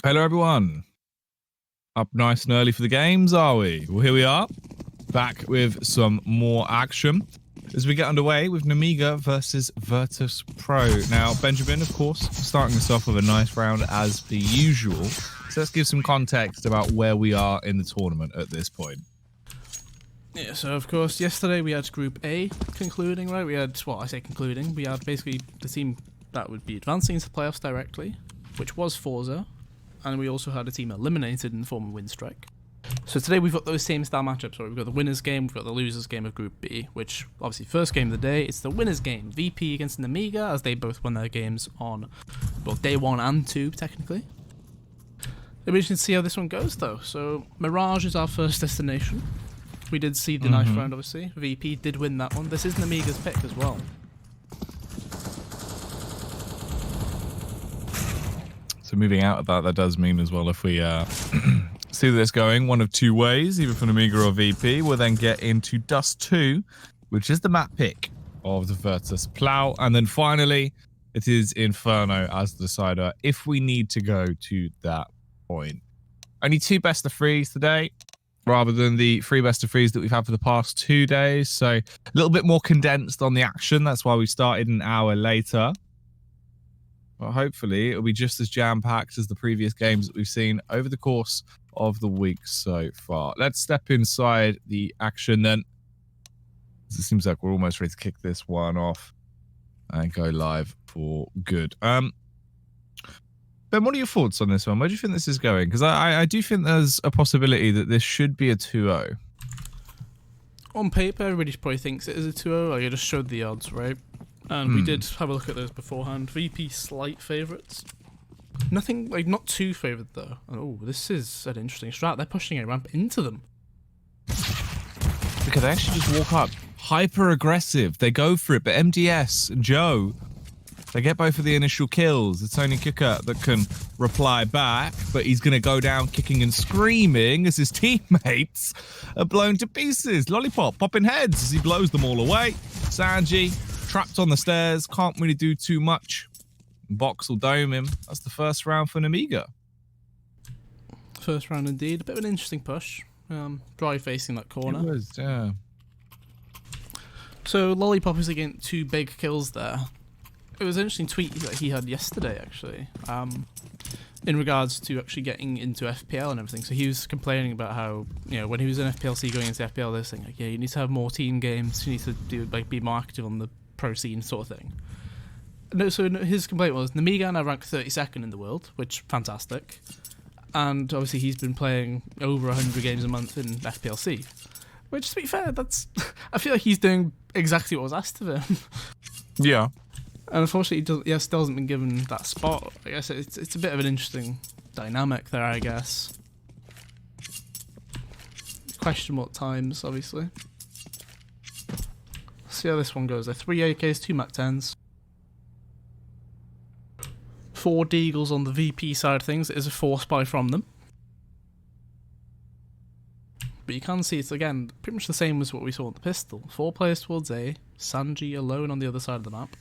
Hello everyone. Up nice and early for the games, are we? Well, here we are, back with some more action as we get underway with Nemiga versus Virtus.pro. Now, Benjamin, of course, starting us off with a nice round as per usual. So let's give some context about where we are in the tournament at this point. Yeah, so of course, yesterday we had Group A concluding, right? We had, well, I say concluding, we had basically the team that would be advancing into playoffs directly, which was FaZe. And we also had a team eliminated in the form of Strike. So today we've got those same style matchups. Right? We've got the winners game, we've got the losers game of Group B, which obviously first game of the day, it's the winners game. VP against Nemiga, as they both won their games on, well, day 1 and 2, technically. It'll be interesting to see how this one goes, though. So Mirage is our first destination. We did see the knife round, obviously. VP did win that one. This is Nemiga's pick as well. So moving out of that does mean as well, if we see this going one of two ways, either for Nemiga or VP, we'll then get into Dust 2, which is the map pick of the Virtus Plow. And then finally, it is Inferno as the decider if we need to go to that point. Only 2 best of 3s today, rather than the 3 best of 3s that we've had for the past 2 days. So a little bit more condensed on the action. That's why we started an hour later. Well, hopefully it'll be just as jam-packed as the previous games that we've seen over the course of the week so far. Let's step inside the action then. It seems like we're almost ready to kick this one off and go live for good. Ben, what are your thoughts on this one? Where do you think this is going? Because I do think there's a possibility that this should be a 2-0. On paper, everybody probably thinks it is a 2-0. Like I just showed the odds, right? And we did have a look at those beforehand. VP slight favourites. Nothing, like, not too favoured though. Oh, this is an interesting strat. They're pushing a ramp into them. Because they actually just walk up. Hyper aggressive. They go for it. But MDS and Joe, they get both of the initial kills. It's only Kicker that can reply back. But he's going to go down kicking and screaming as his teammates are blown to pieces. Lollipop popping heads as he blows them all away. Sanji trapped on the stairs, can't really do too much. Box will dome him. That's the first round for Nemiga. First round indeed. A bit of an interesting push. Dry facing that corner. It was, yeah. So Lollipop is getting 2 big kills there. It was an interesting tweet that he had yesterday, actually, in regards to actually getting into FPL and everything. So he was complaining about how, you know, when he was in FPLC going into FPL, they were saying, like, yeah, you need to have more team games, you need to do, like, be more active on the pro scene sort of thing. No, so his complaint was Nemiga now ranked 32nd in the world, which fantastic. And obviously he's been playing over 100 games a month in FPLC. Which, to be fair, that's I feel like he's doing exactly what was asked of him. Yeah. And unfortunately, he still hasn't been given that spot. I guess it's a bit of an interesting dynamic there, I guess. Questionable at times, obviously. See how this one goes. There 3 AKs, 2 MAC-10s. 4 Deagles on the VP side of things. It is a force buy from them. But you can see it's, again, pretty much the same as what we saw on the pistol. 4 players towards A. Sanji alone on the other side of the map.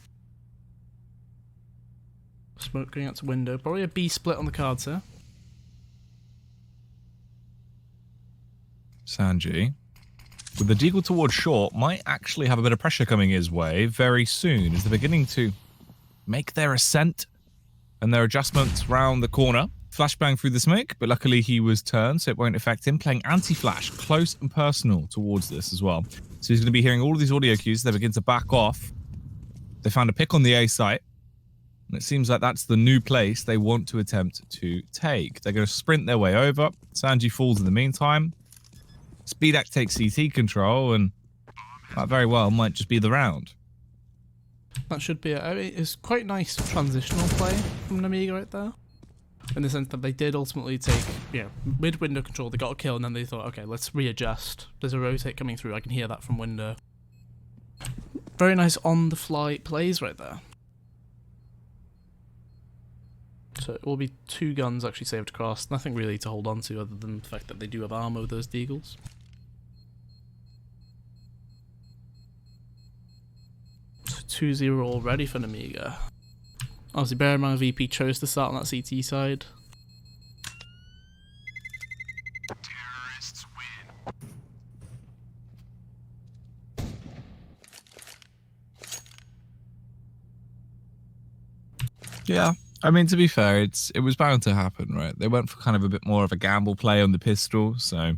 Smoke going out to window. Probably a B split on the cards here. Sanji, with the deagle towards short, might actually have a bit of pressure coming his way very soon as they're beginning to make their ascent and their adjustments round the corner. Flashbang through the smoke, but luckily he was turned, so it won't affect him. Playing anti-flash, close and personal towards this as well. So he's going to be hearing all of these audio cues. They begin to back off. They found a pick on the A site. And it seems like that's the new place they want to attempt to take. They're going to sprint their way over. Sanji falls in the meantime. Speedak takes CT control, and that very well might just be the round. That should be it. I mean, it's quite nice transitional play from Nemiga right there. In the sense that they did ultimately take, you know, mid-window control, they got a kill, and then they thought, okay, let's readjust. There's a rotate coming through, I can hear that from window. Very nice on-the-fly plays right there. So it will be 2 guns actually saved across. Nothing really to hold on to other than the fact that they do have armor with those Deagles. So 2-0 already for Nemiga. Obviously, bear in mind VP chose to start on that CT side. Yeah. I mean, to be fair, it was bound to happen, right? They went for kind of a bit more of a gamble play on the pistol. So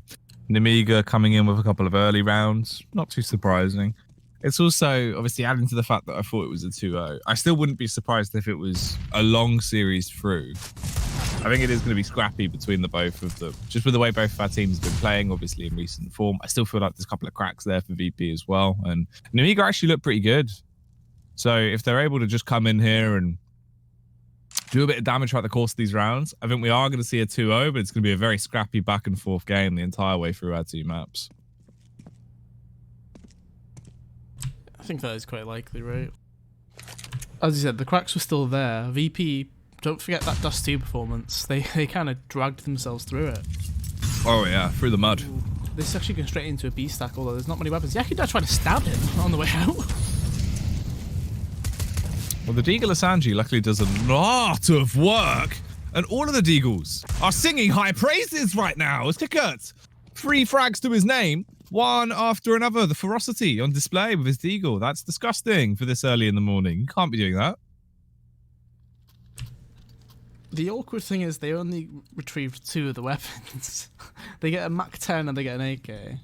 Nemiga coming in with a couple of early rounds, not too surprising. It's also obviously adding to the fact that I thought it was a 2-0. I still wouldn't be surprised if it was a long series through. I think it is going to be scrappy between the both of them. Just with the way both of our teams have been playing, obviously, in recent form. I still feel like there's a couple of cracks there for VP as well. And Nemiga actually looked pretty good. So if they're able to just come in here and do a bit of damage throughout the course of these rounds, I think we are going to see a 2-0, but it's going to be a very scrappy back and forth game the entire way through our two maps. I think that is quite likely, right? As you said, the cracks were still there. VP, don't forget that Dust 2 performance. They kind of dragged themselves through it. Oh yeah, through the mud. Ooh, this is actually going straight into a B stack, although there's not many weapons. Yakida tried to stab him on the way out. Well, the Deagle Asanji luckily does a lot of work, and all of the Deagles are singing high praises right now. As Tickert, 3 frags to his name, one after another. The ferocity on display with his Deagle. That's disgusting for this early in the morning. You can't be doing that. The awkward thing is they only retrieved 2 of the weapons. They get a Mach 10 and they get an AK.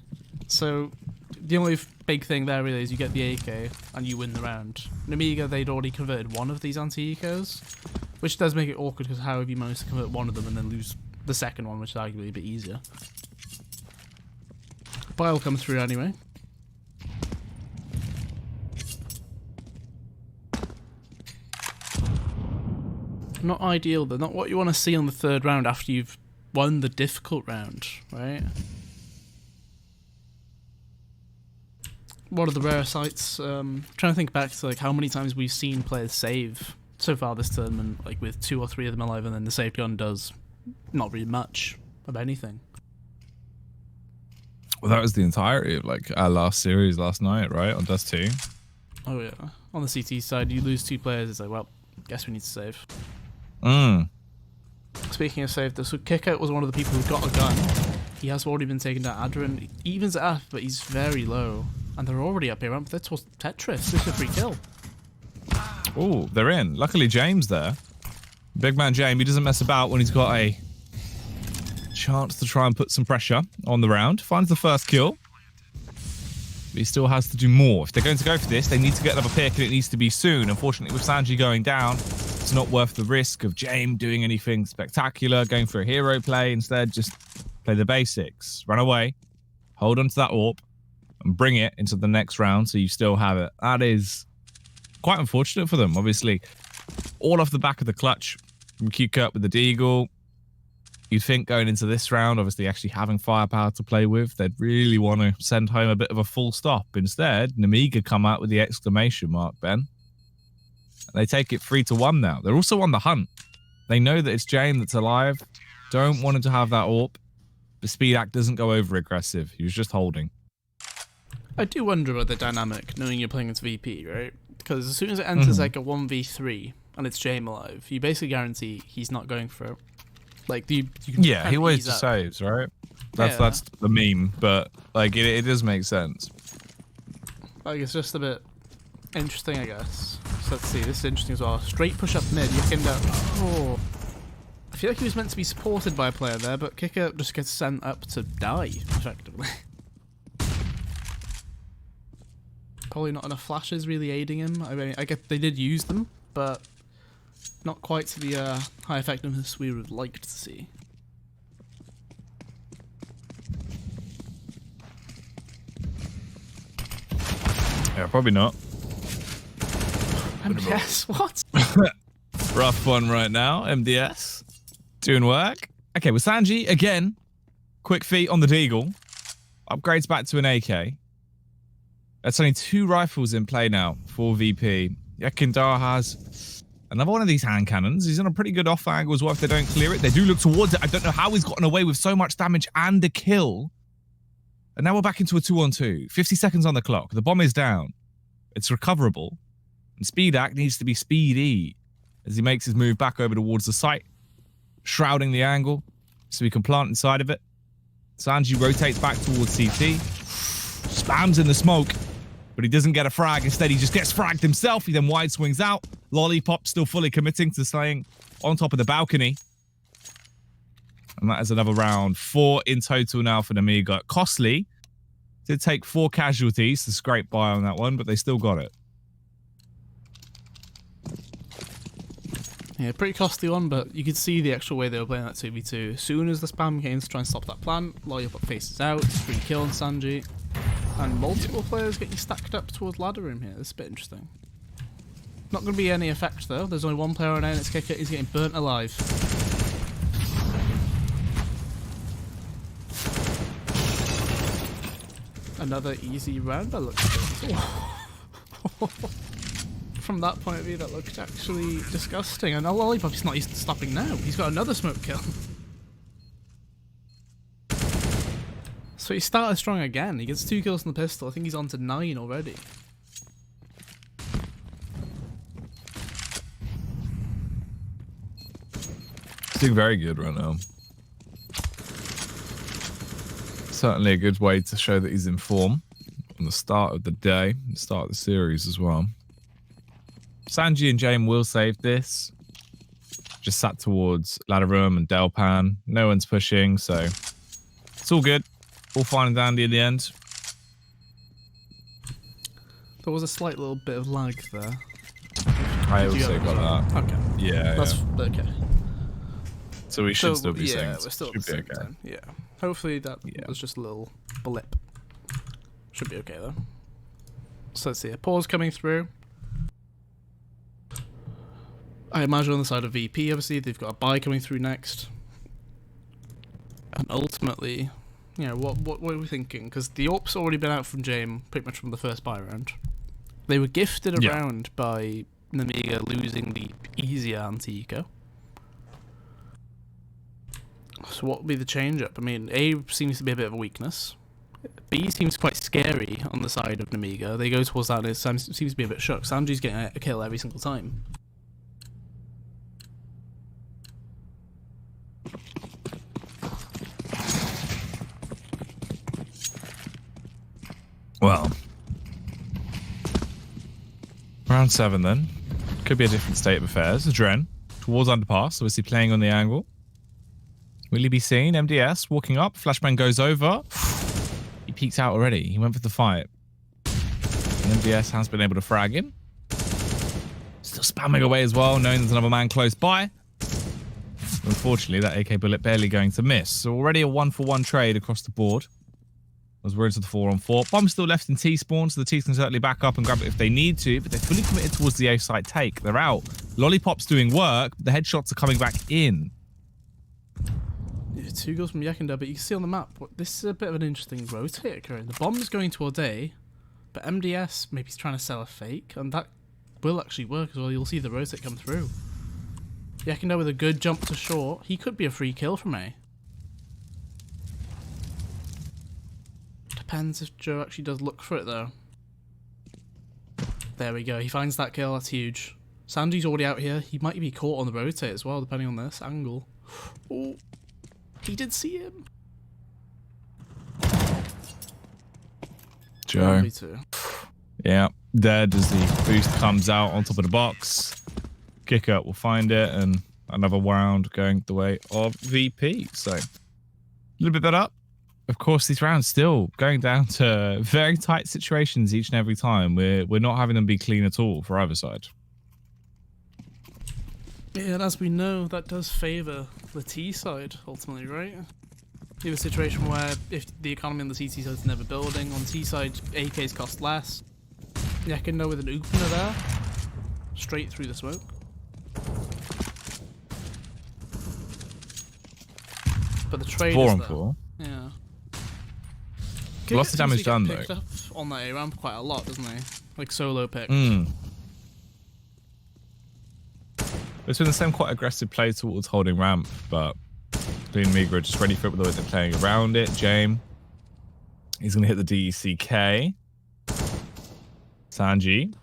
So the only big thing there really is you get the AK and you win the round. Nemiga, they'd already converted 1 of these anti-ecos, which does make it awkward because how have you managed to convert 1 of them and then lose the second one, which is arguably a bit easier. But I'll come through anyway. Not ideal though, not what you want to see on the 3rd round after you've won the difficult round, right? One of the rare sites, trying to think back to like how many times we've seen players save so far this tournament, like with 2 or 3 of them alive, and then the save gun does not really much of anything. Well, that was the entirety of like our last series last night, right? On Dust 2. Oh yeah. On the CT side, you lose 2 players, it's like, well, guess we need to save. Speaking of save, so Kickout was one of the people who got a gun. He has already been taken down. Adrian, he evens it up, but he's very low. And they're already up here. That was Tetris. This is a free kill. Oh, they're in. Luckily, James there. Big man James, he doesn't mess about when he's got a chance to try and put some pressure on the round. Finds the first kill. But he still has to do more. If they're going to go for this, they need to get another pick, and it needs to be soon. Unfortunately, with Sanji going down, it's not worth the risk of James doing anything spectacular, going for a hero play. Instead, just play the basics. Run away. Hold on to that AWP. And bring it into the next round so you still have it. That is quite unfortunate for them, obviously. All off the back of the clutch from Q-Cut with the Deagle. You'd think going into this round, obviously actually having firepower to play with, they'd really want to send home a bit of a full stop. Instead, Nemiga come out with the exclamation mark, Ben. And they take it 3-1 now. They're also on the hunt. They know that it's Jane that's alive. Don't want him to have that AWP. The Speedak doesn't go over aggressive. He was just holding. I do wonder about the dynamic, knowing you're playing as VP, right? Because as soon as it enters like a 1v3 and it's Jame alive, you basically guarantee he's not going for it. Like, you can he always just saves, right? That's the meme, but like it does make sense. Like, it's just a bit interesting, I guess. So let's see, this is interesting as well. Straight push up mid, Yakinda. Oh. I feel like he was meant to be supported by a player there, but Kicker just gets sent up to die, effectively. Probably not enough flashes really aiding him. I mean, I get they did use them, but not quite to the high effectiveness we would like to see. Yeah, probably not. MDS, what? Rough one right now, MDS. Doing work. Okay, with Sanji, again, quick feet on the Deagle. Upgrades back to an AK. That's only 2 rifles in play now for VP. Yakindar has another one of these hand cannons. He's on a pretty good off angle as well if they don't clear it. They do look towards it. I don't know how he's gotten away with so much damage and a kill. And now we're back into a 2-on-2. 50 seconds on the clock. The bomb is down. It's recoverable. And Speedak needs to be speedy as he makes his move back over towards the site, shrouding the angle so he can plant inside of it. Sanji rotates back towards CT. Spams in the smoke. but he doesn't get a frag. Instead, he just gets fragged himself. He then wide swings out. Lollipop still fully committing to staying on top of the balcony. And that is another round. 4 in total now for Nemiga. Costly did take 4 casualties to scrape by on that one, but they still got it. Yeah, pretty costly one, but you could see the actual way they were playing that 2v2. As soon as the spam came to try and stop that plant, Lollipop faces out, free kill on Sanji, and multiple players getting stacked up towards ladder room here. This is a bit interesting. Not going to be any effect though. There's only one player on A and it's Kicker. He's getting burnt alive. Another easy round by looks of it. From that point of view, that looked actually disgusting. And Lollipop's not stopping now. He's got another smoke kill. So he started strong again. He gets 2 kills on the pistol. I think he's on to 9 already. He's doing very good right now. Certainly a good way to show that he's in form on the start of the day, the start of the series as well. Sanji and James will save this. Just sat towards ladder room and Delpan. No one's pushing, so it's all good. All fine and dandy in the end. There was a slight little bit of lag there. I also got that. Okay. Yeah. That's okay. So we should still be saying we're still at the same time. Yeah. Hopefully that was just a little blip. Should be okay though. So let's see. A pause coming through. I imagine on the side of VP, obviously, they've got a buy coming through next. And ultimately, you know, what are we thinking? Because the AWP's already been out from James pretty much from the first buy round. They were gifted around by Nemiga losing the easier anti-eco. So what would be the change-up? I mean, A seems to be a bit of a weakness. B seems quite scary on the side of Nemiga. They go towards that and it seems to be a bit shook. Sanji's getting a kill every single time. Well, round 7 then. Could be a different state of affairs. Dren towards underpass, obviously playing on the angle. Will he be seen? MDS walking up. Flashbang goes over. He peeked out already. He went for the fight. And MDS has been able to frag him. Still spamming away as well, knowing there's another man close by. Unfortunately, that AK bullet barely going to miss. So already a 1-for-1 trade across the board. As we're into the 4-on-4. Bomb still left in T-spawn, so the T can certainly back up and grab it if they need to, but they're fully committed towards the A side take. They're out. Lollipop's doing work, but the headshots are coming back in. Yeah, 2 goals from Yakunda, but you can see on the map, this is a bit of an interesting rotate occurring. The bomb's going towards A, but MDS maybe he's trying to sell a fake, and that will actually work as well. You'll see the rotate come through. Yakunda with a good jump to short. He could be a free kill from A. Depends if Joe actually does look for it though. There we go. He finds that kill. That's huge. Sanji's already out here. He might be caught on the rotate as well, depending on this angle. Oh, he did see him. Joe. Yeah, dead as the boost comes out on top of the box. Kicker will find it, and another round going the way of VP. So a little bit better. Of course, these rounds still going down to very tight situations each and every time. We're not having them be clean at all for either side. Yeah, and as we know, that does favour the T side, ultimately, right? You have a situation where if the economy on the CT side is never building, on T side, AKs cost less. Yakunda with an opener there, straight through the smoke. But the trade 4-on-4. Yeah. Lots of damage done though. Picked up on that A ramp quite a lot, doesn't he? Like solo pick. It's been the same quite aggressive play towards holding ramp, but Nemiga are just ready for it with the way they're playing around it. James, he's going to hit the DECK. Sanji.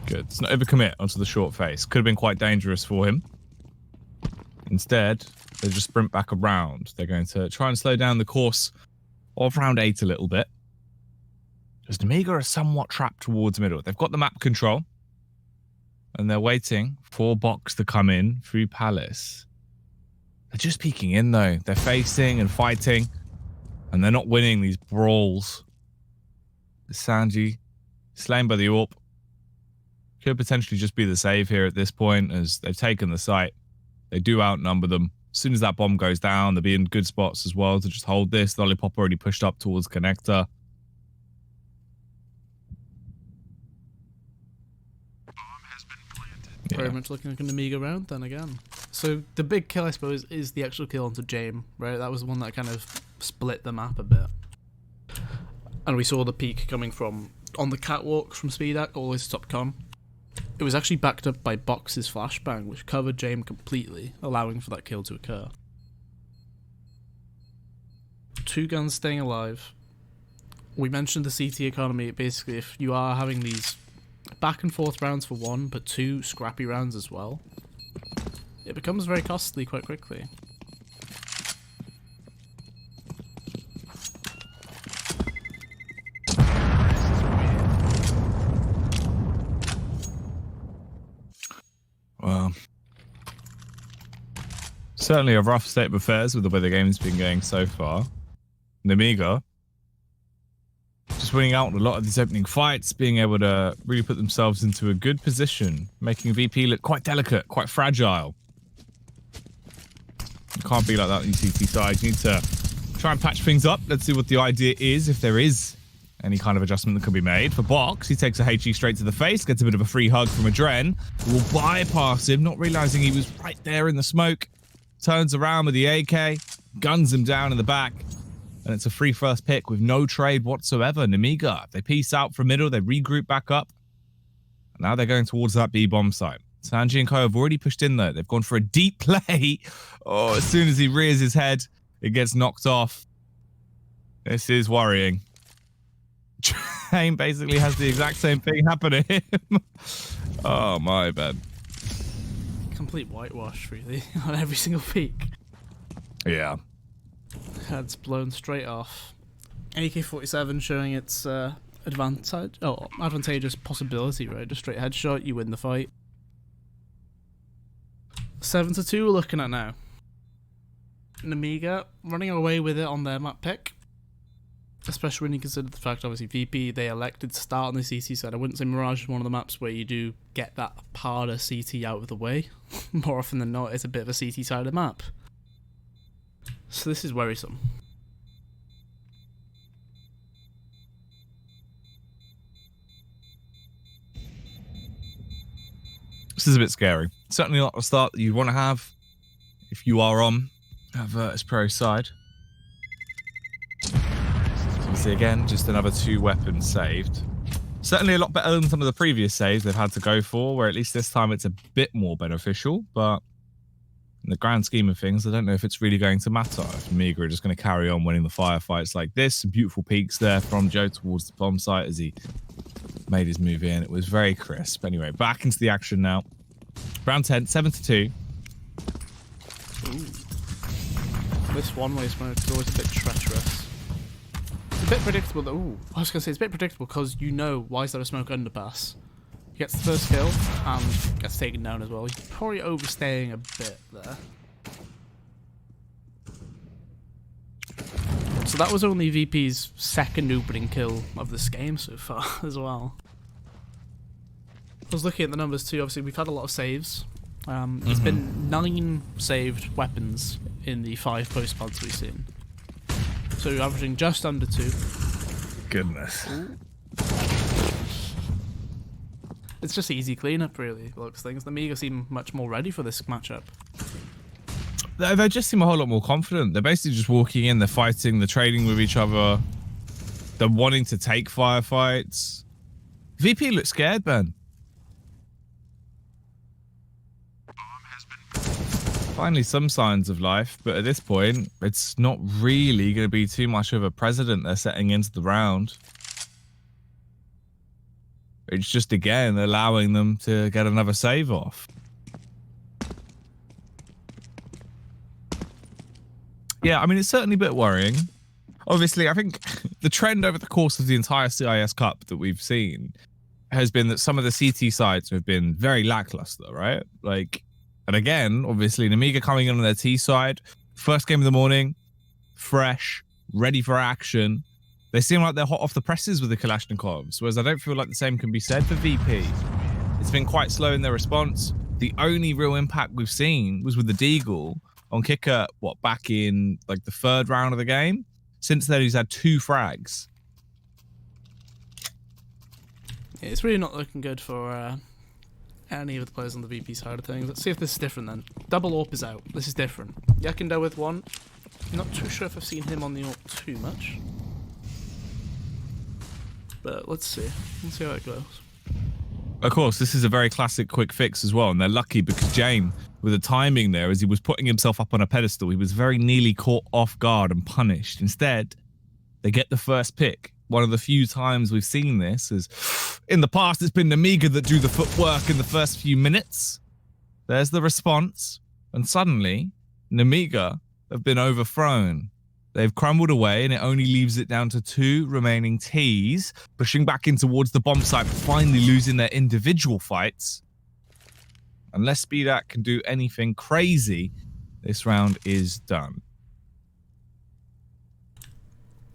Good. It's not overcommit onto the short face. Could have been quite dangerous for him. Instead, they just sprint back around. They're going to try and slow down the course of round 8 a little bit. Because Nemiga are somewhat trapped towards middle. They've got the map control. And they're waiting for Box to come in through Palace. They're just peeking in, though. They're facing and fighting. And they're not winning these brawls. Sanji, slain by the AWP. Could potentially just be the save here at this point, as they've taken the site. They do outnumber them. As soon as that bomb goes down, they'll be in good spots as well to just hold this. Lollipop already pushed up towards connector. Yeah. Very much looking like a Nemiga round then again. So the big kill, I suppose, is the actual kill onto James, right? That was the one that kind of split the map a bit. And we saw the peak coming from on the catwalk from Speedak all the way to top con. It was actually backed up by Box's flashbang, which covered James completely, allowing for that kill to occur. 2 guns staying alive. We mentioned the CT economy. Basically, if you are having these back and forth rounds for 1, but 2 scrappy rounds as well, it becomes very costly quite quickly. Well, certainly a rough state of affairs with the way the game's been going so far. Nemiga just winning out in a lot of these opening fights, being able to really put themselves into a good position, making VP look quite delicate, quite fragile. You can't be like that on your CT side. You need to try and patch things up. Let's see what the idea is, if there is any kind of adjustment that can be made. For Box, he takes a HE straight to the face, gets a bit of a free hug from a Dren, who will bypass him, not realizing he was right there in the smoke. Turns around with the AK, guns him down in the back, and it's a free first pick with no trade whatsoever. Nemiga, they peace out from middle, they regroup back up, and now they're going towards that B bomb site. Sanji and Ko have already pushed in though. They've gone for a deep play. Oh, as soon as he rears his head, it gets knocked off. This is worrying. Train basically has the exact same thing happen to him. Oh my bad. Complete whitewash, really, on every single peak. Yeah. Head's blown straight off. AK-47 showing its advantageous possibility, right? Just straight headshot, you win the fight. 7-2 we're looking at now. Nemiga running away with it on their map pick. Especially when you consider the fact, obviously, VP, they elected to start on the CT side. I wouldn't say Mirage is one of the maps where you do get that part of CT out of the way. More often than not, it's a bit of a CT side of the map. So this is worrisome. This is a bit scary. Certainly not a start that you'd want to have if you are on Virtus.pro side. See again, just another 2 weapons saved. Certainly a lot better than some of the previous saves they've had to go for, where at least this time it's a bit more beneficial, but in the grand scheme of things, I don't know if it's really going to matter. If Nemiga are just going to carry on winning the firefights like this. Beautiful peaks there from Joe towards the bomb site as he made his move in. It was very crisp. Anyway, back into the action now. Round 10, 7-2. Ooh. This one-way smoke is always a bit treacherous. A bit predictable though. Ooh, I was going to say it's a bit predictable because you know why is there a smoke underpass. He gets the first kill and gets taken down as well. He's probably overstaying a bit there. So that was only VP's second opening kill of this game so far as well. I was looking at the numbers too. Obviously we've had a lot of saves. There's been 9 saved weapons in the 5 post-pods we've seen. So you're averaging just under 2. Goodness. Ooh. It's just easy cleanup, really, looks things. The Nemiga seem much more ready for this matchup. They just seem a whole lot more confident. They're basically just walking in, they're fighting, they're trading with each other. They're wanting to take firefights. VP looks scared, Ben. Finally some signs of life, but at this point, it's not really going to be too much of a precedent they're setting into the round. It's just, again, allowing them to get another save off. Yeah, I mean, it's certainly a bit worrying. obviously, I think the trend over the course of the entire CIS Cup that we've seen has been that some of the CT sides have been very lackluster, right? Like, and again, obviously, Nemiga coming in on their T side, first game of the morning, fresh, ready for action. They seem like they're hot off the presses with the Kalashnikovs, whereas I don't feel like the same can be said for VP. It's been quite slow in their response. The only real impact we've seen was with the Deagle on kicker, back in like the 3rd round of the game. Since then, he's had 2 frags. Yeah, it's really not looking good for any of the players on the VP side of things. Let's see if this is different then. Double AWP is out. This is different. Yakindo with 1. Not too sure if I've seen him on the AWP too much. But let's see. Let's see how it goes. Of course, this is a very classic quick fix as well, and they're lucky because James, with the timing there, as he was putting himself up on a pedestal, he was very nearly caught off guard and punished. Instead, they get the first pick. One of the few times we've seen this is, in the past, it's been Nemiga that do the footwork in the first few minutes. There's the response, and suddenly, Nemiga have been overthrown. They've crumbled away, and it only leaves it down to 2 remaining Ts, pushing back in towards the bomb site, finally losing their individual fights. Unless Speedak can do anything crazy, this round is done.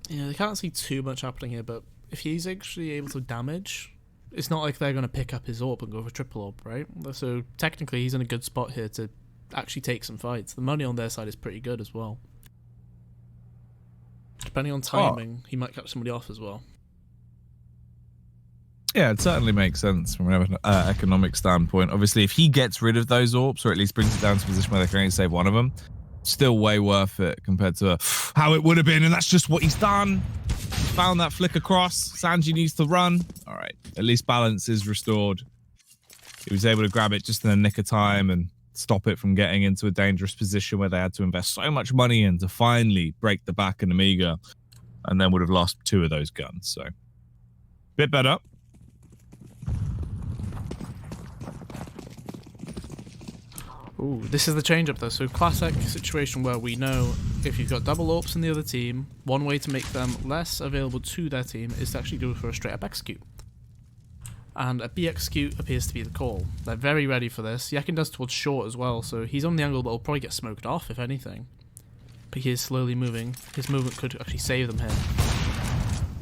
Yeah, they can't see too much happening here, but if he's actually able to damage, it's not like they're going to pick up his AWP and go for triple AWP, right? So technically, he's in a good spot here to actually take some fights. The money on their side is pretty good as well. Depending on timing, he might catch somebody off as well. Yeah, it certainly makes sense from an economic standpoint. Obviously, if he gets rid of those AWPs, or at least brings it down to a position where they can only save one of them, still way worth it compared to how it would have been. And that's just what he's done. He found that flick across. Sanji needs to run. All right, at least balance is restored. He was able to grab it just in the nick of time and stop it from getting into a dangerous position where they had to invest so much money in to finally break the back of Nemiga, and then would have lost 2 of those guns. So, bit better. Ooh, this is the change-up though. So classic situation where we know if you've got double AWPs in the other team, one way to make them less available to their team is to actually go for a straight-up execute. And a B execute appears to be the call. They're very ready for this. Yakin does towards short as well, so he's on the angle that will probably get smoked off, if anything. But he is slowly moving. His movement could actually save them here.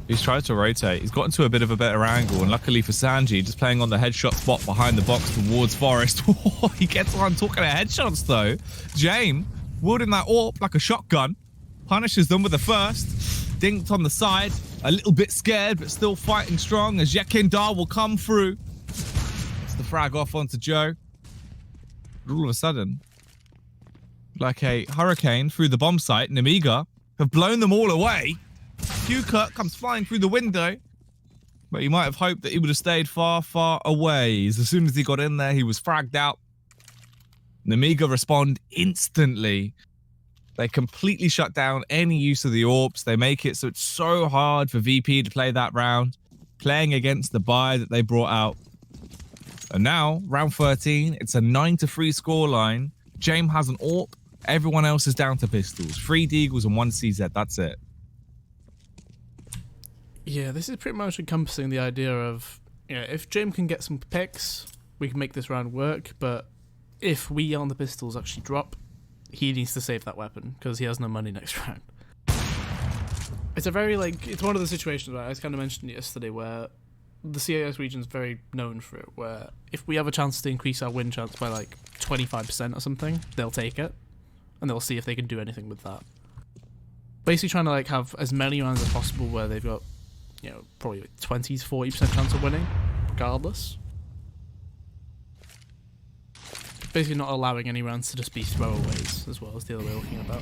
He's tried to rotate. He's gotten to a bit of a better angle, and luckily for Sanji, just playing on the headshot spot behind the box towards Forest. He gets on talking of headshots, though. James, wielding that AWP like a shotgun, punishes them with the first. Dinked on the side, a little bit scared, but still fighting strong as Yakindo will come through. It's the frag off onto Joe. But all of a sudden, like a hurricane through the bomb site, Nemiga have blown them all away. Q-Cut comes flying through the window, but you might have hoped that he would have stayed far, far away. As soon as he got in there, he was fragged out. Nemiga respond instantly. They completely shut down any use of the AWPs. They make it so it's so hard for VP to play that round, playing against the buy that they brought out. And now, round 13, it's a 9-3 scoreline. James has an AWP. Everyone else is down to pistols. 3 Deagles and 1 CZ. That's it. Yeah, this is pretty much encompassing the idea of, if James can get some picks, we can make this round work. But if we on the pistols actually drop, he needs to save that weapon because he has no money next round. It's a very, it's one of the situations where I kind of mentioned yesterday where the CIS region is very known for it, where if we have a chance to increase our win chance by 25% or something, they'll take it and they'll see if they can do anything with that. Basically trying to have as many rounds as possible where they've got, probably 20 to 40% chance of winning, regardless. Basically not allowing any rounds to just be throwaways as well as the other way of looking about.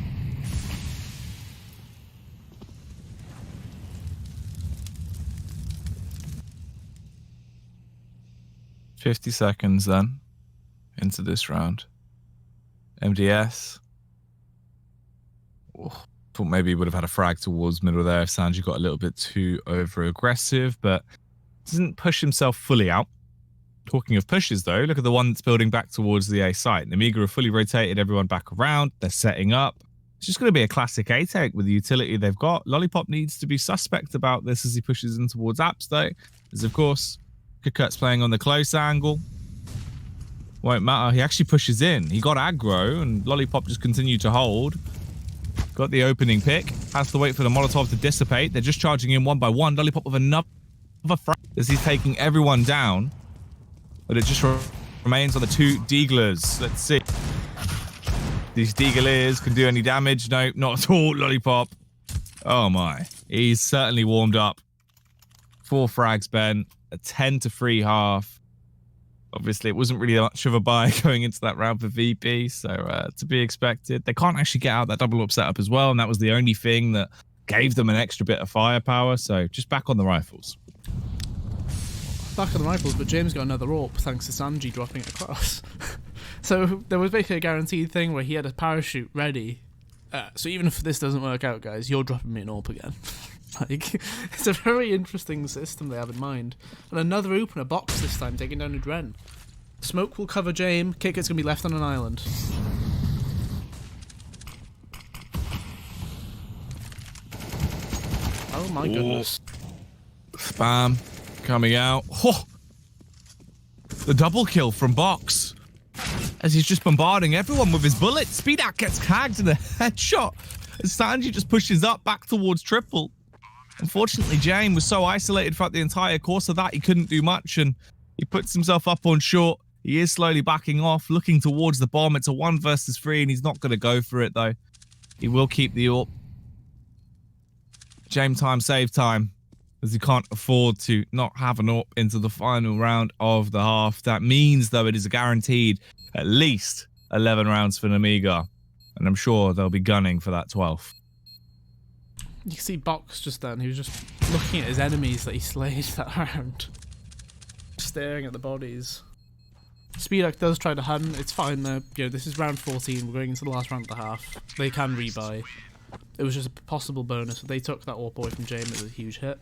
$50 seconds then into this round. MDS. Oh, thought maybe he would have had a frag towards middle there if Sanji got a little bit too over aggressive, but doesn't push himself fully out. Talking of pushes, though, look at the one that's building back towards the A site. Nemiga have fully rotated everyone back around. They're setting up. It's just going to be a classic A-take with the utility they've got. Lollipop needs to be suspect about this as he pushes in towards Apps, though. As, of course, Kukut's playing on the close angle. Won't matter. He actually pushes in. He got aggro, and Lollipop just continued to hold. Got the opening pick. Has to wait for the Molotov to dissipate. They're just charging in one by one. Lollipop with another frag as he's taking everyone down. But it just remains on the two Deaglers. Let's see. These Deaglers can do any damage. No, not at all. Lollipop. Oh my. He's certainly warmed up. 4 frags, Ben. A 10-3 half. Obviously, it wasn't really much of a buy going into that round for VP, so to be expected. They can't actually get out that double up setup as well, and that was the only thing that gave them an extra bit of firepower, so just back on the rifles. Back on the rifles, but James got another AWP thanks to Gen.G dropping it across. So there was basically a guaranteed thing where he had a parachute ready. So even if this doesn't work out, guys, you're dropping me an AWP again. Like, it's a very interesting system they have in mind. And another opener box this time, taking down a Dren. Smoke will cover James. Kikut's going to be left on an island. Oh my goodness. Spam coming out. Oh! The double kill from Box. As he's just bombarding everyone with his bullets. Speedak gets tagged in a headshot. As Sanji just pushes up back towards triple. Unfortunately, James was so isolated throughout the entire course of that, he couldn't do much, and he puts himself up on short. He is slowly backing off, looking towards the bomb. It's a 1 versus 3, and he's not going to go for it, though. He will keep the AWP. James time, save time, as he can't afford to not have an AWP into the final round of the half. That means, though, it is a guaranteed at least 11 rounds for Nemiga, and I'm sure they'll be gunning for that 12th. You can see Box just then, he was just looking at his enemies that he slayed that round. Staring at the bodies. Speedak does try to hunt, it's fine though. You know, this is round 14, we're going into the last round of the half. They can rebuy. It was just a possible bonus. If they took that AWP away from James, it was a huge hit.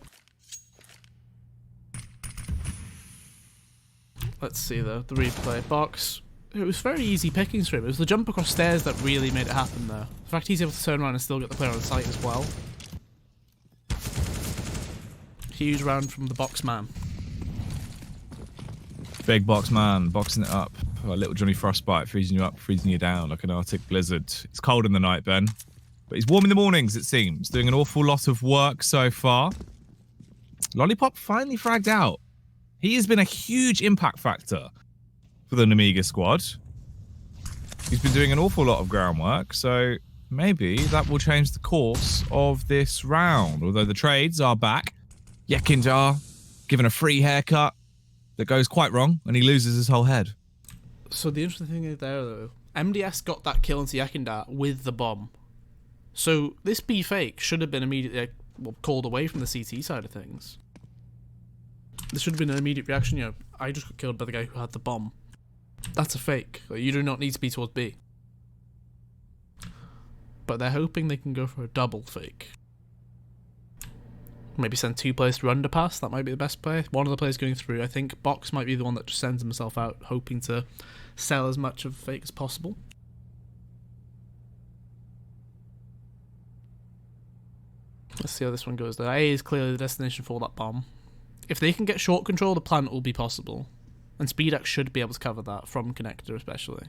Let's see though, the replay. Box, it was very easy pickings for him. It was the jump across stairs that really made it happen though. The fact he's able to turn around and still get the player on site as well. Huge round from the Box man. Big Box man, boxing it up. Oh, little Johnny Frostbite, freezing you up, freezing you down like an Arctic blizzard. It's cold in the night, Ben. But he's warm in the mornings, it seems. Doing an awful lot of work so far. Lollipop finally fragged out. He has been a huge impact factor for the Nemiga squad. He's been doing an awful lot of groundwork, so maybe that will change the course of this round. Although the trades are back. Yekindar given a free haircut that goes quite wrong, and he loses his whole head. So the interesting thing is there, though, MDS got that kill into Yekindar with the bomb. So this B fake should have been immediately called away from the CT side of things. There should have been an immediate reaction, you know, I just got killed by the guy who had the bomb. That's a fake. You do not need to be towards B. But they're hoping they can go for a double fake. Maybe send 2 players through underpass, that might be the best play. One of the players going through, I think Box might be the one that just sends himself out, hoping to sell as much of a fake as possible. Let's see how this one goes though. A is clearly the destination for that bomb. If they can get short control, the plant will be possible. And Speedak should be able to cover that, from connector especially.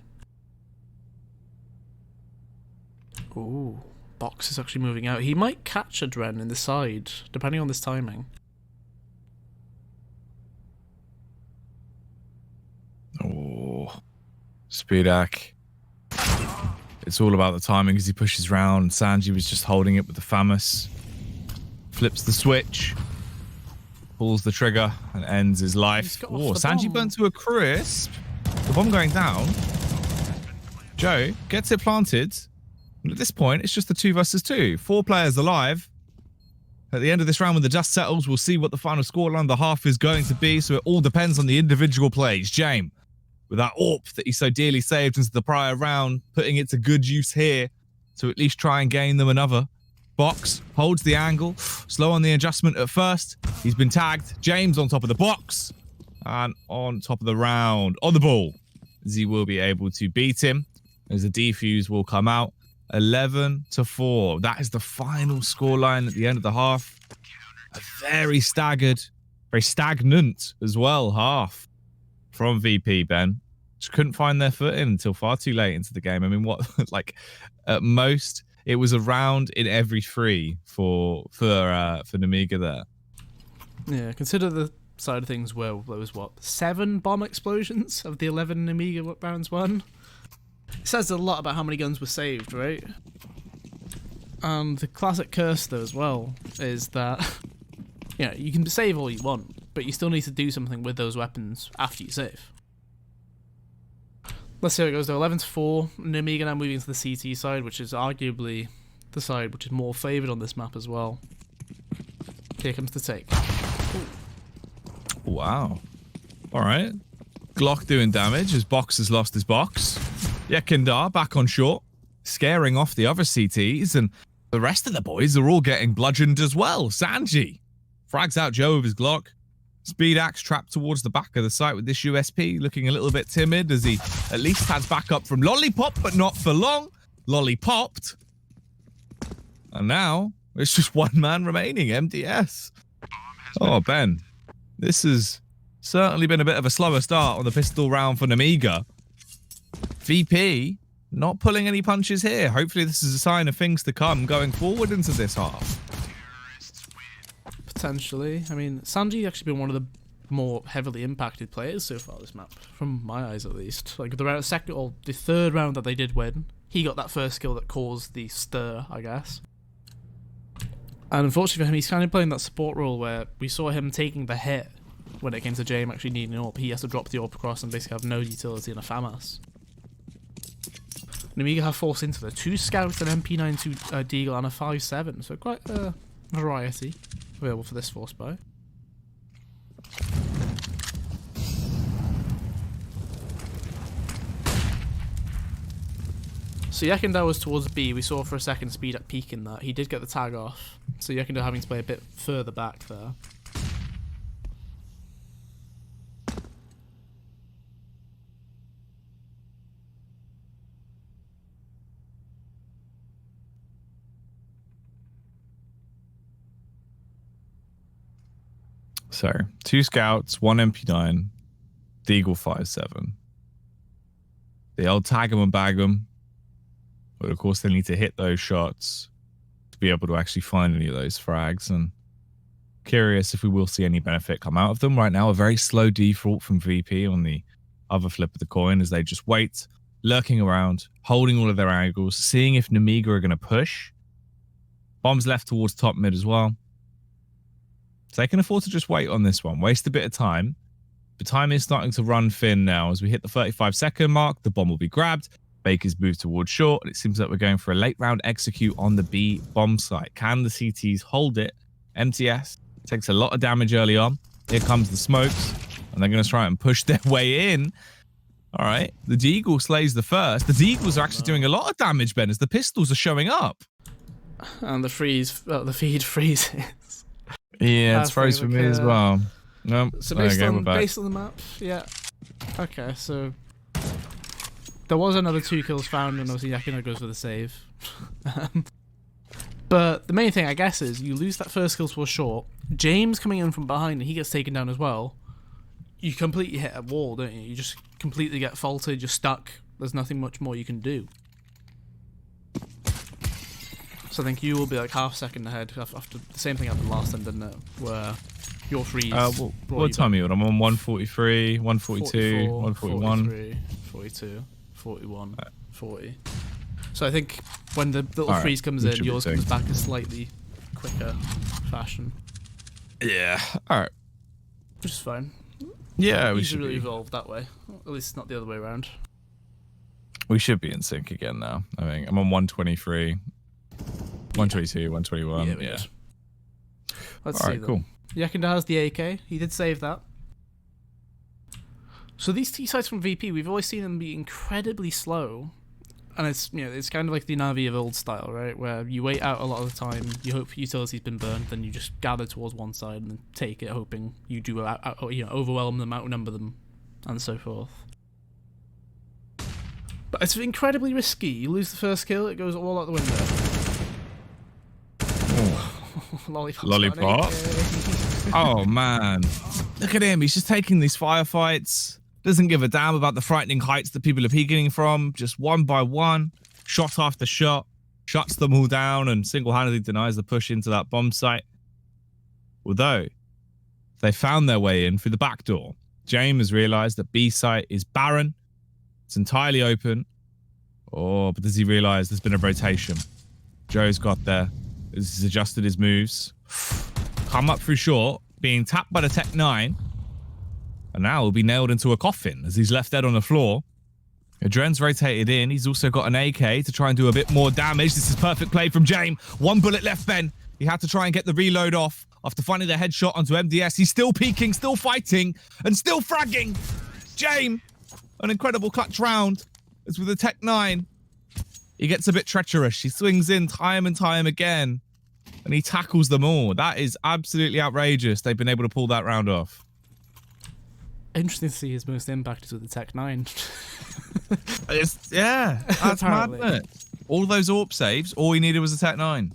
Ooh. Box is actually moving out. He might catch a Dren in the side, depending on this timing. Oh, Speedak. It's all about the timing as he pushes round. Sanji was just holding it with the Famous. Flips the switch. Pulls the trigger and ends his life. Oh, Sanji burnt to a crisp. The bomb going down. Joe gets it planted. And at this point, it's just the 2 versus 2. 4 players alive. At the end of this round, when the dust settles, we'll see what the final scoreline of the half is going to be. So it all depends on the individual plays. James, with that AWP that he so dearly saved into the prior round, putting it to good use here to at least try and gain them another. Box holds the angle. Slow on the adjustment at first. He's been tagged. James on top of the box. And on top of the round. On the ball. As he will be able to beat him. As the defuse will come out. 11-4. That is the final scoreline at the end of the half. A very staggered, very stagnant as well half from VP, Ben. Just couldn't find their footing until far too late into the game. I mean, what, like, at most, it was a round in every 3 for Nemiga there. Yeah, consider the side of things where there was, what, 7 bomb explosions of the 11 Nemiga rounds won? It says a lot about how many guns were saved, right? And the classic curse, though, as well, is that, you know, you can save all you want, but you still need to do something with those weapons after you save. Let's see how it goes, though. 11-4. Nemiga now moving to the CT side, which is arguably the side which is more favoured on this map as well. Here comes the take. Wow. All right. Glock doing damage as Box has lost his box. Yekindar back on short, scaring off the other CTs, and the rest of the boys are all getting bludgeoned as well. Sanji frags out Joe with his Glock. Speed Axe trapped towards the back of the site with this USP, looking a little bit timid as he at least has backup from Lollipop, but not for long. Lolly popped. And now it's just one man remaining, MDS. Oh, Ben, this has certainly been a bit of a slower start on the pistol round for Nemiga. VP not pulling any punches here. Hopefully this is a sign of things to come going forward into this half. Potentially. I mean, Sanji's actually been one of the more heavily impacted players so far this map, from my eyes at least. Like the third round that they did win, he got that first kill that caused the stir, I guess. And unfortunately for him, he's kind of playing that support role where we saw him taking the hit when it came to James actually needing an AWP. He has to drop the AWP across and basically have no utility in a FAMAS. Nemiga have forced into the 2 scouts, an MP9 to Deagle, and a 5.7, so quite a variety available for this force buy. So Yekindar was towards B. We saw for a second Speed at peeking that. He did get the tag off, so Yekindar having to play a bit further back there. So 2 scouts, 1 MP9, Deagle 5.7. They'll tag them and bag them, but of course they need to hit those shots to be able to actually find any of those frags. And curious if we will see any benefit come out of them. Right now, a very slow default from VP on the other flip of the coin as they just wait, lurking around, holding all of their angles, seeing if Nemiga are going to push. Bombs left towards top mid as well. So they can afford to just wait on this one, waste a bit of time. But time is starting to run thin now. As we hit the 35-second mark, the bomb will be grabbed. Baker's moved towards short, and it seems like we're going for a late round execute on the B bomb site. Can the CTs hold it? MTS takes a lot of damage early on. Here comes the smokes, and they're going to try and push their way in. All right, the Deagle slays the first. The Deagles are actually doing a lot of damage, Ben, as the pistols are showing up. And the feed freezes. Yeah, it's froze for me as well. No, so based on the map, yeah. Okay, so there was another 2 kills found, and obviously Yakina goes for the save. But the main thing, I guess, is you lose that first kill towards short. James coming in from behind, and he gets taken down as well. You completely hit a wall, don't you? You just completely get faulted, you're stuck. There's nothing much more you can do. So I think you will be like half second ahead after the same thing happened last time, didn't it? Where your freeze. What time are you on? I'm on 143, 142, 141. 43, 42, 41, 40. So I think when the little freeze comes in, yours comes back a slightly quicker fashion. Yeah. All right. Which is fine. Yeah, we should should really evolve that way. At least not the other way around. We should be in sync again now. I think I'm on 123. 122, 121. Yeah. Let's see. Cool. Yekindar has the AK. He did save that. So these T sites from VP, we've always seen them be incredibly slow, and it's it's kind of like the Navi of old style, right? Where you wait out a lot of the time, you hope utility's been burned, then you just gather towards one side and then take it, hoping you do overwhelm them, outnumber them, and so forth. But it's incredibly risky. You lose the first kill, it goes all out the window. Lollipop. Oh man, look at him. He's just taking these firefights. Doesn't give a damn about the frightening heights that people are peeking from. Just one by one, shot after shot, shuts them all down and single-handedly denies the push into that bomb site. Although they found their way in through the back door, James has realized that B site is barren. It's entirely open. Oh, but does he realize there's been a rotation? Joe's got there. He's adjusted his moves. Come up through short, being tapped by the Tech 9. And now will be nailed into a coffin as he's left dead on the floor. Adren's rotated in. He's also got an AK to try and do a bit more damage. This is perfect play from James. One bullet left, Ben. He had to try and get the reload off after finding the headshot onto MDS. He's still peeking, still fighting, and still fragging. James, an incredible clutch round. It's with the Tech 9. He gets a bit treacherous. He swings in time and time again, and he tackles them all. That is absolutely outrageous. They've been able to pull that round off. Interesting to see his most impact is with the Tech 9. Yeah, that's madness. All those AWP saves, all he needed was a Tech 9.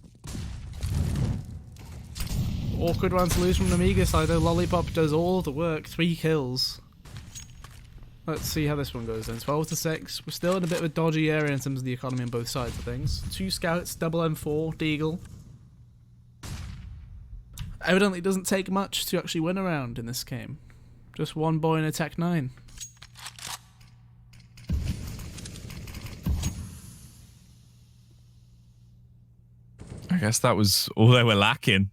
Awkward round to lose from Nemiga side though. Lollipop does all the work. 3 kills. Let's see how this one goes then. 12-6. We're still in a bit of a dodgy area in terms of the economy on both sides of things. 2 scouts, double M4, Deagle. Evidently it doesn't take much to actually win a round in this game. Just one boy in a Tech 9. I guess that was all they were lacking.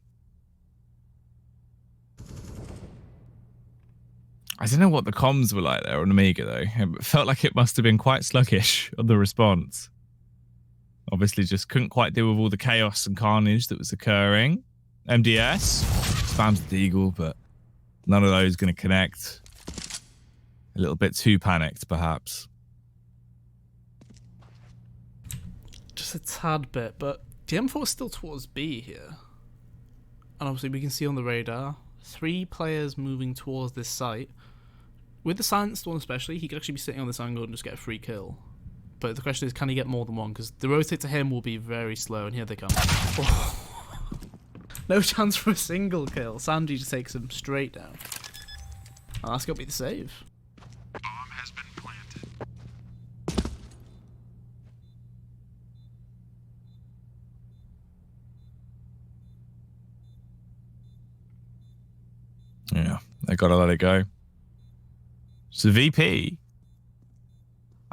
I don't know what the comms were like there on Nemiga though. It felt like it must have been quite sluggish on the response. Obviously just couldn't quite deal with all the chaos and carnage that was occurring. MDS spams the Deagle, but none of those going to connect. A little bit too panicked, perhaps. Just a tad bit, but the M4 is still towards B here. And obviously we can see on the radar 3 players moving towards this site. With the silent storm especially, he could actually be sitting on this angle and just get a free kill. But the question is, can he get more than one? Because the rotate to him will be very slow, and here they come. Oh. No chance for a single kill. Sanji just takes him straight down. And that's got to be the save. Bomb has been planted. Yeah, they got to let it go. So VP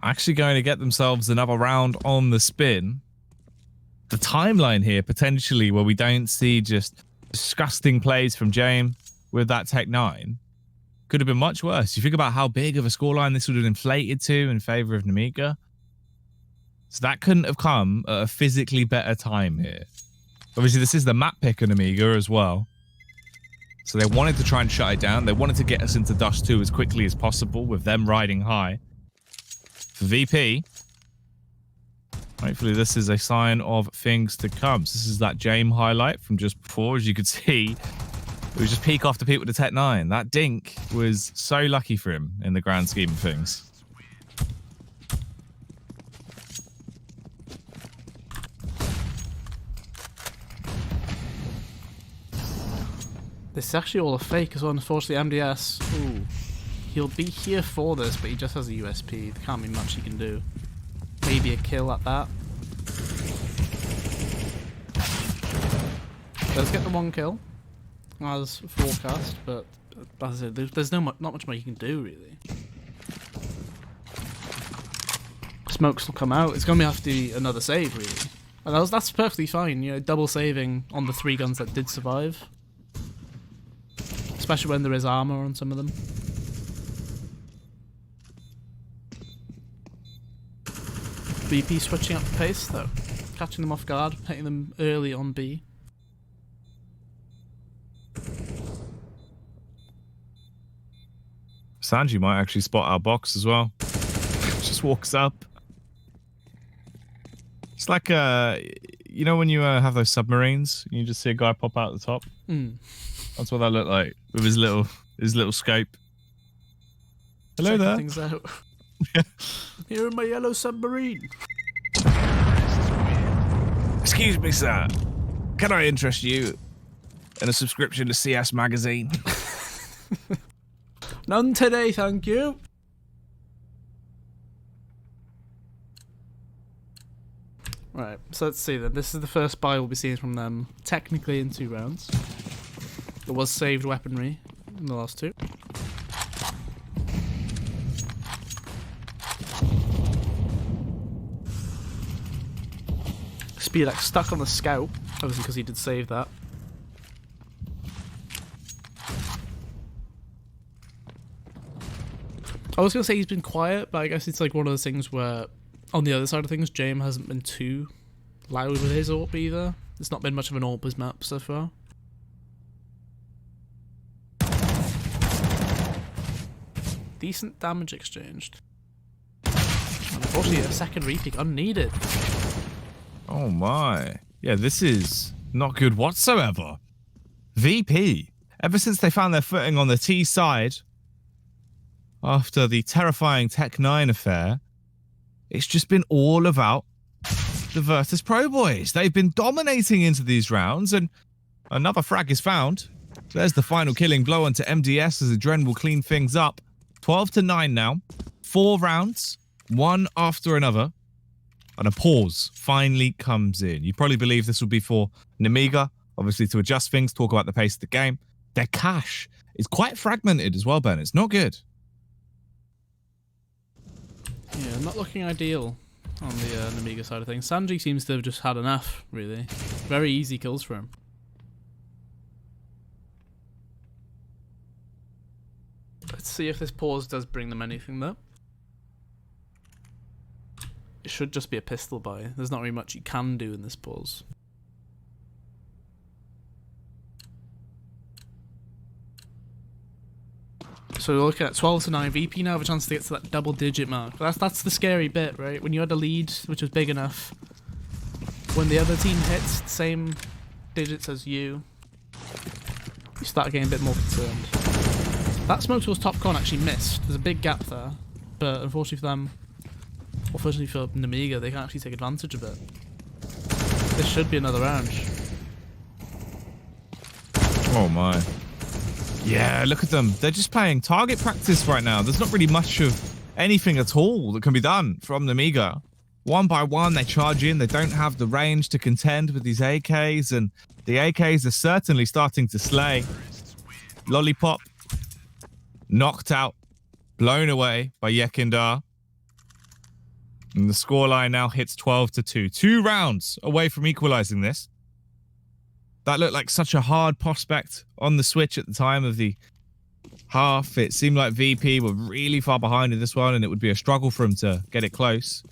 actually going to get themselves another round on the spin. The timeline here, potentially, where we don't see just disgusting plays from James with that Tech 9, could have been much worse. You think about how big of a scoreline this would have inflated to in favor of Nemiga. So that couldn't have come at a physically better time here. Obviously, this is the map pick of Nemiga as well. So they wanted to try and shut it down. They wanted to get us into Dust 2 as quickly as possible with them riding high. For VP, hopefully this is a sign of things to come. So this is that James highlight from just before. As you could see, it was just peek after peek with the Tech 9. That dink was so lucky for him in the grand scheme of things. This is actually all a fake as well, unfortunately. MDS, ooh, he'll be here for this, but he just has a USP. There can't be much he can do. Maybe a kill at that. Does get the 1 kill, as forecast, but as I said, there's not much more you can do, really. Smokes will come out. It's going to have to be another save, really. And that's perfectly fine, you know, double saving on the 3 guns that did survive. Especially when there is armor on some of them. VP switching up the pace though. Catching them off guard, hitting them early on B. Sanji might actually spot our box as well. Just walks up. It's like, you know when you have those submarines, and you just see a guy pop out the top? Mm. That's what that looked like with his little scope. Hello Checking there. things out. Here in my yellow submarine. Excuse me, sir. Can I interest you in a subscription to CIS magazine? None today, thank you. Right, so let's see then. This is the first buy we'll be seeing from them, technically in 2 rounds. There was saved weaponry in the last 2. Speedak stuck on the scout, obviously because he did save that. I was going to say he's been quiet, but I guess it's like one of those things where, on the other side of things, James hasn't been too loud with his AWP either. It's not been much of an AWP's map so far. Decent damage exchanged. Unfortunately, a second repeat unneeded. Oh my. Yeah, this is not good whatsoever. VP, ever since they found their footing on the T side, after the terrifying Tech9 affair, it's just been all about the Virtus.pro boys. They've been dominating into these rounds, and another frag is found. There's the final killing blow onto MDS as Adren will clean things up. 12-9 now. 4 rounds, one after another. And a pause finally comes in. You probably believe this will be for Nemiga, obviously to adjust things, talk about the pace of the game. Their cache is quite fragmented as well, Ben. It's not good. Yeah, not looking ideal on the Nemiga side of things. Sanji seems to have just had enough, really. Very easy kills for him. Let's see if this pause does bring them anything, though. It should just be a pistol buy. There's not really much you can do in this pause. So we're looking at 12-9 VP now have a chance to get to that double-digit mark. That's the scary bit, right? When you had a lead, which was big enough, when the other team hits the same digits as you start getting a bit more concerned. That smoke towards top con actually missed. There's a big gap there, but unfortunately for them, or fortunately for Nemiga, they can actually take advantage of it. This should be another round. Oh my. Yeah, look at them. They're just playing target practice right now. There's not really much of anything at all that can be done from Nemiga. One by one, they charge in. They don't have the range to contend with these AKs, and the AKs are certainly starting to slay. Lollipop, knocked out, blown away by Yekindar. And the scoreline now hits 12-2. 2 rounds away from equalizing this. That looked like such a hard prospect on the switch at the time of the half. It seemed like VP were really far behind in this one, and it would be a struggle for them to get it close.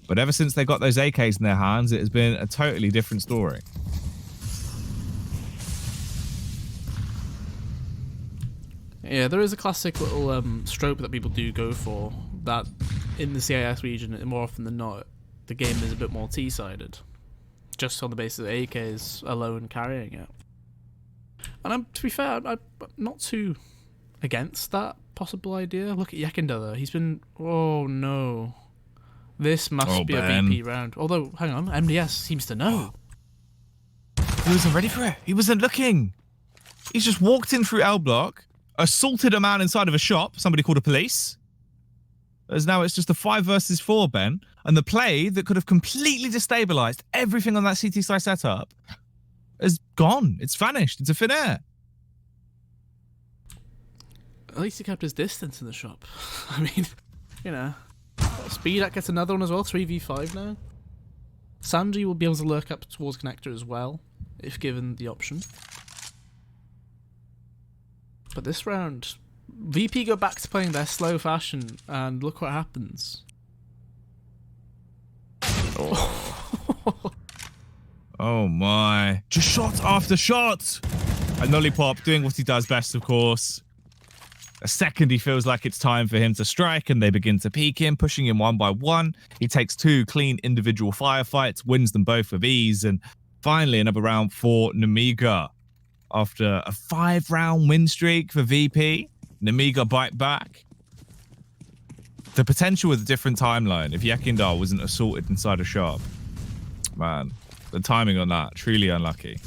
But ever since they got those AKs in their hands, it has been a totally different story. Yeah, there is a classic little stroke that people do go for, that in the CIS region, more often than not, the game is a bit more T-sided. Just on the basis of AKs alone carrying it. And to be fair, I'm not too against that possible idea. Look at Yekindar though. He's been... Oh no. This must be Ben. a VP round. Although, hang on, MDS seems to know. He wasn't ready for it. He wasn't looking. He's just walked in through L block, assaulted a man inside of a shop. Somebody called the police. As now it's just a 5 versus 4, Ben. And the play that could have completely destabilized everything on that CT side setup is gone. It's vanished. It's a thin air. At least he kept his distance in the shop. I mean, you know. Speedak gets another one as well, 3v5 now. Sanji will be able to lurk up towards connector as well, if given the option. But this round, VP go back to playing their slow fashion, and look what happens. Oh my. Just shot after shot. And Lollipop doing what he does best, of course. A second he feels like it's time for him to strike, and they begin to peek him, pushing him one by one. He takes 2 clean individual firefights, wins them both with ease, and finally another round for Nemiga. After a 5-round win streak for VP, Nemiga bite back. the potential with a different timeline. If Yekindar wasn't assaulted inside a shop, man, the timing on that, truly unlucky.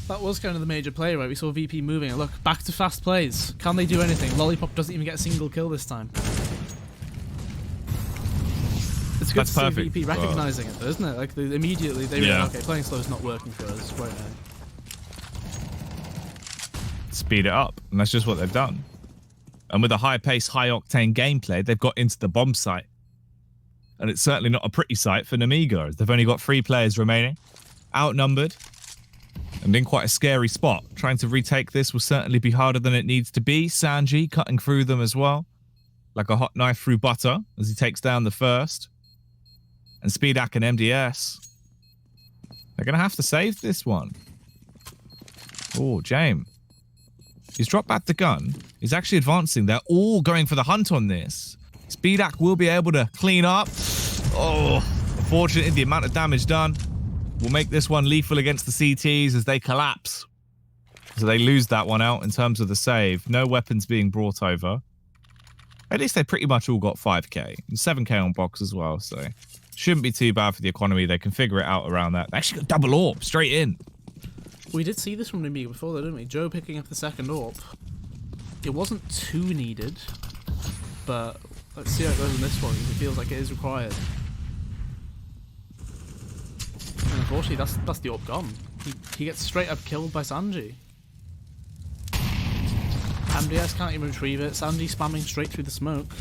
That was kind of the major play, right? We saw VP moving, and look, back to fast plays. Can they do anything? Lollipop doesn't even get a single kill this time. It's good to see VP recognizing it, though, isn't it? Like, immediately they realize, okay, playing slow is not working for us right now. Speed it up, and that's just what they've done. And with a high-paced, high-octane gameplay, they've got into the bomb site. And it's certainly not a pretty sight for Nemiga. They've only got 3 players remaining, outnumbered, and in quite a scary spot. Trying to retake this will certainly be harder than it needs to be. Gen.G cutting through them as well, like a hot knife through butter, as he takes down the first. And Speedak and MDS, they're going to have to save this one. Oh, James. He's dropped back the gun. He's actually advancing. They're all going for the hunt on this. Speedak will be able to clean up. Oh, unfortunately, the amount of damage done will make this one lethal against the CTs as they collapse. So they lose that one out in terms of the save. No weapons being brought over. At least they pretty much all got 5k. And 7k on box as well, so shouldn't be too bad for the economy. They can figure it out around that. They actually got double AWP straight in. We did see this from Nemiga before, though, didn't we? Joe picking up the second AWP. It wasn't too needed, but let's see how it goes in this one. It feels like it is required. And unfortunately, that's the AWP gone. He gets straight up killed by Gen.G. MDS can't even retrieve it. Gen.G spamming straight through the smoke.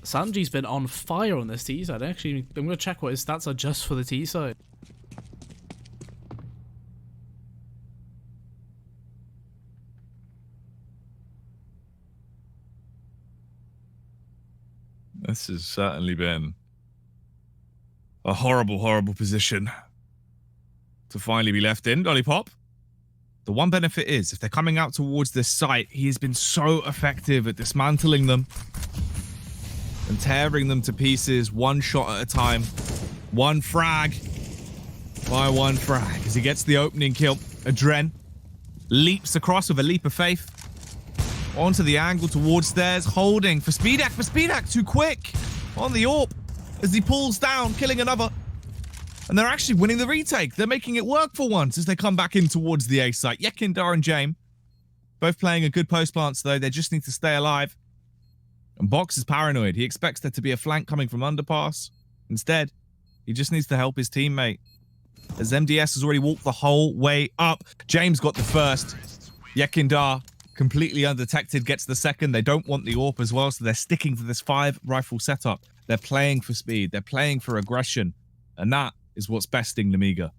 Gen.G's been on fire on this T side. Actually, I'm going to check what his stats are just for the T side. This has certainly been a horrible, horrible position to finally be left in. Lollipop. The one benefit is, if they're coming out towards this site, he has been so effective at dismantling them and tearing them to pieces, one shot at a time, one frag by one frag. As he gets the opening kill, Adren leaps across with a leap of faith onto the angle towards stairs, holding for Speedak too quick on the AWP as he pulls down, killing another. And they're actually winning the retake. They're making it work for once as they come back in towards the A site. Yekindar and James both playing a good post plants, though. They just need to stay alive. And Box is paranoid. He expects there to be a flank coming from underpass. Instead, he just needs to help his teammate, as MDS has already walked the whole way up. James got the first. Yekindar, completely undetected, gets the second. They don't want the AWP as well, so they're sticking to this 5-rifle setup. They're playing for speed. They're playing for aggression. And that is what's besting Nemiga.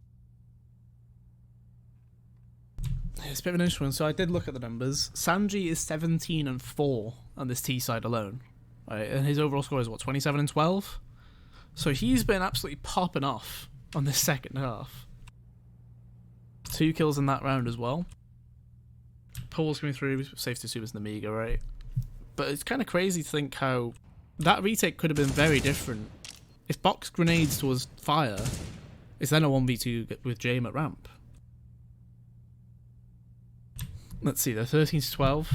It's a bit of an interesting one. So I did look at the numbers. Gen.G is 17-4 on this T side alone. Right? And his overall score is, what, 27-12? So he's been absolutely popping off on this second half. 2 kills in that round as well. Paul's coming through, safe to assume it's Nemiga, right? But it's kind of crazy to think how that retake could have been very different. If Box grenades towards fire, it's then a 1v2 with James at ramp. Let's see, they're 13-12.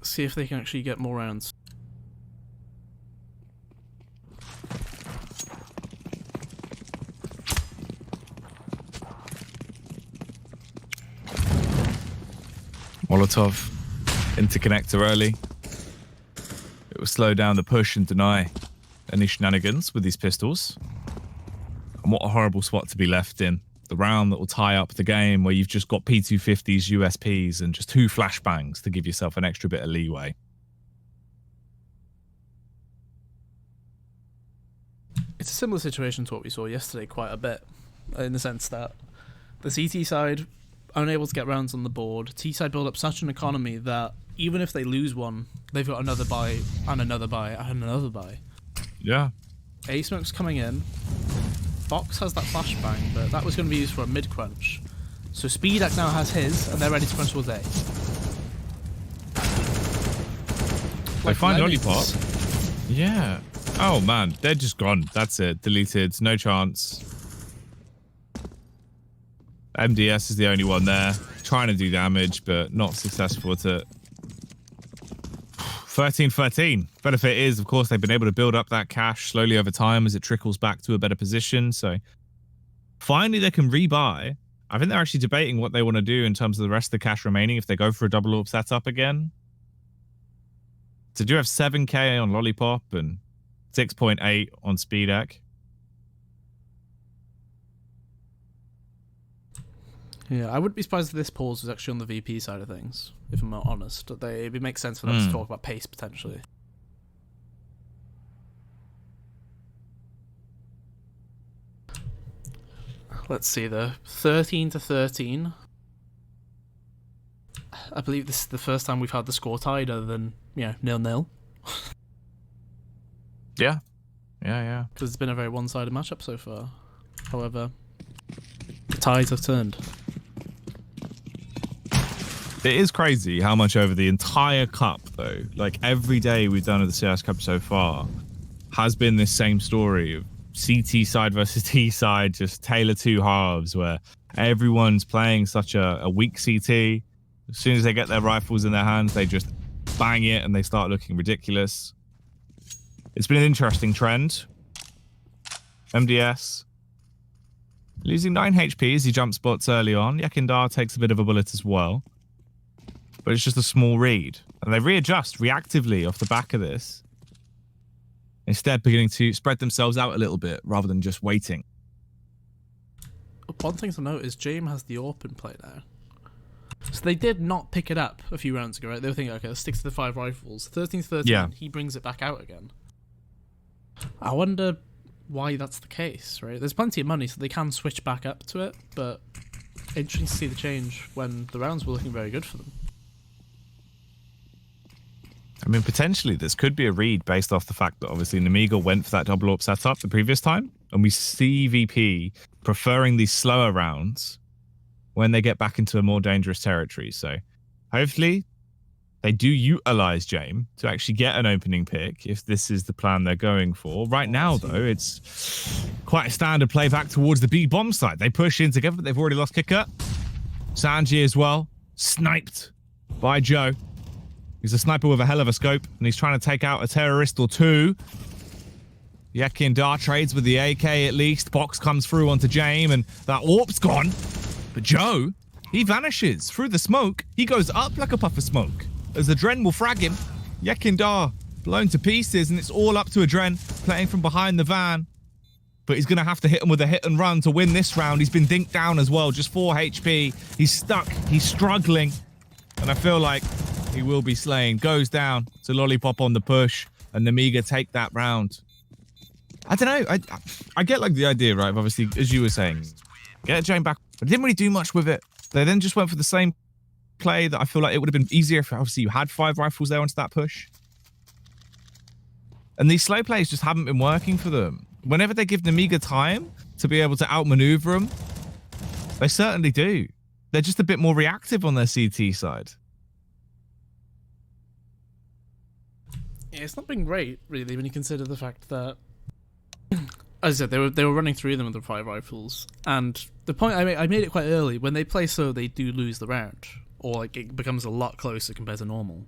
See if they can actually get more rounds. Molotov, interconnector early. It will slow down the push and deny any shenanigans with these pistols. And what a horrible spot to be left in. The round that will tie up the game where you've just got P250s, USPs, and just 2 flashbangs to give yourself an extra bit of leeway. It's a similar situation to what we saw yesterday quite a bit, in the sense that the CT side unable to get rounds on the board. T side build up such an economy that even if they lose one, they've got another buy and another buy and another buy. Yeah. A smoke's coming in. Box has that flashbang, but that was going to be used for a mid crunch. So Speedak now has his, and they're ready to crunch towards A. They find Lollipop. Yeah. Oh man, they're just gone. That's it. Deleted. No chance. MDS is the only one there, trying to do damage, but not successful at it. 13-13. Benefit is, of course, they've been able to build up that cash slowly over time as it trickles back to a better position. So finally they can rebuy. I think they're actually debating what they want to do in terms of the rest of the cash remaining if they go for a double AWP setup again. So do have 7k on Lollipop and 6.8 on SpeedEck. Yeah, I wouldn't be surprised if this pause was actually on the VP side of things, if I'm not honest. It makes sense for them to talk about pace, potentially. Let's see, the 13-13. I believe this is the first time we've had the score tied other than, 0-0. Yeah. Yeah. Because it's been a very one-sided matchup so far. However, the tides have turned. It is crazy how much over the entire cup, though, like every day we've done at the CIS Cup so far, has been this same story of CT side versus T side, just tale of two halves, where everyone's playing such a weak CT. As soon as they get their rifles in their hands, they just bang it and they start looking ridiculous. It's been an interesting trend. MDS losing 9 HP as he jump spots early on. Yakindar takes a bit of a bullet as well. But it's just a small read. And they readjust reactively off the back of this. Instead, beginning to spread themselves out a little bit rather than just waiting. One thing to note is James has the AWP in play now. So they did not pick it up a few rounds ago, right? They were thinking, okay, let's stick to the 5 rifles. 13-13, yeah. He brings it back out again. I wonder why that's the case, right? There's plenty of money, so they can switch back up to it, but interesting to see the change when the rounds were looking very good for them. I mean, potentially this could be a read based off the fact that obviously Nemiga went for that double AWP setup the previous time, and we see VP preferring these slower rounds when they get back into a more dangerous territory. So hopefully they do utilize James to actually get an opening pick if this is the plan they're going for. Right now, though, it's quite a standard play back towards the B bomb side. They push in together, but they've already lost kicker. Sanji as well, sniped by Joe. He's a sniper with a hell of a scope, and he's trying to take out a terrorist or two. Yakindar trades with the AK at least. Box comes through onto James, and that AWP's gone. But Joe, he vanishes through the smoke. He goes up like a puff of smoke as Adren will frag him. Yakindar blown to pieces, and it's all up to Adren playing from behind the van. But he's going to have to hit him with a hit and run to win this round. He's been dinked down as well, just 4 HP. He's stuck. He's struggling. And I feel like he will be slain. Goes down to Lollipop on the push, and Nemiga take that round. I don't know. I get like the idea, right? Obviously, as you were saying, get Jane back. But didn't really do much with it. They then just went for the same play that I feel like it would have been easier if obviously you had 5 rifles there onto that push. And these slow plays just haven't been working for them. Whenever they give Nemiga time to be able to outmaneuver them, they certainly do. They're just a bit more reactive on their CT side. Yeah, it's not been great, really, when you consider the fact that, as I said, they were running through them with the 5 rifles. And the point I made it quite early, when they play slow, they do lose the round. Or like it becomes a lot closer compared to normal.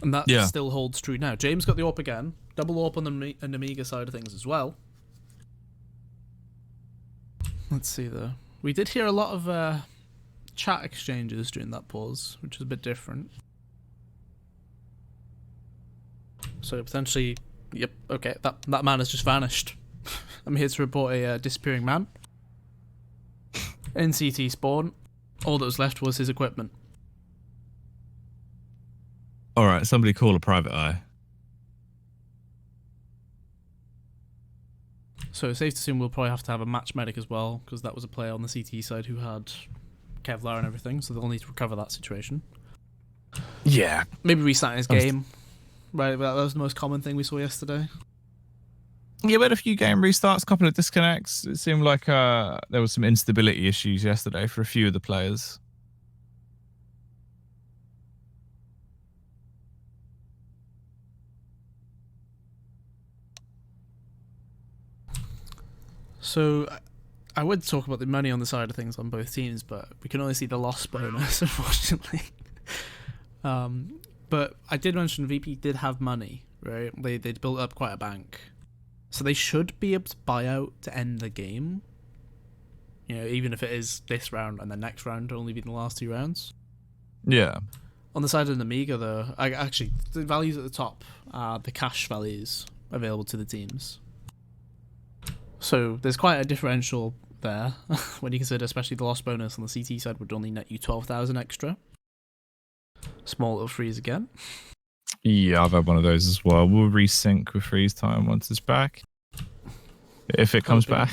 And that still holds true now. James got the AWP again. Double AWP on the Nemiga side of things as well. Let's see though. We did hear a lot of chat exchanges during that pause, which is a bit different. So potentially, yep, okay, that man has just vanished. I'm here to report a disappearing man. NCT spawn. All that was left was his equipment. All right, somebody call a private eye. So safe to assume we'll probably have to have a match medic as well, because that was a player on the CT side who had Kevlar and everything, so they'll need to recover that situation. Yeah. Maybe restart his game. Right, that was the most common thing we saw yesterday. Yeah, we had a few game restarts, a couple of disconnects. It seemed like there was some instability issues yesterday for a few of the players. So I would talk about the money on the side of things on both teams, but we can only see the loss bonus, unfortunately. But I did mention VP did have money, right? They'd built up quite a bank. So they should be able to buy out to end the game. You know, even if it is this round and the next round only be the last 2 rounds. Yeah. On the side of Nemiga, though, actually, the values at the top are the cash values available to the teams. So there's quite a differential there when you consider, especially the loss bonus on the CT side would only net you 12,000 extra. Small little freeze again. Yeah, I've had one of those as well. We'll resync with freeze time once it's back. If it comes back.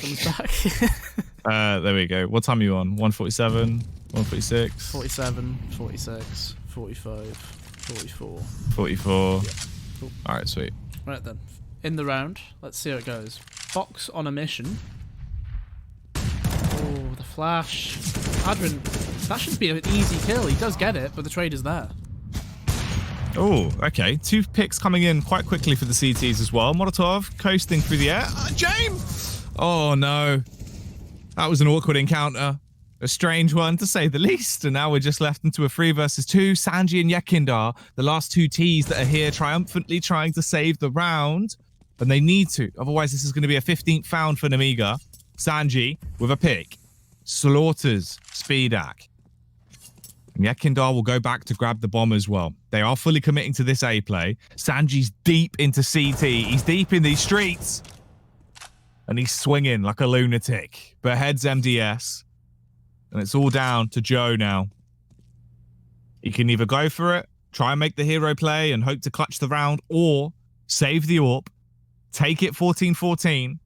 There we go. What time are you on? 147, 146? 47, 46, 45, 44. 44. Yeah. Cool. Alright, sweet. Right then. In the round, let's see how it goes. Fox on a mission. Oh, the flash. Adrian, that should be an easy kill. He does get it, but the trade is there. Oh, okay. 2 picks coming in quite quickly for the CTs as well. Molotov coasting through the air. James! Oh, no. That was an awkward encounter. A strange one, to say the least. And now we're just left into a 3 versus 2. Sanji and Yekindar, the last 2 Ts that are here triumphantly trying to save the round. And they need to. Otherwise, this is going to be a 15th found for Nemiga. Sanji with a pick. Slaughters Speedak. And Yekindar will go back to grab the bomb as well. They are fully committing to this A play. Sanji's deep into CT. He's deep in these streets. And he's swinging like a lunatic. But heads MDS. And it's all down to Joe now. He can either go for it, try and make the hero play and hope to clutch the round, or save the AWP, take it 14-14,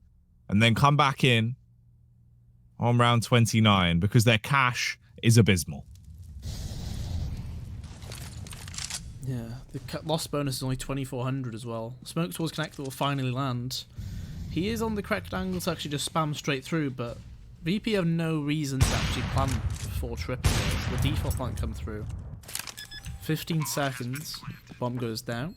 and then come back in on round 29 because their cash is abysmal. Yeah, the loss bonus is only 2,400 as well. Smoke towards connector will finally land. He is on the correct angle to actually just spam straight through, but VP have no reason to actually plan for triple. So the default might come through. 15 seconds, bomb goes down.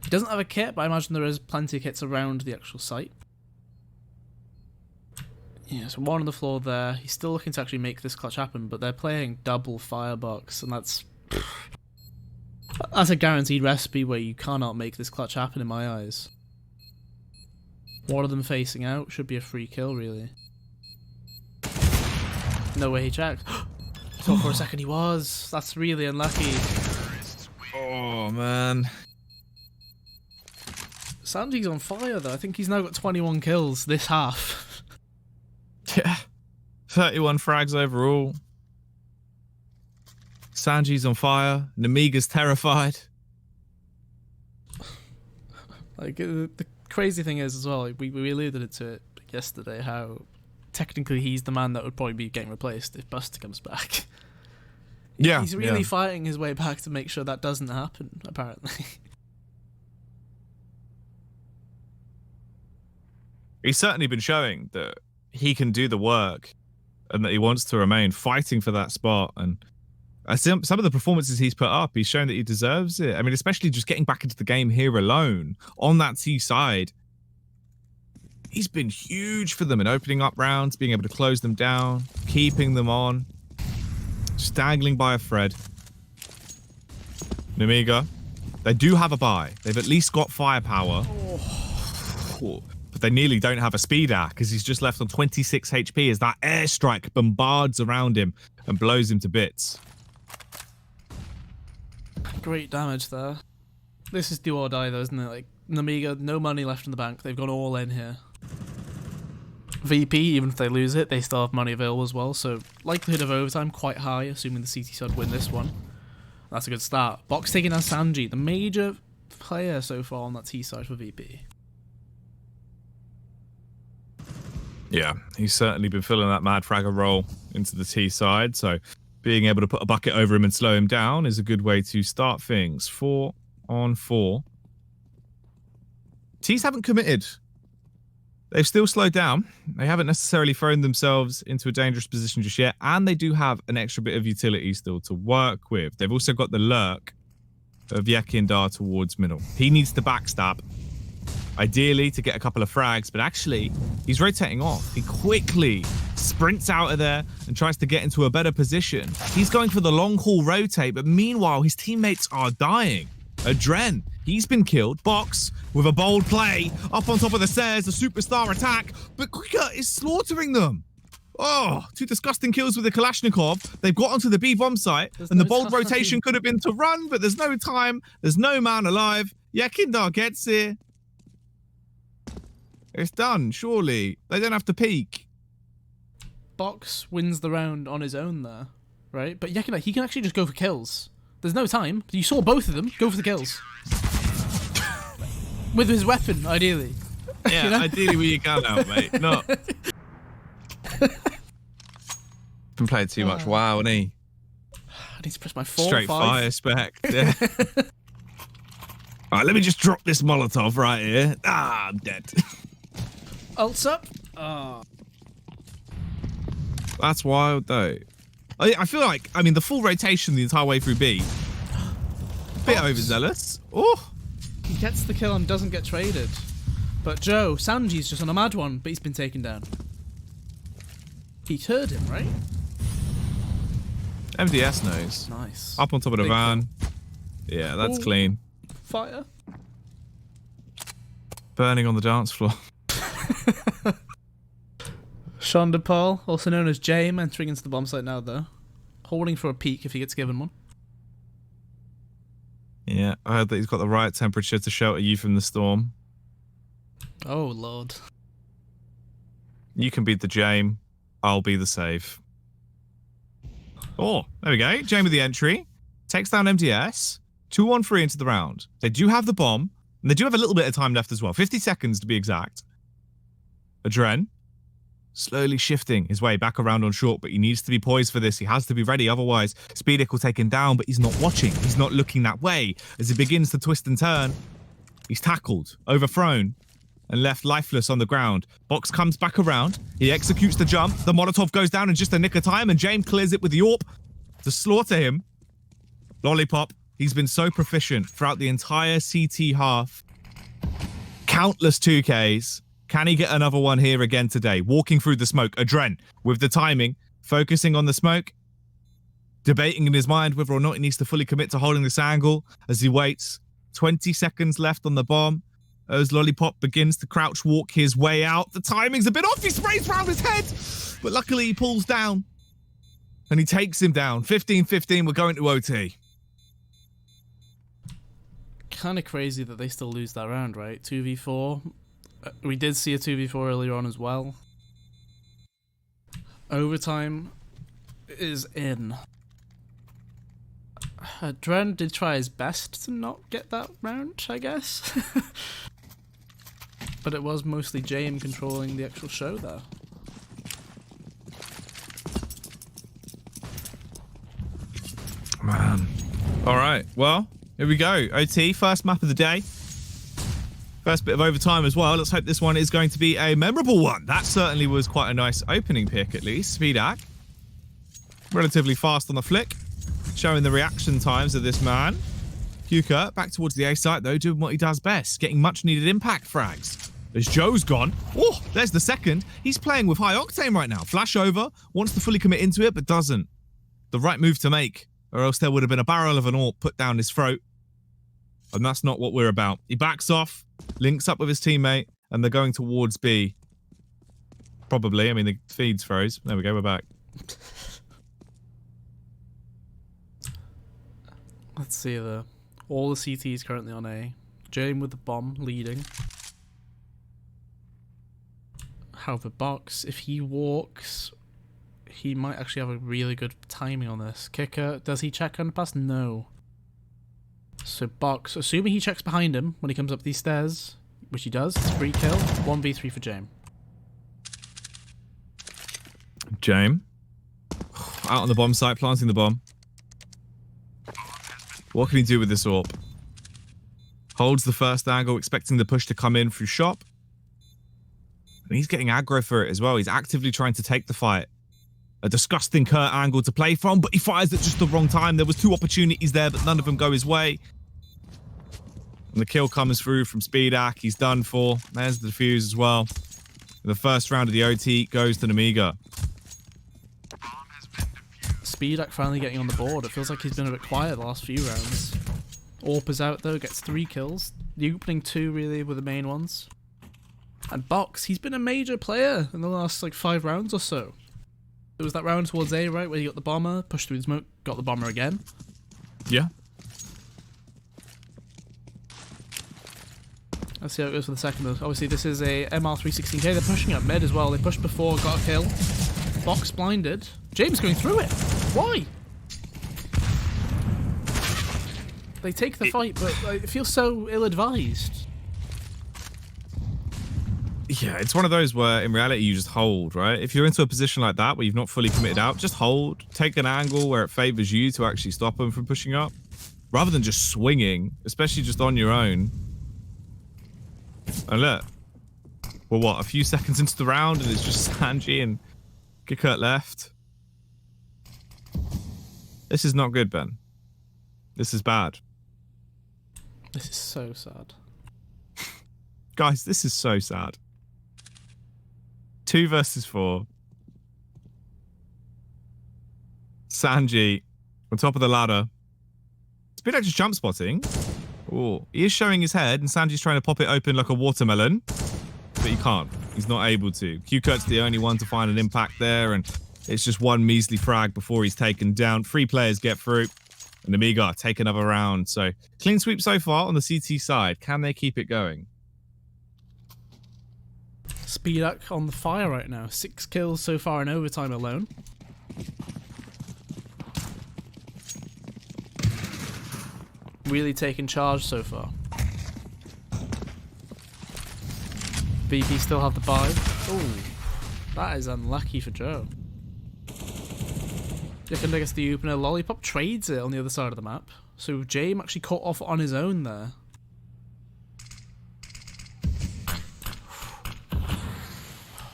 He doesn't have a kit, but I imagine there is plenty of kits around the actual site. Yeah, so 1 on the floor there. He's still looking to actually make this clutch happen, but they're playing double firebox, and that's a guaranteed recipe where you cannot make this clutch happen in my eyes. 1 of them facing out should be a free kill, really. No way he checked. Thought for a second he was. That's really unlucky. Oh, man. Sanji's on fire, though. I think he's now got 21 kills this half. Yeah. 31 frags overall. Sanji's on fire. Nemiga's terrified. Like, the crazy thing is, as well, we alluded to it yesterday, how technically he's the man that would probably be getting replaced if Buster comes back. Yeah. He's really fighting his way back to make sure that doesn't happen, apparently. He's certainly been showing that he can do the work and that he wants to remain fighting for that spot. And some of the performances he's put up, he's shown that he deserves it. I mean, especially just getting back into the game here alone on that T side. He's been huge for them in opening up rounds, being able to close them down, keeping them on, just dangling by a thread. Nemiga, they do have a buy. They've at least got firepower. Oh. But they nearly don't have a speeder because he's just left on 26 HP as that airstrike bombards around him and blows him to bits. Great damage there. This is do or die, though, isn't it? Like, Nemiga, no money left in the bank. They've gone all in here. VP, even if they lose it, they still have money available as well, so likelihood of overtime quite high, assuming the CT side win this one. That's a good start. Box taking as Sanji, the major player so far on that T side for VP. Yeah, he's certainly been filling that mad fragger role into the T side, so being able to put a bucket over him and slow him down is a good way to start things. 4 on 4. T's haven't committed. They've still slowed down. They haven't necessarily thrown themselves into a dangerous position just yet, and they do have an extra bit of utility still to work with. They've also got the lurk of Yekindar towards middle. He needs to backstab. ideally to get a couple of frags, but actually he's rotating off. He quickly sprints out of there and tries to get into a better position. He's going for the long haul rotate, but meanwhile his teammates are dying. Adren, he's been killed. Box with a bold play up on top of the stairs, a superstar attack, but Quicker is slaughtering them. Oh, 2 disgusting kills with the Kalashnikov. They've got onto the B bomb site, and the bold rotation could have been to run, but there's no time. There's no man alive. Yakindar gets it. It's done, surely. They don't have to peek. Box wins the round on his own there, right? But Yakindar, he can actually just go for kills. There's no time. You saw both of them go for the kills. With his weapon, ideally. Yeah, you know? Ideally with your gun out, mate. Not. Been playing too much WoW, hasn't he? I need to press my 4, Straight 5. fire spec. Yeah. Alright, let me just drop this Molotov right here. Ah, I'm dead. Ults up. Oh. That's wild, though. I feel like, I mean, the full rotation the entire way through B. Bit overzealous. Oh. He gets the kill and doesn't get traded. But Joe, Sanji's just on a mad one, but he's been taken down. He heard him, right? MDS knows. Nice. Up on top of the Big van. Kill. Yeah, that's clean. Fire. Burning on the dance floor. Sean DePaul, also known as Jame, entering into the bomb site now, though. Holding for a peek if he gets given one. Yeah, I heard that he's got the right temperature to shelter you from the storm. Oh, Lord. You can beat the Jame. I'll be the save. Oh, there we go. Jame with the entry. Takes down MDS. 2-1-3 into the round. They do have the bomb. And they do have a little bit of time left as well. 50 seconds to be exact. Adren. Slowly shifting his way back around on short, but he needs to be poised for this. He has to be ready, otherwise Speedic will take him down, but he's not watching. He's not looking that way. As he begins to twist and turn, he's tackled, overthrown, and left lifeless on the ground. Box comes back around. He executes the jump. The Molotov goes down in just a nick of time, and James clears it with the AWP to slaughter him. Lollipop, he's been so proficient throughout the entire CT half. Countless 2Ks. Can he get another one here again today? Walking through the smoke. Adren with the timing, focusing on the smoke, debating in his mind whether or not he needs to fully commit to holding this angle as he waits. 20 seconds left on the bomb. As Lollipop begins to crouch walk his way out. The timing's a bit off. He sprays round his head, but luckily he pulls down and he takes him down. 15-15. We're going to OT. Kind of crazy that they still lose that round, right? 2v4. We did see a 2v4 earlier on as well. Overtime is in. Dren did try his best to not get that round, I guess. But it was mostly Jame controlling the actual show there. Man. All right. Well, here we go. OT, first map of the day. First bit of overtime as well. Let's hope this one is going to be a memorable one. That certainly was quite a nice opening pick, at least. Speedak. Relatively fast on the flick. Showing the reaction times of this man. Huka back towards the A site, though, doing what he does best. Getting much needed impact frags. As Joe's gone. Oh, there's the second. He's playing with high octane right now. Flash over. Wants to fully commit into it, but doesn't. The right move to make. Or else there would have been a barrel of an AWP put down his throat. And that's not what we're about. He backs off, links up with his teammate, and they're going towards B. Probably. I mean, the feed's froze. There we go, we're back. Let's see there. All the CTs currently on A. Jame with the bomb leading. However, Box, if he walks, he might actually have a really good timing on this. Kicker, does he check underpass? No. So Box, assuming he checks behind him when he comes up these stairs, which he does, it's free kill, 1v3 for Jame. Jame. Out on the bomb site, planting the bomb. What can he do with this AWP? Holds the first angle, expecting the push to come in through shop. And he's getting aggro for it as well. He's actively trying to take the fight. A disgusting Kurt angle to play from, but he fires at just the wrong time. There was 2 opportunities there, but none of them go his way. And the kill comes through from Speedak. He's done for. There's the defuse as well. The first round of the OT goes to Nemiga. Speedak finally getting on the board. It feels like he's been a bit quiet the last few rounds. Orp is out though, gets 3 kills. The opening 2 really were the main ones. And Box, he's been a major player in the last like 5 rounds or so. There was that round towards A, right, where he got the bomber, pushed through the smoke, got the bomber again. Yeah. Let's see how it goes for the second. Obviously, this is a MR316K. They're pushing up mid as well. They pushed before, got a kill. Box blinded. James going through it. Why? They take the fight, but like, it feels so ill-advised. Yeah, it's one of those where in reality you just hold, right? If you're into a position like that where you've not fully committed out, just hold. Take an angle where it favors you to actually stop them from pushing up. Rather than just swinging, especially just on your own. And look, we're what, a few seconds into the round and it's just Sanji and Kikurt left. This is not good, Ben. This is bad. This is so sad. Guys, this is so sad. 2 versus 4. Sanji on top of the ladder. Speedak just jump spotting. Oh, he is showing his head, and Sanji's trying to pop it open like a watermelon, but he can't. He's not able to. Q-Kurt's the only one to find an impact there, and it's just one measly frag before he's taken down. 3 players get through, and Nemiga take another round. So clean sweep so far on the CT side. Can they keep it going? Speedak on the fire right now. 6 kills so far in overtime alone. Really taking charge so far. VP still have the buy. Oh, that is unlucky for Joe. Yakunda gets the opener. Lollipop trades it on the other side of the map. So James actually caught off on his own there.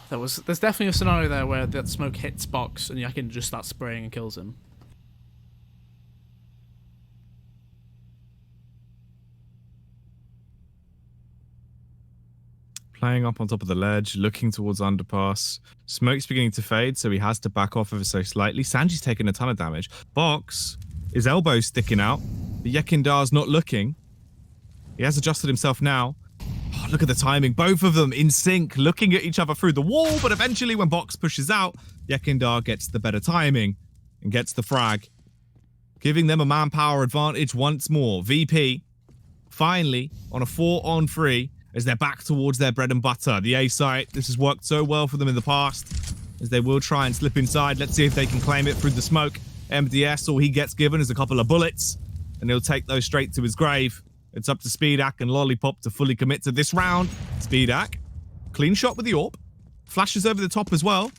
There's definitely a scenario there where that smoke hits Box and Yakin just starts spraying and kills him. Playing up on top of the ledge, looking towards underpass. Smoke's beginning to fade, so he has to back off ever so slightly. Sanji's taking a ton of damage. Box, his elbow's sticking out. But Yekindar's not looking. He has adjusted himself now. Oh, look at the timing. Both of them in sync, looking at each other through the wall, but eventually when Box pushes out, Yekindar gets the better timing and gets the frag, giving them a manpower advantage once more. VP, finally, on a 4-on-3, as they're back towards their bread and butter. The A site, this has worked so well for them in the past, as they will try and slip inside. Let's see if they can claim it through the smoke. MDS, all he gets given is a couple of bullets, and he'll take those straight to his grave. It's up to Speedak and Lollipop to fully commit to this round. Speedak, clean shot with the AWP. Flashes over the top as well.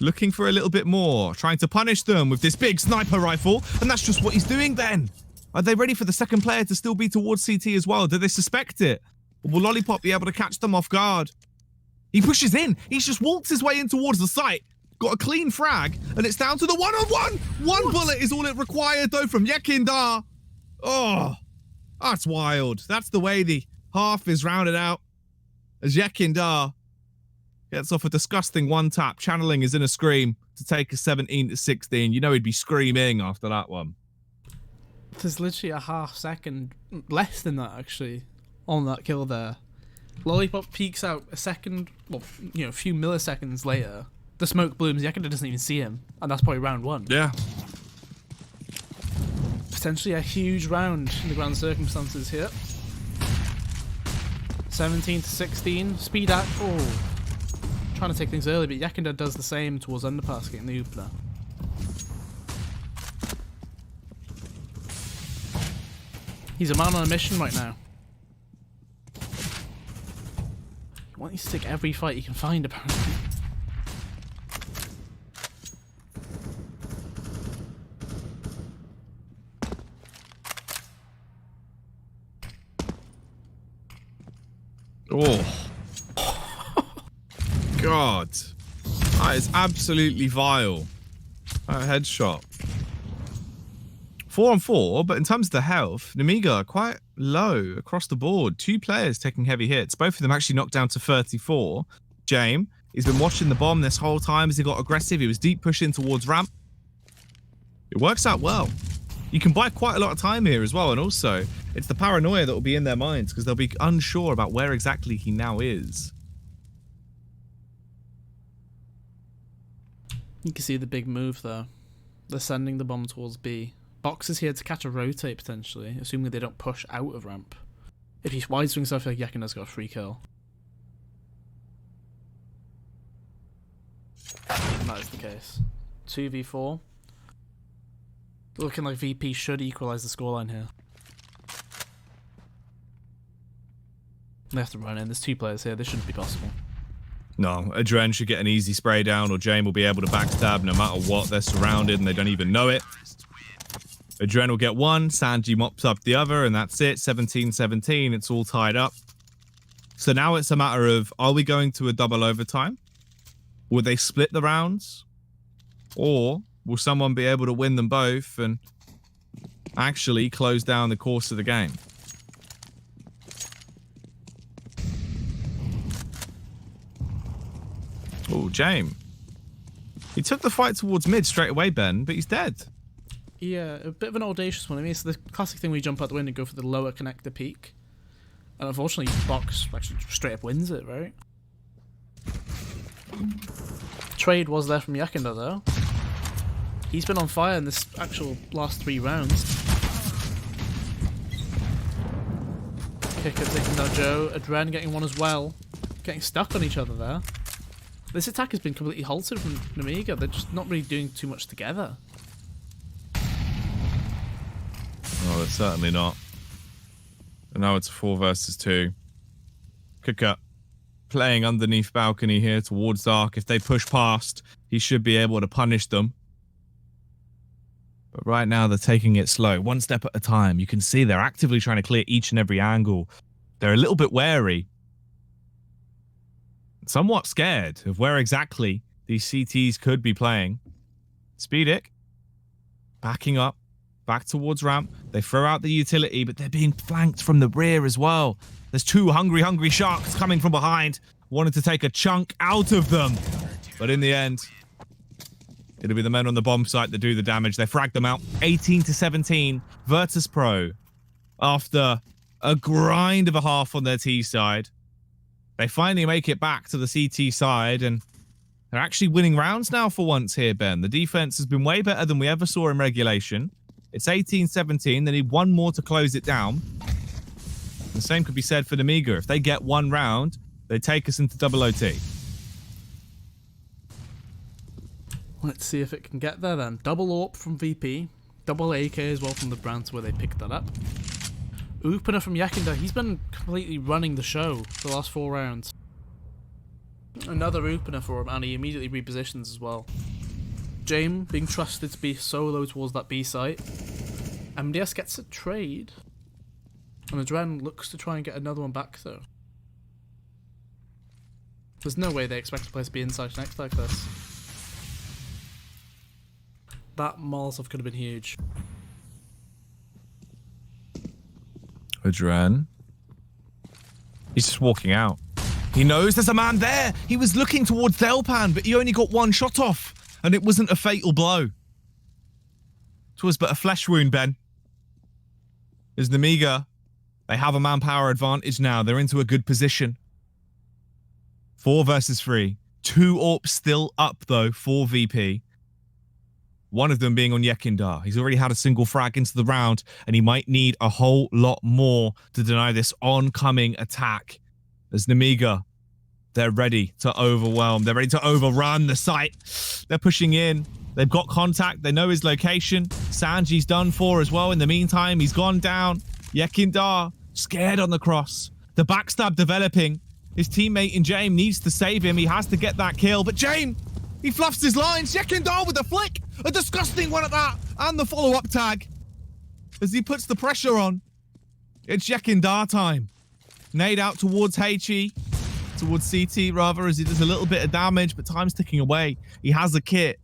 Looking for a little bit more. Trying to punish them with this big sniper rifle. And that's just what he's doing then. Are they ready for the second player to still be towards CT as well? Do they suspect it? Or will Lollipop be able to catch them off guard? He pushes in. He's just walked his way in towards the site. Got a clean frag. And it's down to the one-on-one. One bullet is all it required though from Yekindar. Oh. That's wild. That's the way the half is rounded out. As Yekindar gets off a disgusting one-tap. Channeling is in a scream to take a 17-16. You know he'd be screaming after that one. There's literally a half second, less than that actually, on that kill there. Lollipop peeks out a second, well, you know, a few milliseconds later. The smoke blooms, Yakunda doesn't even see him. And that's probably round 1. Yeah. Potentially a huge round in the grand circumstances here. 17-16. Speedak. Oh, trying to take things early, but Yakunda does the same towards underpass, getting the opener. He's a man on a mission right now. He wants to take every fight he can find, apparently. Oh. God. That is absolutely vile. That headshot. 4 on 4, but in terms of the health, Nemiga quite low across the board. 2 players taking heavy hits. Both of them actually knocked down to 34. James, he's been watching the bomb this whole time as he got aggressive. He was deep pushing towards ramp. It works out well. You can buy quite a lot of time here as well, and also, it's the paranoia that will be in their minds because they'll be unsure about where exactly he now is. You can see the big move there. They're sending the bomb towards B. Box is here to catch a rotate potentially, assuming they don't push out of ramp. If he wide swings off, like Yakinda's got a free kill. And that is the case. 2v4. Looking like VP should equalise the scoreline here. They have to run in. There's 2 players here. This shouldn't be possible. No, Adren should get an easy spray down, or James will be able to backstab no matter what. They're surrounded and they don't even know it. Adren will get one, Sanji mops up the other, and that's it. 17-17, it's all tied up. So now it's a matter of, are we going to a double overtime? Will they split the rounds? Or will someone be able to win them both and actually close down the course of the game? Oh, James. He took the fight towards mid straight away, Ben, but he's dead. Yeah, a bit of an audacious one. I mean, it's the classic thing where you jump out the window and go for the lower connector peak. And unfortunately, Box actually straight up wins it, right? Trade was there from Yakinda, though. He's been on fire in this actual last 3 rounds. Kicker taking down Joe. Adren getting one as well. Getting stuck on each other there. This attack has been completely halted from Nemiga. They're just not really doing too much together. Oh, it's certainly not. And now it's a 4 versus 2. Kicker playing underneath balcony here towards Dark. If they push past, he should be able to punish them. But right now they're taking it slow, 1 step at a time. You can see they're actively trying to clear each and every angle. They're a little bit wary. Somewhat scared of where exactly these CTs could be playing. Speedic backing up. Back towards ramp. They throw out the utility, but they're being flanked from the rear as well. There's 2 hungry sharks coming from behind. Wanted to take a chunk out of them. But in the end, it'll be the men on the bomb site that do the damage. They frag them out. 18-17. Virtus.pro, after a grind of a half on their T side, they finally make it back to the CT side, and they're actually winning rounds now for once here, Ben. The defense has been way better than we ever saw in regulation. It's 18-17. They need 1 more to close it down. The same could be said for Nemiga. If they get 1 round, they take us into double OT. Let's see if it can get there then. Double AWP from VP. Double AK as well from the Browns where they picked that up. Opener from Yakinda. He's been completely running the show for the last 4 rounds. Another opener for him, and he immediately repositions as well. James being trusted to be solo towards that B site. MDS gets a trade. And Adren looks to try and get another one back though. There's no way they expect a place to be inside next like this. That Molotov could have been huge. Adren. He's just walking out. He knows there's a man there. He was looking towards Delpan, but he only got 1 shot off. And it wasn't a fatal blow. 'Twas but a flesh wound, Ben. As Nemiga, they have a manpower advantage now. They're into a good position. 4 versus 3. 2 AWPs still up, though, for VP. One of them being on Yakinda. He's already had a single frag into the round, and he might need a whole lot more to deny this oncoming attack. As Nemiga, they're ready to overwhelm. They're ready to overrun the site. They're pushing in. They've got contact. They know his location. Sanji's done for as well. In the meantime, he's gone down. Yakinda, scared on the cross. The backstab developing. His teammate in James needs to save him. He has to get that kill. But James, he fluffs his lines. Yakinda with a flick. A disgusting one at that. And the follow-up tag. As he puts the pressure on. It's Yakinda time. Nade out towards HE. Towards CT rather, as he does a little bit of damage, but time's ticking away. He has a kit.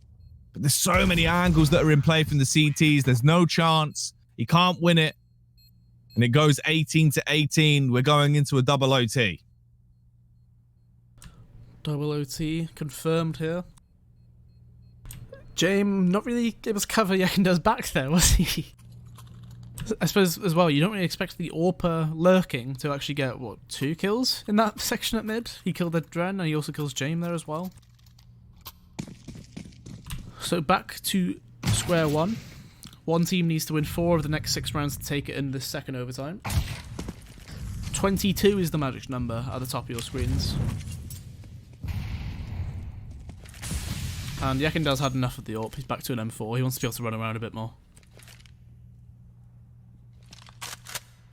But there's so many angles that are in play from the CTs. There's no chance. He can't win it. And it goes 18-18. We're going into a double OT. Double OT confirmed here. James not really able to cover Yekinda's back there, was he? I suppose as well, you don't really expect the AWPer lurking to actually get, what, 2 kills in that section at mid? He killed the Dren and he also kills James there as well. So back to square one. One team needs to win 4 of the next 6 rounds to take it in this second overtime. 22 is the magic number at the top of your screens. And Yekinda's had enough of the AWP. He's back to an M4. He wants to be able to run around a bit more.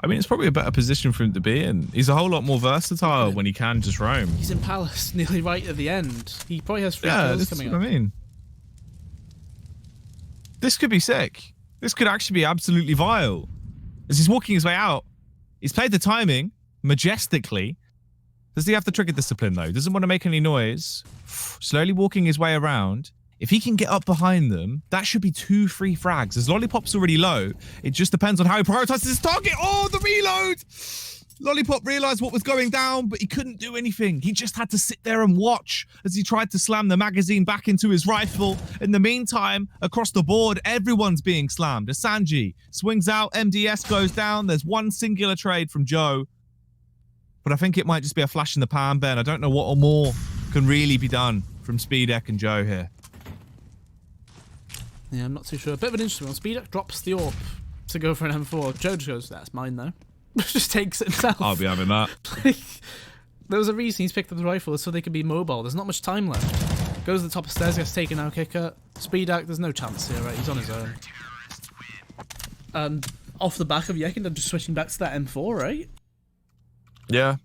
I mean, it's probably a better position for him to be in. He's a whole lot more versatile when he can just roam. He's in Palace, nearly right at the end. He probably has 3 kills coming up. Yeah, that's what I mean. This could be sick. This could actually be absolutely vile. As he's walking his way out, he's played the timing majestically. Does he have the trigger discipline, though? Doesn't want to make any noise. Slowly walking his way around. If he can get up behind them, that should be 2 free frags. As Lollipop's already low, it just depends on how he prioritizes his target. Oh, the reload! Lollipop realized what was going down, but he couldn't do anything. He just had to sit there and watch as he tried to slam the magazine back into his rifle. In the meantime, across the board, everyone's being slammed. Asanji swings out, MDS goes down. There's one singular trade from Joe. But I think it might just be a flash in the pan, Ben. I don't know what more can really be done from Speedek and Joe here. Yeah, I'm not too sure. A bit of an interesting one. Speedek drops the AWP to go for an M4. Joe just goes, that's mine though. Just takes it himself. I'll be having that. There was a reason he's picked up the rifle so they could be mobile. There's not much time left. Goes to the top of the stairs, gets taken out, kicker. Speedek, there's no chance here, right? He's on his own. And off the back of Yekinda just switching back to that M4, right? Yeah.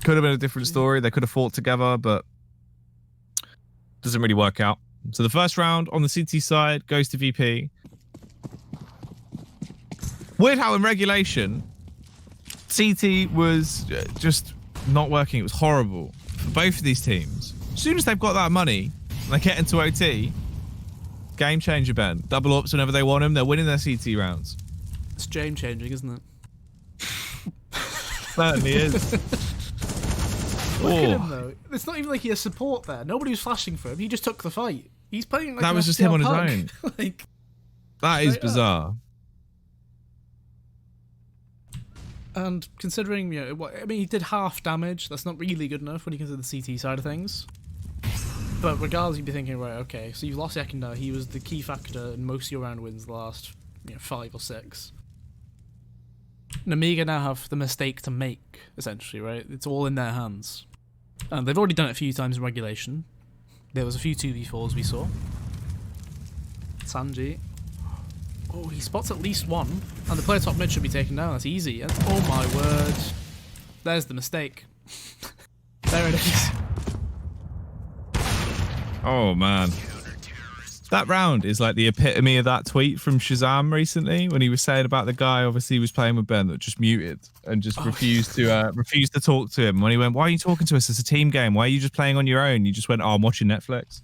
Could have been a different story. They could have fought together, but doesn't really work out. So the first round on the CT side goes to VP. Weird how in regulation, CT was just not working. It was horrible for both of these teams. As soon as they've got that money and they get into OT, game changer, Ben. Double ups whenever they want them. They're winning their CT rounds. It's game changing, isn't it? Certainly is. Look at him though. It's not even like he has support there. Nobody was flashing for him. He just took the fight. He's playing like that was just him on his own. Like, that is bizarre. And considering, you know, I mean, he did half damage. That's not really good enough when you consider the CT side of things. But regardless, you'd be thinking, right, okay, so you've lost Yekinda. He was the key factor in most of your round wins the last, 5 or 6. Nemiga now have the mistake to make, essentially, right? It's all in their hands. And they've already done it a few times in regulation. There was a few 2v4s we saw. Sanji. Oh, he spots at least one. And the player top mid should be taken down. That's easy. And, oh my word. There's the mistake. There it is. Oh, man. That round is like the epitome of that tweet from Shazam recently when he was saying about the guy obviously he was playing with Ben that just muted and just refused to talk to him. When he went, why are you talking to us? It's a team game. Why are you just playing on your own? You just went, oh, I'm watching Netflix.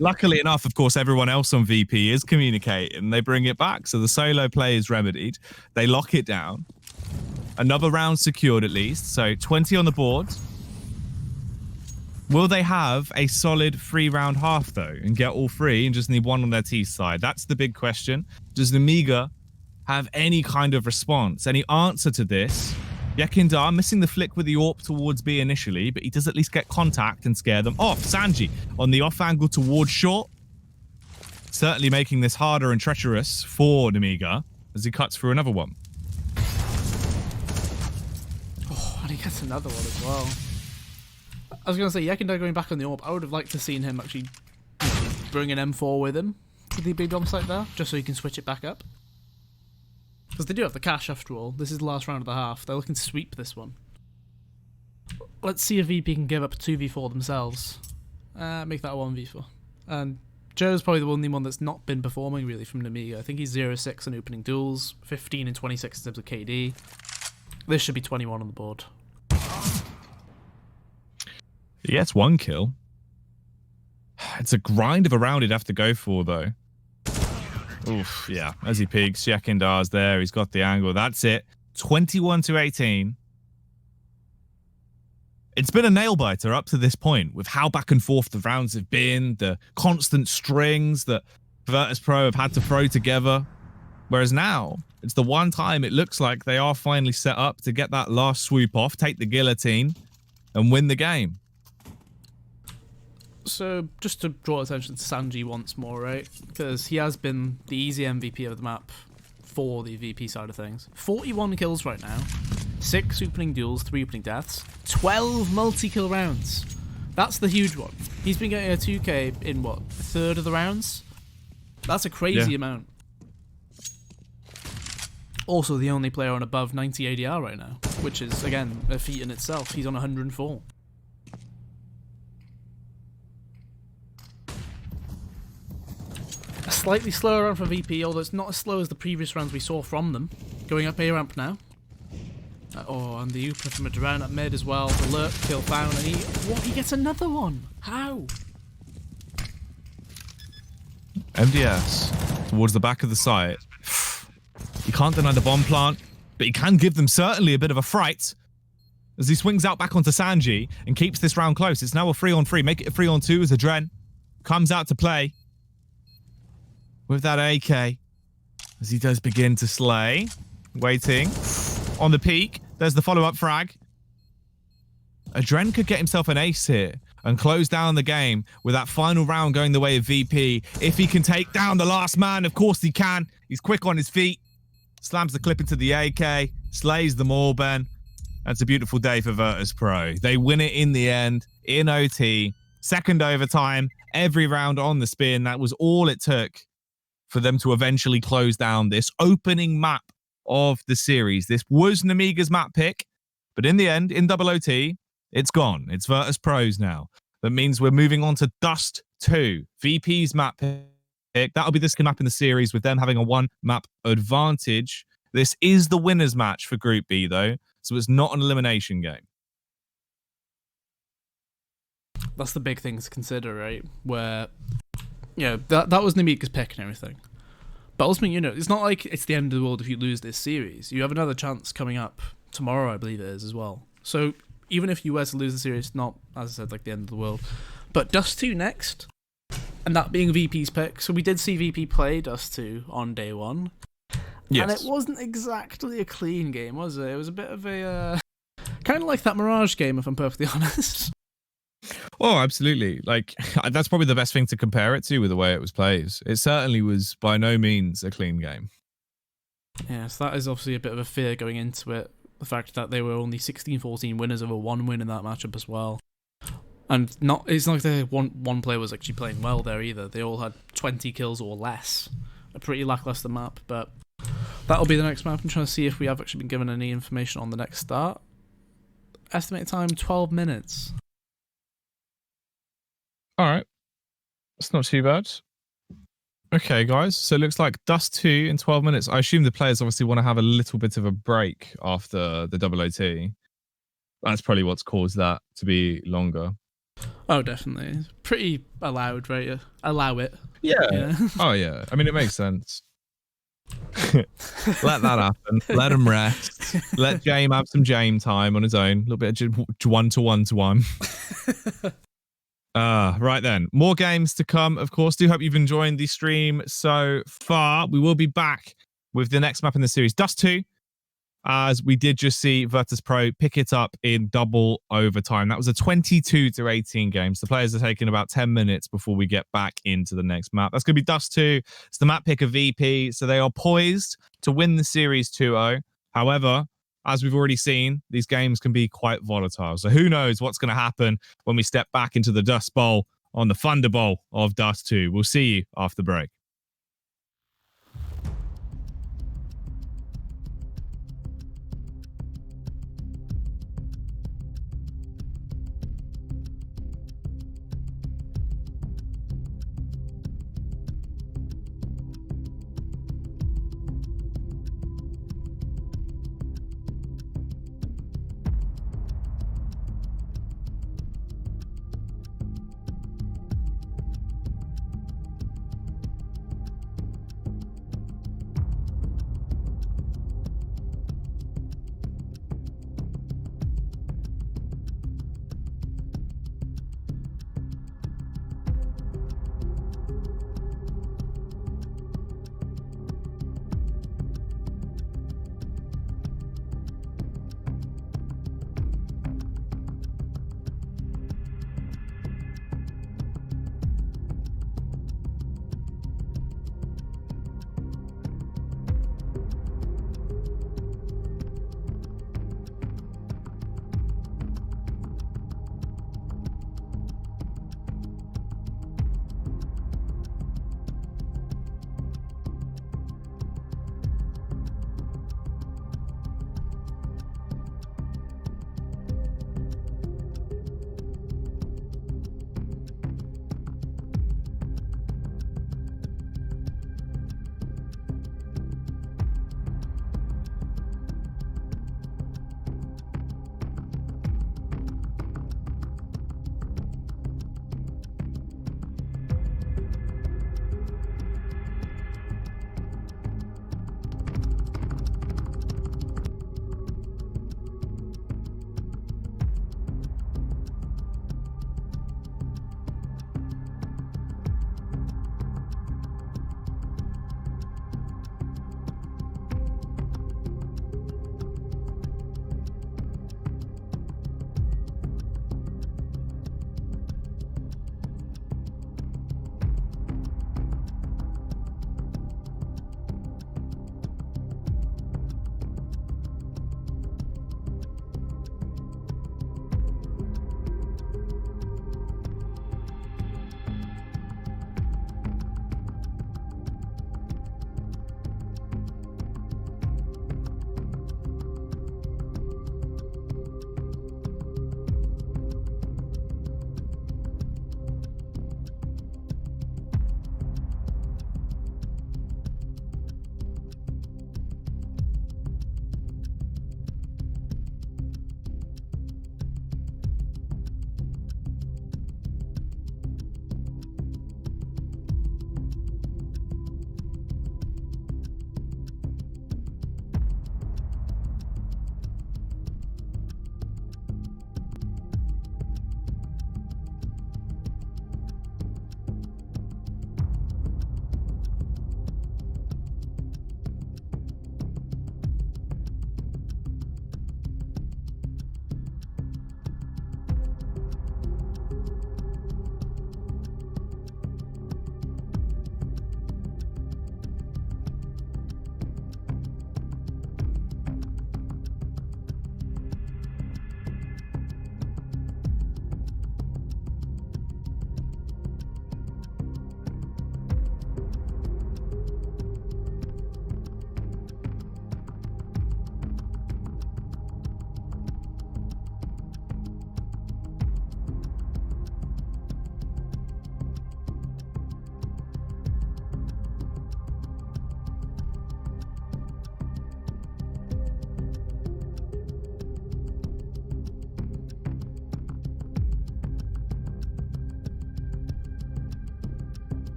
Luckily enough, of course, everyone else on VP is communicating. They bring it back. So the solo play is remedied. They lock it down. Another round secured at least. So 20 on the board. Will they have a solid 3-round half, though, and get all 3 and just need 1 on their T side? That's the big question. Does Nemiga have any kind of response, any answer to this? Yekinda missing the flick with the AWP towards B initially, but he does at least get contact and scare them off. Sanji on the off angle towards short. Certainly making this harder and treacherous for Nemiga as he cuts through another one. Oh, and he gets another one as well. I was going to say, Yekinda going back on the AWP, I would have liked to seen him actually bring an M4 with him with the big bomb site there, just so he can switch it back up. Because they do have the cash after all. This is the last round of the half. They're looking to sweep this one. Let's see if VP can give up a 2v4 themselves. Make that a 1v4. And Joe's probably the only one that's not been performing really from Nemiga. I think he's 0-6 in opening duels, 15 and 26 in terms of KD. This should be 21 on the board. He gets 1 kill. It's a grind of a round he'd have to go for, though. Oof, yeah. As he peeks, Shekindar's there. He's got the angle. That's it. 21-18. It's been a nail-biter up to this point with how back and forth the rounds have been, the constant strings that Virtus.pro have had to throw together. Whereas now, it's the one time it looks like they are finally set up to get that last swoop off, take the guillotine, and win the game. So, just to draw attention to Gen.G once more, right? Because he has been the easy MVP of the map for the VP side of things. 41 kills right now, 6 opening duels, 3 opening deaths, 12 multi-kill rounds. That's the huge one. He's been getting a 2k in, what, a third of the rounds? That's a crazy amount. Also the only player on above 90 ADR right now, which is, again, a feat in itself. He's on 104. A slightly slower round for VP, although it's not as slow as the previous rounds we saw from them. Going up A ramp now. And the Upa from a Duran at mid as well. The lurk kill found, and he gets another one. How? MDS towards the back of the site. He can't deny the bomb plant, but he can give them certainly a bit of a fright as he swings out back onto Gen.G and keeps this round close. It's now a 3-on-3. Make it a 3-on-2 as a Dren comes out to play with that AK as he does begin to slay. Waiting on the peak. There's the follow-up frag. A Dren could get himself an ace here and close down the game with that final round going the way of VP. If he can take down the last man, of course he can. He's quick on his feet. Slams the clip into the AK. Slays them all, Ben. That's a beautiful day for Virtus.pro. They win it in the end, in OT. Second overtime, every round on the spin. That was all it took for them to eventually close down this opening map of the series. This was Nemiga's map pick, but in the end, in double OT, it's gone. It's Virtus.pro's now. That means we're moving on to Dust 2, VP's map pick. That'll be the second map in the series with them having a 1-map advantage. This is the winner's match for Group B, though, so it's not an elimination game. That's the big thing to consider, right? Where, that was Nemiga's pick and everything. But ultimately, it's not like it's the end of the world if you lose this series. You have another chance coming up tomorrow, I believe it is, as well. So even if you were to lose the series, not, as I said, like the end of the world. But Dust 2 next, and that being VP's pick. So we did see VP play Dust 2 on day 1. Yes. And it wasn't exactly a clean game, was it? It was a bit of a... kind of like that Mirage game, if I'm perfectly honest. Oh, absolutely. Like, that's probably the best thing to compare it to with the way it was played. It certainly was by no means a clean game. Yes, that is obviously a bit of a fear going into it. The fact that they were only 16-14 winners over 1 win in that matchup as well. And it's not like one player was actually playing well there either. They all had 20 kills or less. A pretty lackluster map, but that'll be the next map. I'm trying to see if we have actually been given any information on the next start. Estimated time, 12 minutes. All right. That's not too bad. Okay, guys. So it looks like Dust 2 in 12 minutes. I assume the players obviously want to have a little bit of a break after the double OT. That's probably what's caused that to be longer. Oh, definitely. Pretty allowed, right? Allow it. Yeah. Oh, yeah. I mean, it makes sense. Let that happen. Let him rest. Let James have some James time on his own. A little bit of one-to-one-to-one. Right then. More games to come, of course. Do hope you've enjoyed the stream so far. We will be back with the next map in the series, Dust 2, as we did just see Virtus.pro pick it up in double overtime. That was a 22-18 game. So the players are taking about 10 minutes before we get back into the next map. That's going to be Dust 2. It's the map pick of VP, so they are poised to win the series 2-0. However, as we've already seen, these games can be quite volatile. So who knows what's going to happen when we step back into the Dust Bowl on the Thunder Bowl of Dust 2. We'll see you after the break.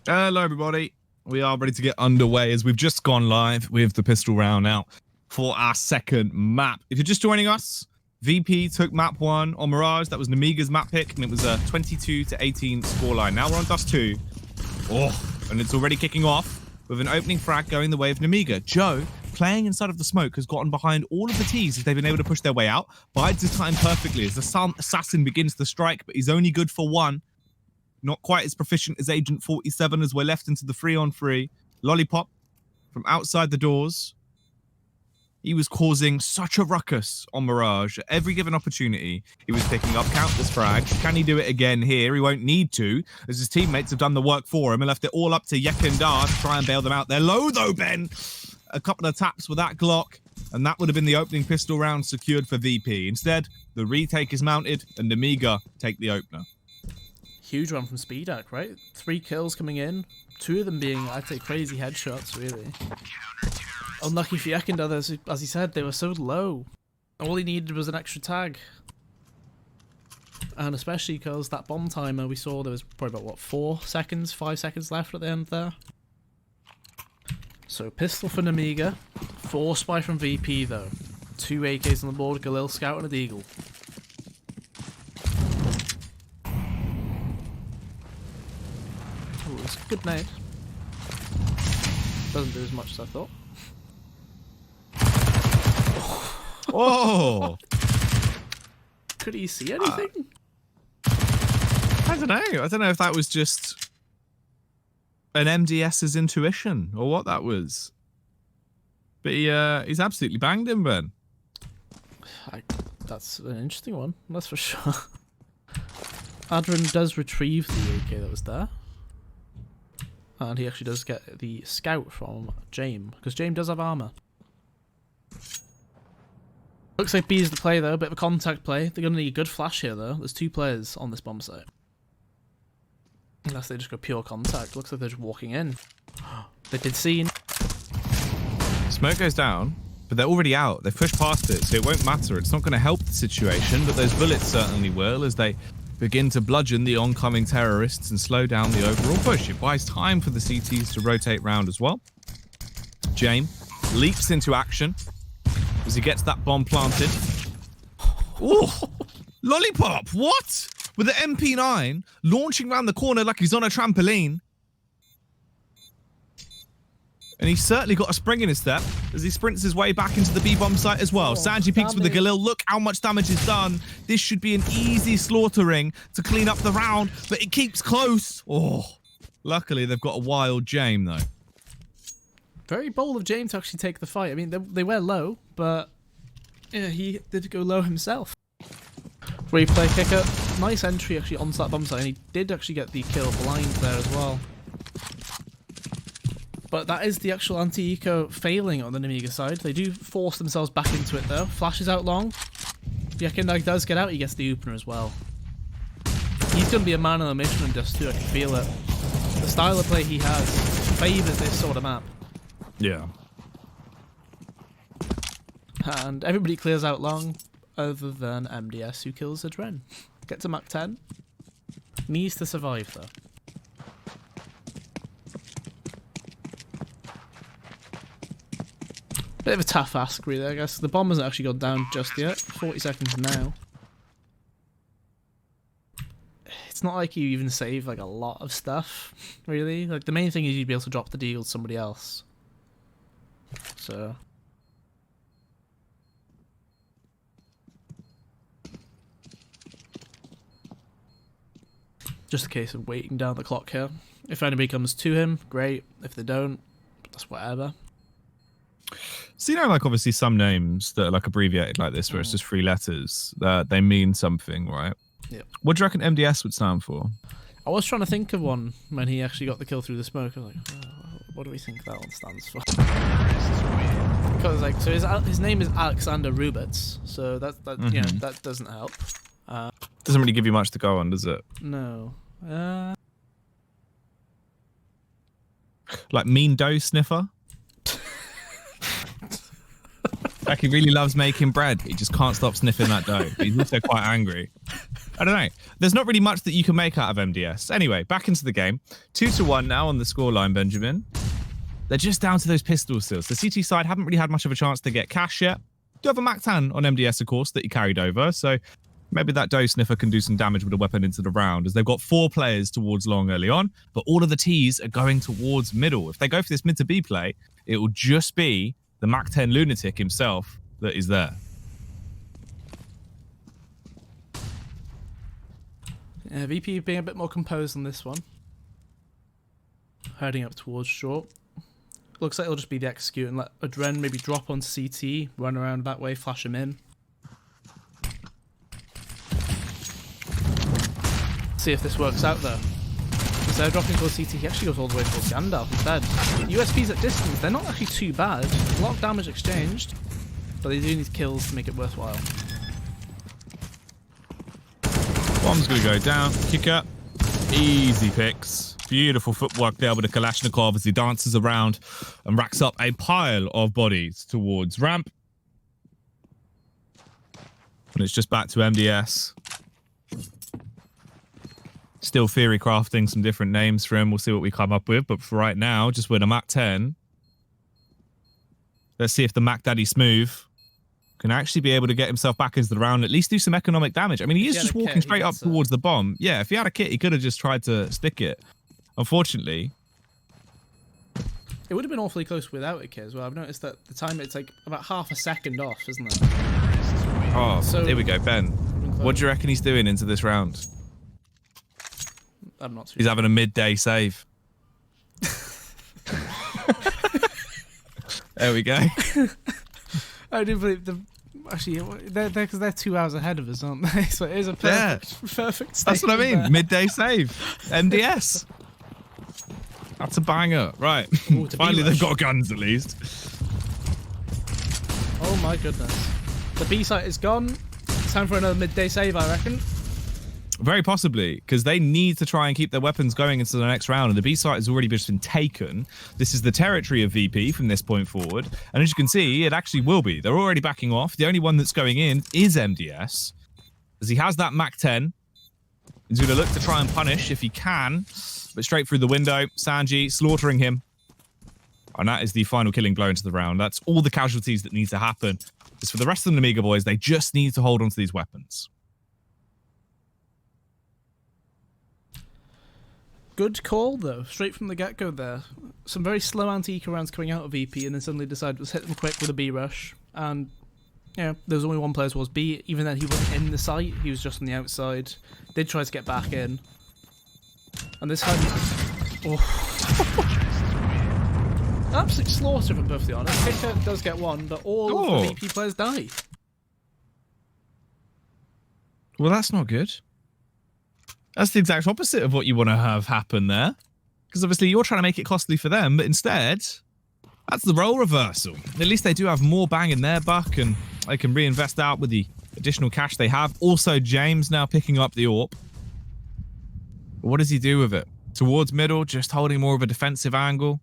Hello, everybody. We are ready to get underway as we've just gone live with the pistol round out for our second map. If you're just joining us, VP took map 1 on Mirage. That was Nemiga's map pick, and it was a 22-18 scoreline. Now we're on Dust 2. Oh, and it's already kicking off with an opening frag going the way of Nemiga. Joe, playing inside of the smoke, has gotten behind all of the T's as they've been able to push their way out. Bides his time perfectly as the assassin begins to strike, but he's only good for 1. Not quite as proficient as Agent 47 as we're left into the 3-on-3. Lollipop from outside the doors. He was causing such a ruckus on Mirage at every given opportunity. He was picking up countless frags. Can he do it again here? He won't need to, as his teammates have done the work for him and left it all up to Yek and Dar to try and bail them out. They're low though, Ben. A couple of taps with that Glock, and that would have been the opening pistol round secured for VP. Instead, the retake is mounted, and Nemiga take the opener. Huge run from Speedak, right? 3 kills coming in, 2 of them being, I'd say, crazy headshots, really. Unlucky for Yekindar, as he said, they were so low. All he needed was an extra tag. And especially because that bomb timer we saw, there was probably about, what, 5 seconds left at the end there. So, pistol for Nemiga, 4 spy from VP though. 2 AKs on the board, Galil Scout and a Deagle. Ooh, it's a good nade. Doesn't do as much as I thought. Oh! Could he see anything? I don't know. I don't know if that was just an MDS's intuition or what that was. But he's absolutely banged him, Ben. That's an interesting one, that's for sure. Adrian does retrieve the AK that was there. And he actually does get the scout from James, because James does have armor. Looks like B is the play though, a bit of a contact play. They're going to need a good flash here though. There's 2 players on this bomb site. Unless they just go pure contact. Looks like they're just walking in. They've been seen. Smoke goes down, but they're already out. They've pushed past it, so it won't matter. It's not going to help the situation, but those bullets certainly will as they begin to bludgeon the oncoming terrorists and slow down the overall push. It buys time for the CTs to rotate round as well. James leaps into action as he gets that bomb planted. Ooh, Lollipop, what? With the MP9 launching around the corner like he's on a trampoline. And he's certainly got a spring in his step as he sprints his way back into the B-bomb site as well. Sanji peeks with the Galil. Look how much damage is done. This should be an easy slaughtering to clean up the round, but it keeps close. Oh, luckily they've got a wild James though. Very bold of James to actually take the fight. I mean, they were low, but yeah, he did go low himself. Replay kicker. Nice entry actually onto that bomb site, and he did actually get the kill blind there as well. But that is the actual anti-eco failing on the Nemiga side. They do force themselves back into it though. Flashes out long. Yekindar does get out, he gets the opener as well. He's going to be a man on a mission in Dust 2, I can feel it. The style of play he has favours this sort of map. Yeah. And everybody clears out long, other than MDS, who kills a Dren. Gets a map 10. Needs to survive though. Bit of a tough ask, really, I guess. The bomb hasn't actually gone down just yet. 40 seconds now. It's not like you even save like a lot of stuff, really. Like the main thing is you'd be able to drop the deal to somebody else. So just a case of waiting down the clock here. If anybody comes to him, great. If they don't, that's whatever. So, you know, like obviously some names that are like abbreviated like this, where it's just 3 letters, they mean something, right? Yeah. What do you reckon MDS would stand for? I was trying to think of one when he actually got the kill through the smoke. I was like, what do we think that one stands for? Because like, so his name is Alexander Rubets, so that you know, that doesn't help. Doesn't really give you much to go on, does it? No. Like mean dough sniffer? Like he really loves making bread. He just can't stop sniffing that dough. But he's also quite angry. I don't know. There's not really much that you can make out of MDS. Anyway, back into the game. 2-1 now on the scoreline, Benjamin. They're just down to those pistol steals. The CT side haven't really had much of a chance to get cash yet. Do have a MAC-10 on MDS, of course, that he carried over. So maybe that dough sniffer can do some damage with a weapon into the round, as they've got 4 players towards long early on, but all of the T's are going towards middle. If they go for this mid to B play, it will just be the MAC-10 lunatic himself that is there. Yeah, VP being a bit more composed on this one. Heading up towards short. Looks like it'll just be the execute and let Adren maybe drop onto CT, run around that way, flash him in. See if this works out though. Instead of dropping towards CT, he actually goes all the way towards Gandalf instead. USPs at distance, they're not actually too bad. A lot of damage exchanged, but they do need kills to make it worthwhile. Bomb's going to go down. Kicker. Easy picks. Beautiful footwork there with the Kalashnikov as he dances around and racks up a pile of bodies towards ramp. And it's just back to MDS. Still theory crafting some different names for him. We'll see what we come up with. But for right now, just with a MAC-10. Let's see if the Mac Daddy Smooth can actually be able to get himself back into the round, at least do some economic damage. I mean, he is just walking straight up towards the bomb. Yeah, if he had a kit, he could have just tried to stick it. Unfortunately. It would have been awfully close without a kit as well. I've noticed that the time it's like about half a second off, isn't it? Oh, so here we go, Ben. What do you reckon he's doing into this round? I'm not too He's having a midday save. There we go. I do believe the actually they're because they're 2 hours ahead of us, aren't they? So it is a perfect. That's what I mean. There. Midday save. MDS. That's a banger, right? Ooh, finally, they've got guns at least. Oh my goodness, the B site is gone. It's time for another midday save, I reckon. Very possibly, because they need to try and keep their weapons going into the next round, and the B site has already just been taken. This is the territory of VP from this point forward, and as you can see, it actually will be. They're already backing off. The only one that's going in is MDS, as he has that MAC-10. He's going to look to try and punish if he can, but straight through the window, Sanji slaughtering him. And that is the final killing blow into the round. That's all the casualties that need to happen. As for the rest of the Nemiga boys, they just need to hold on to these weapons. Good call, though. Straight from the get-go there. Some very slow anti-eco rounds coming out of VP, and then suddenly decided to hit them quick with a B rush. And, yeah, there was only one player towards B. Even then, he wasn't in the site. He was just on the outside. Did try to get back in. And this time... Oh. Absolute slaughter, if I'm perfectly honest. Kicker does get one, but all of the VP players die. Well, that's not good. That's the exact opposite of what you want to have happen there. Because obviously you're trying to make it costly for them, but instead, that's the role reversal. At least they do have more bang in their buck, and they can reinvest out with the additional cash they have. Also, James now picking up the AWP. But what does he do with it? Towards middle, just holding more of a defensive angle.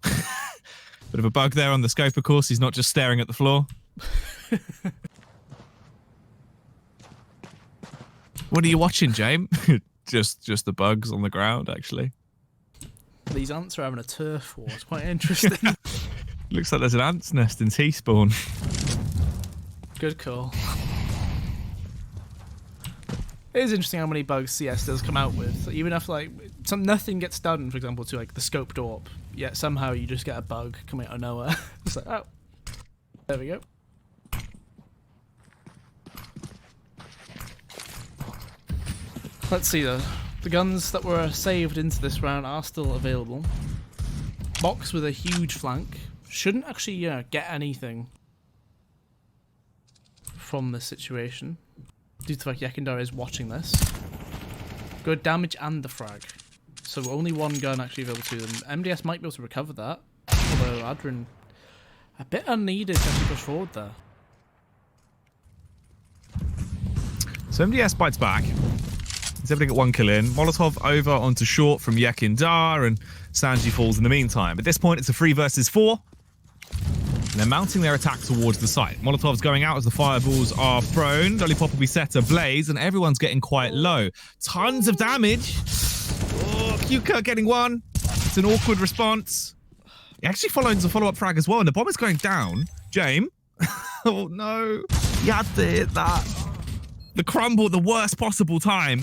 Bit of a bug there on the scope, of course. He's not just staring at the floor. What are you watching, James? just the bugs on the ground, actually. These ants are having a turf war. It's quite interesting. Looks like there's an ant's nest in T-spawn. Good call. It is interesting how many bugs CS does come out with. Even if like nothing gets done, for example, to like the scoped AWP, yet somehow you just get a bug coming out of nowhere. It's like, oh, there we go. Let's see though. The guns that were saved into this round are still available. Box with a huge flank. Shouldn't actually get anything from this situation, due to the fact Yekindar is watching this. Good damage and the frag. So only one gun actually available to them. MDS might be able to recover that. Although Adren, a bit unneeded to actually push forward there. So MDS bites back. He's able to get one kill in. Molotov over onto short from Yekindar, and Sanji falls in the meantime. At this point, it's a 3 versus 4. they're mounting their attack towards the site. Molotov's going out as the fireballs are thrown. Lollipop will be set ablaze, and everyone's getting quite low. Tons of damage. Oh, Q-Kurt getting one. It's an awkward response. He actually follows a follow-up frag as well, and the bomb is going down. James. Oh, no. You had to hit that. The crumble at the worst possible time.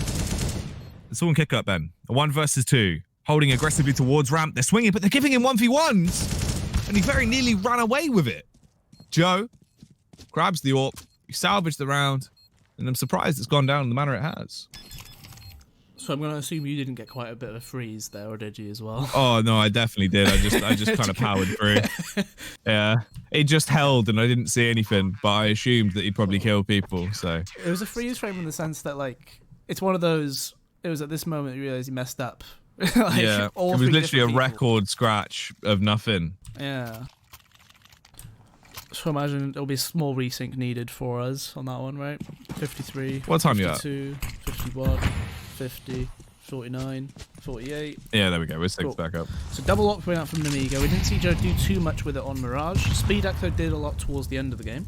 It's all in kick up, Ben. A 1 versus 2. Holding aggressively towards ramp. They're swinging, but they're giving him 1v1s. And he very nearly ran away with it. Joe grabs the AWP. He salvaged the round. And I'm surprised it's gone down in the manner it has. So I'm going to assume you didn't get quite a bit of a freeze there, or did you as well? Oh, no, I definitely did. I just kind of powered through. Yeah. It just held and I didn't see anything, but I assumed that he'd probably kill people, so. It was a freeze frame in the sense that, like, it's one of those, it was at this moment you realize you messed up. Like, yeah, it was literally a record scratch of nothing. Yeah. So imagine there'll be a small resync needed for us on that one, right? 53. What time 52, 51, 50, 49, 48. Yeah, there we go. We're 6 back up. So double up went out from Nemiga. We didn't see Joe do too much with it on Mirage. Speed Acto did a lot towards the end of the game.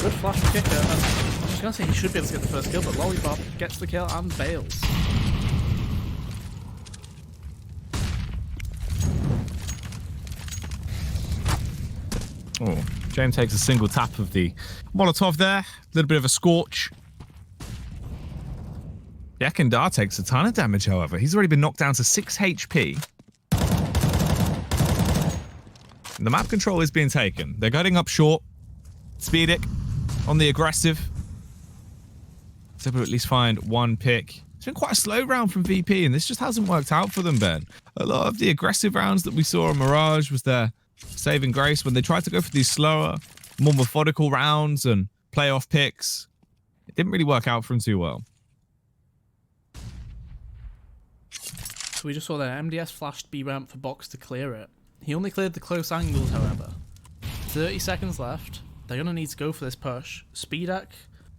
Good flash from Kicker. And I was going to say he should be able to get the first kill, but Lollipop gets the kill and bails. Oh, James takes a single tap of the Molotov there. A little bit of a scorch. Yakindar takes a ton of damage, however. He's already been knocked down to 6 HP. And the map control is being taken. They're going up short. Speedic on the aggressive. So we'll at least find one pick. It's been quite a slow round from VP, and this just hasn't worked out for them, Ben. A lot of the aggressive rounds that we saw on Mirage was their saving grace when they tried to go for these slower, more methodical rounds and playoff picks. It didn't really work out for them too well. So we just saw that MDS flashed B ramp for Box to clear it. He only cleared the close angles, however. 30 seconds left. They're going to need to go for this push. Speedak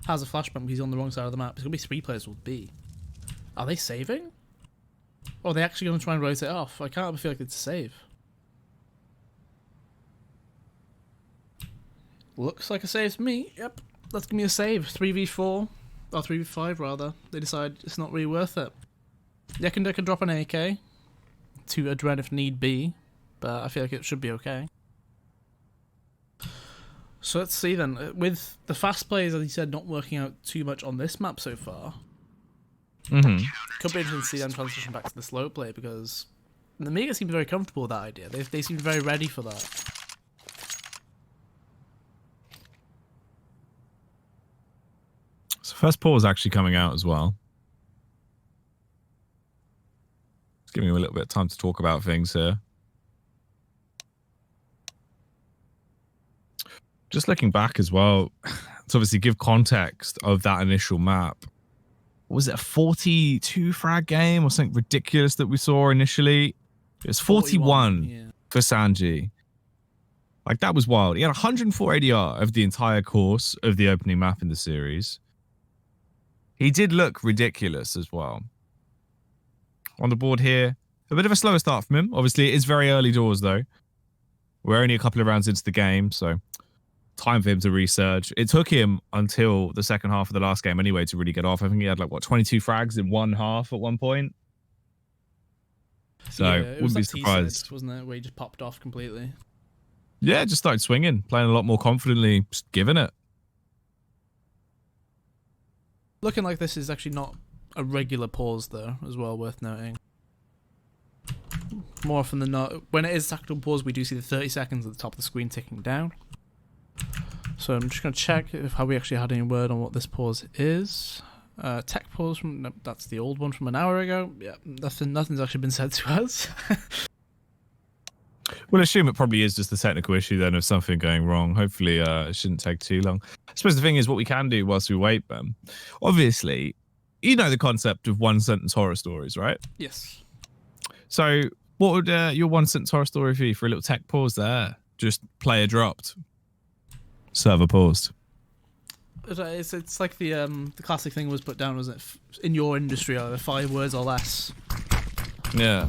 has a flashbang, but he's on the wrong side of the map. It's going to be 3 players with B. Are they saving? Or are they actually going to try and rotate off? I can't feel like it's a save. Looks like a save to me. Yep. Let's give me a save. 3v4. Or 3v5, rather. They decide it's not really worth it. Yekender can drop an AK to a Dread if need be, but I feel like it should be okay. So let's see then. With the fast plays, as you said, not working out too much on this map so far, could be interesting to see them transition back to the slow play, because the Nemiga seem very comfortable with that idea. They seem very ready for that. So first pause actually coming out as well. Just giving you a little bit of time to talk about things here. Just looking back as well, to obviously give context of that initial map. What was it, a 42 frag game or something ridiculous that we saw initially? It was 41 for Sanji. Like, that was wild. He had 104 ADR of the entire course of the opening map in the series. He did look ridiculous as well. On the board here, a bit of a slower start from him. Obviously, it is very early doors, though. We're only a couple of rounds into the game, so time for him to resurge. It took him until the second half of the last game anyway to really get off. I think he had, like, what, 22 frags in one half at one point? So, yeah, wouldn't be surprised. Wasn't it, where he just popped off completely? Yeah, just started swinging, playing a lot more confidently, just giving it. Looking like this is actually not a regular pause, though, as well, worth noting. More often than not, when it is tactical pause, we do see the 30 seconds at the top of the screen ticking down. So I'm just going to check if we actually had any word on what this pause is. Tech pause from no, that's the old one from an hour ago. Yeah, nothing's actually been said to us. We'll assume it probably is just a technical issue then of something going wrong. Hopefully it shouldn't take too long. I suppose the thing is what we can do whilst we wait, Ben. Obviously, you know the concept of one-sentence horror stories, right? Yes. So what would your one-sentence horror story be for a little tech pause there? Just player dropped. Server paused. It's like the classic thing was put down, wasn't it? In your industry, are there 5 words or less? Yeah.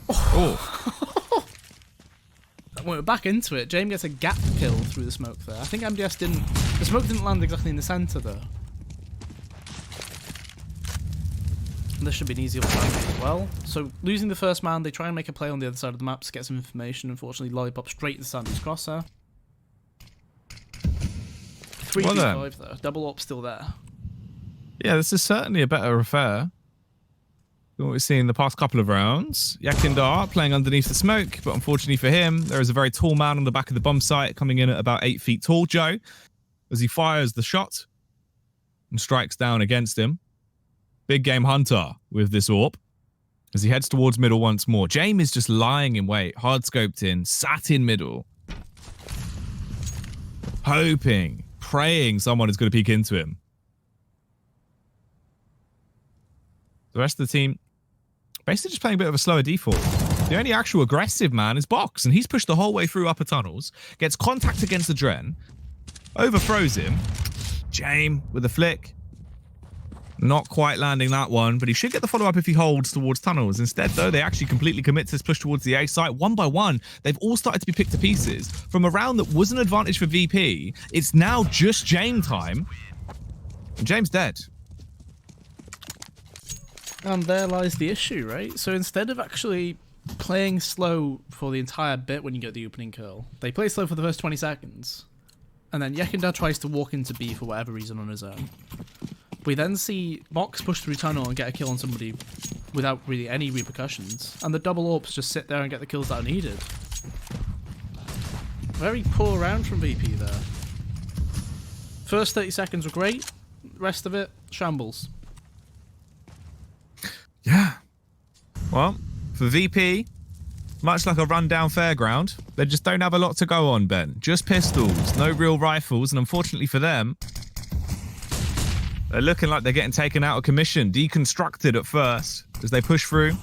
Oh. We're back into it. James gets a gap kill through the smoke there. I think MDS didn't... The smoke didn't land exactly in the centre, though. This should be an easy find as well. So, losing the first man, they try and make a play on the other side of the map to get some information. Unfortunately, Lollipop straight into Sandy's crosshair. 3v5 though. Double up still there. Yeah, this is certainly a better affair than what we've seen in the past couple of rounds. Yakindar playing underneath the smoke, but unfortunately for him, there is a very tall man on the back of the bomb site coming in at about 8 feet tall, Joe, as he fires the shot and strikes down against him. Big game hunter with this AWP as he heads towards middle once more. James is just lying in wait, hard scoped in, sat in middle, hoping, praying someone is going to peek into him. The rest of the team basically just playing a bit of a slower default. The only actual aggressive man is Box, and he's pushed the whole way through upper tunnels, gets contact against the Dren, overthrows him. James with a flick. Not quite landing that one, but he should get the follow-up if he holds towards tunnels. Instead, though, they actually completely commit to this push towards the A site. One by one, they've all started to be picked to pieces. From a round that was an advantage for VP, it's now just James time. And James dead. And there lies the issue, right? So instead of actually playing slow for the entire bit when you get the opening kill, they play slow for the first 20 seconds. And then Yekindar tries to walk into B for whatever reason on his own. We then see Box push through tunnel and get a kill on somebody without really any repercussions. And the double AWPs just sit there and get the kills that are needed. Very poor round from VP there. First 30 seconds were great. Rest of it, shambles. Yeah. Well, for VP, much like a rundown fairground, they just don't have a lot to go on, Ben. Just pistols, no real rifles, and unfortunately for them, they're looking like they're getting taken out of commission, deconstructed at first as they push through.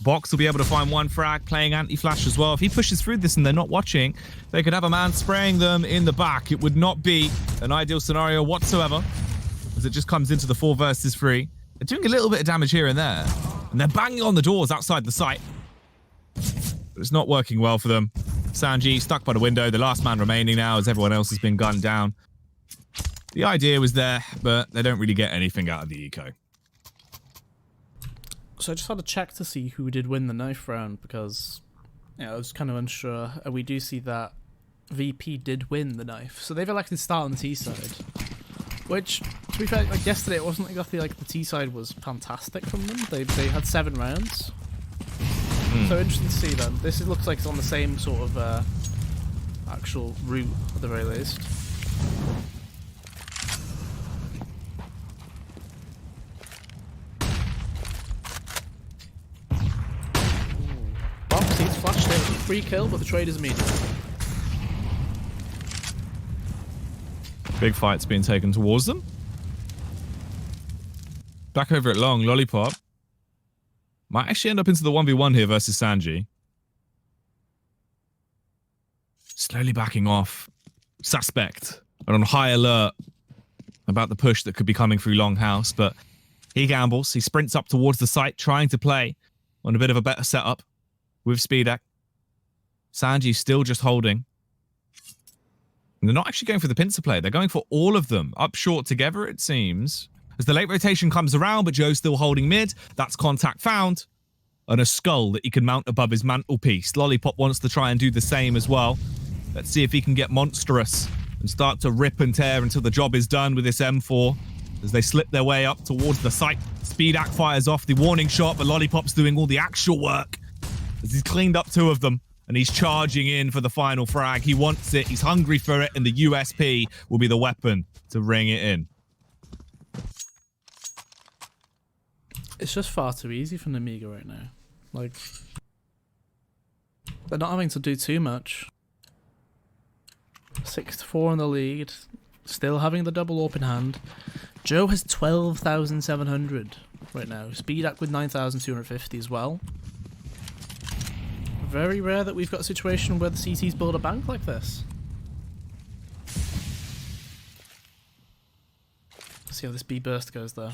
Box will be able to find one frag, playing anti-flash as well. If he pushes through this and they're not watching, they could have a man spraying them in the back. It would not be an ideal scenario whatsoever, as it just comes into the 4 versus 3. They're doing a little bit of damage here and there, and they're banging on the doors outside the site. But it's not working well for them. Gen.G stuck by the window, the last man remaining now as everyone else has been gunned down. The idea was there, but they don't really get anything out of the eco. So I just had to check to see who did win the knife round because I was kind of unsure. And we do see that VP did win the knife. So they've elected to start on the T side. Which, to be fair, like yesterday it wasn't exactly like the T side was fantastic from them. They had 7 rounds. So interesting to see them. This looks like it's on the same sort of actual route at the very least. Box, he's flashed it. Free kill, but the trade is immediate. Big fight's being taken towards them. Back over at long, Lollipop might actually end up into the 1v1 here versus Gen.G. Slowly backing off. Suspect. And on high alert about the push that could be coming through Longhouse, but he gambles. He sprints up towards the site, trying to play on a bit of a better setup with Speedak. Gen.G still just holding. And they're not actually going for the pincer play. They're going for all of them. Up short together, it seems. As the late rotation comes around, but Joe's still holding mid. That's contact found. And a skull that he can mount above his mantelpiece. Lollipop wants to try and do the same as well. Let's see if he can get monstrous and start to rip and tear until the job is done with this M4. As they slip their way up towards the site. Speedak fires off the warning shot, but Lollipop's doing all the actual work. As he's cleaned up 2 of them. And he's charging in for the final frag. He wants it. He's hungry for it. And the USP will be the weapon to ring it in. It's just far too easy for Nemiga right now. Like, they're not having to do too much. 6-4 in the lead. Still having the double open hand. Joe has 12,700 right now. Speedak with 9,250 as well. Very rare that we've got a situation where the CTs build a bank like this. Let's see how this B burst goes there.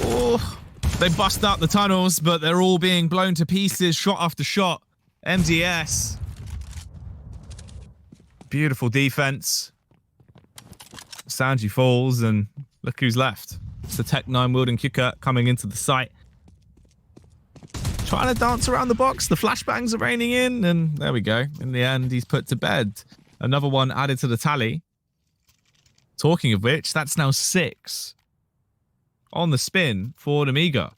Oh, They bust out the tunnels, but they're all being blown to pieces, shot after shot. MDS. Beautiful defense. Sanji falls, and look who's left. It's the Tech 9 wielding Kukurt coming into the site. Trying to dance around the box. The flashbangs are raining in, and there we go. In the end, he's put to bed. Another one added to the tally. Talking of which, that's now 6 on the spin for Nemiga.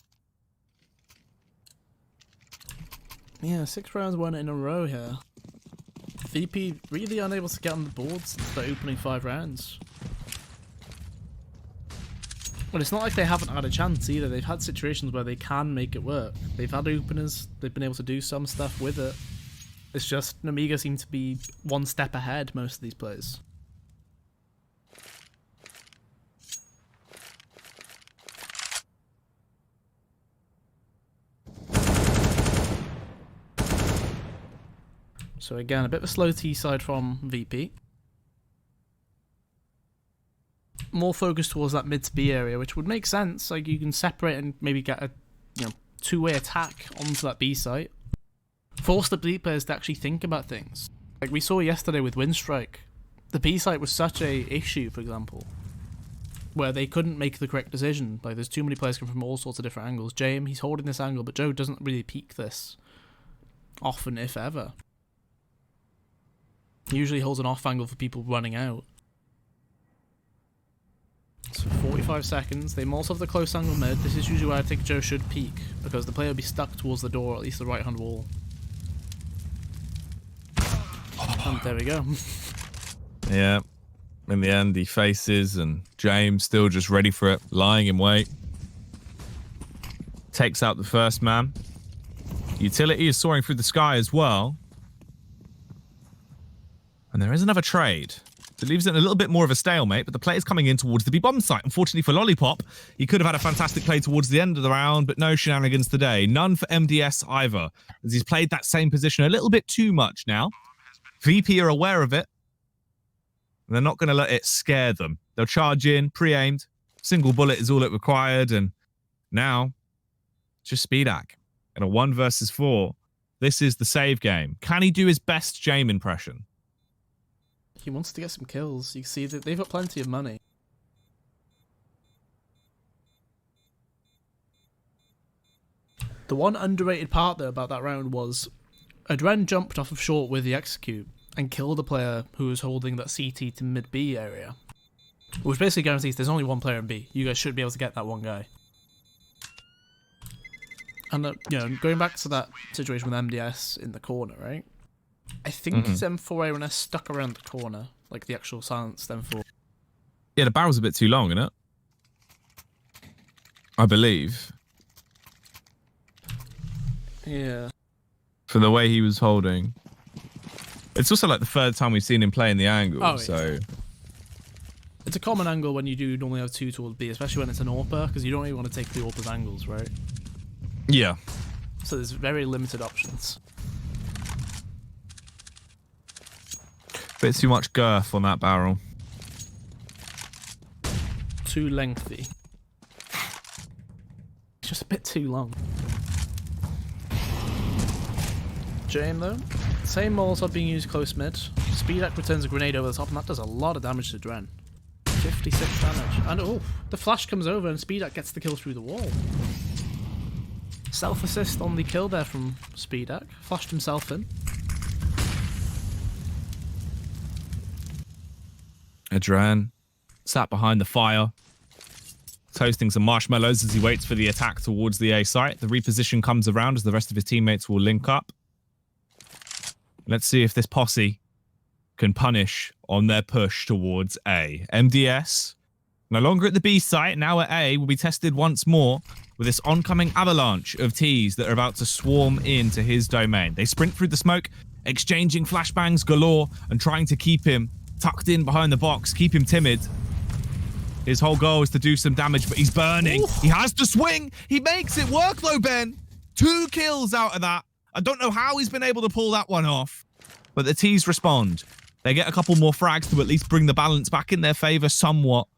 Yeah, 6 rounds won in a row here. VP really unable to get on the board since the opening 5 rounds. Well, it's not like they haven't had a chance either. They've had situations where they can make it work. They've had openers, they've been able to do some stuff with it. It's just Nemiga seem to be one step ahead most of these players. So again, a bit of a slow T side from VP. More focused towards that mid to B area, which would make sense. Like, you can separate and maybe get a two-way attack onto that B site. Force the B players to actually think about things. Like we saw yesterday with Windstrike. The B site was such a issue, for example, where they couldn't make the correct decision. Like, there's too many players coming from all sorts of different angles. James, he's holding this angle, but Joe doesn't really peek this often, if ever. He usually holds an off angle for people running out. So 45 seconds. They also have the close angle mid. This is usually where I think Joe should peek, because the player will be stuck towards the door, or at least the right hand wall. And there we go. Yeah. In the end, he faces, and James still just ready for it, lying in wait. Takes out the first man. Utility is soaring through the sky as well. And there is another trade. It leaves it in a little bit more of a stalemate, but the player's coming in towards the B-bomb site. Unfortunately for Lollipop, he could have had a fantastic play towards the end of the round, but no shenanigans today. None for MDS either, as he's played that same position a little bit too much now. VP are aware of it. And they're not going to let it scare them. They'll charge in, pre-aimed. Single bullet is all it required, and now, just Speedak. In a 1 versus 4, this is the save game. Can he do his best Jame impression? He wants to get some kills. You can see that they've got plenty of money. The one underrated part, though, about that round was Adren jumped off of short with the execute and killed a player who was holding that CT to mid-B area. Which basically guarantees there's only one player in B. You guys should be able to get that one guy. And, going back to that situation with MDS in the corner, right? I think his M4A1S stuck around the corner, like the actual silenced M4. Yeah, the barrel's a bit too long, isn't it? I believe. Yeah. For the way he was holding. It's also like the 3rd time we've seen him play in the angle, so... It's a common angle when you do normally have 2 towards B, especially when it's an AWPer, because you don't really want to take the AWPer's angles, right? Yeah. So there's very limited options. Bit too much girth on that barrel. Too lengthy. It's just a bit too long. Jame, though. Same Molotov being used close mid. Speedak returns a grenade over the top, and that does a lot of damage to Dren. 56 damage. And oh, the flash comes over, and Speedak gets the kill through the wall. Self-assist on the kill there from Speedak. Flashed himself in. Adran sat behind the fire, toasting some marshmallows as he waits for the attack towards the A site. The reposition comes around as the rest of his teammates will link up. Let's see if this posse can punish on their push towards A. MDS, no longer at the B site, now at A, will be tested once more with this oncoming avalanche of Ts that are about to swarm into his domain. They sprint through the smoke, exchanging flashbangs galore and trying to keep him tucked in behind the box, keep him timid. His whole goal is to do some damage, but he's burning. Ooh. He has to swing. He makes it work, though, Ben. 2 kills out of that. I don't know how he's been able to pull that one off, but the Ts respond. They get a couple more frags to at least bring the balance back in their favor somewhat.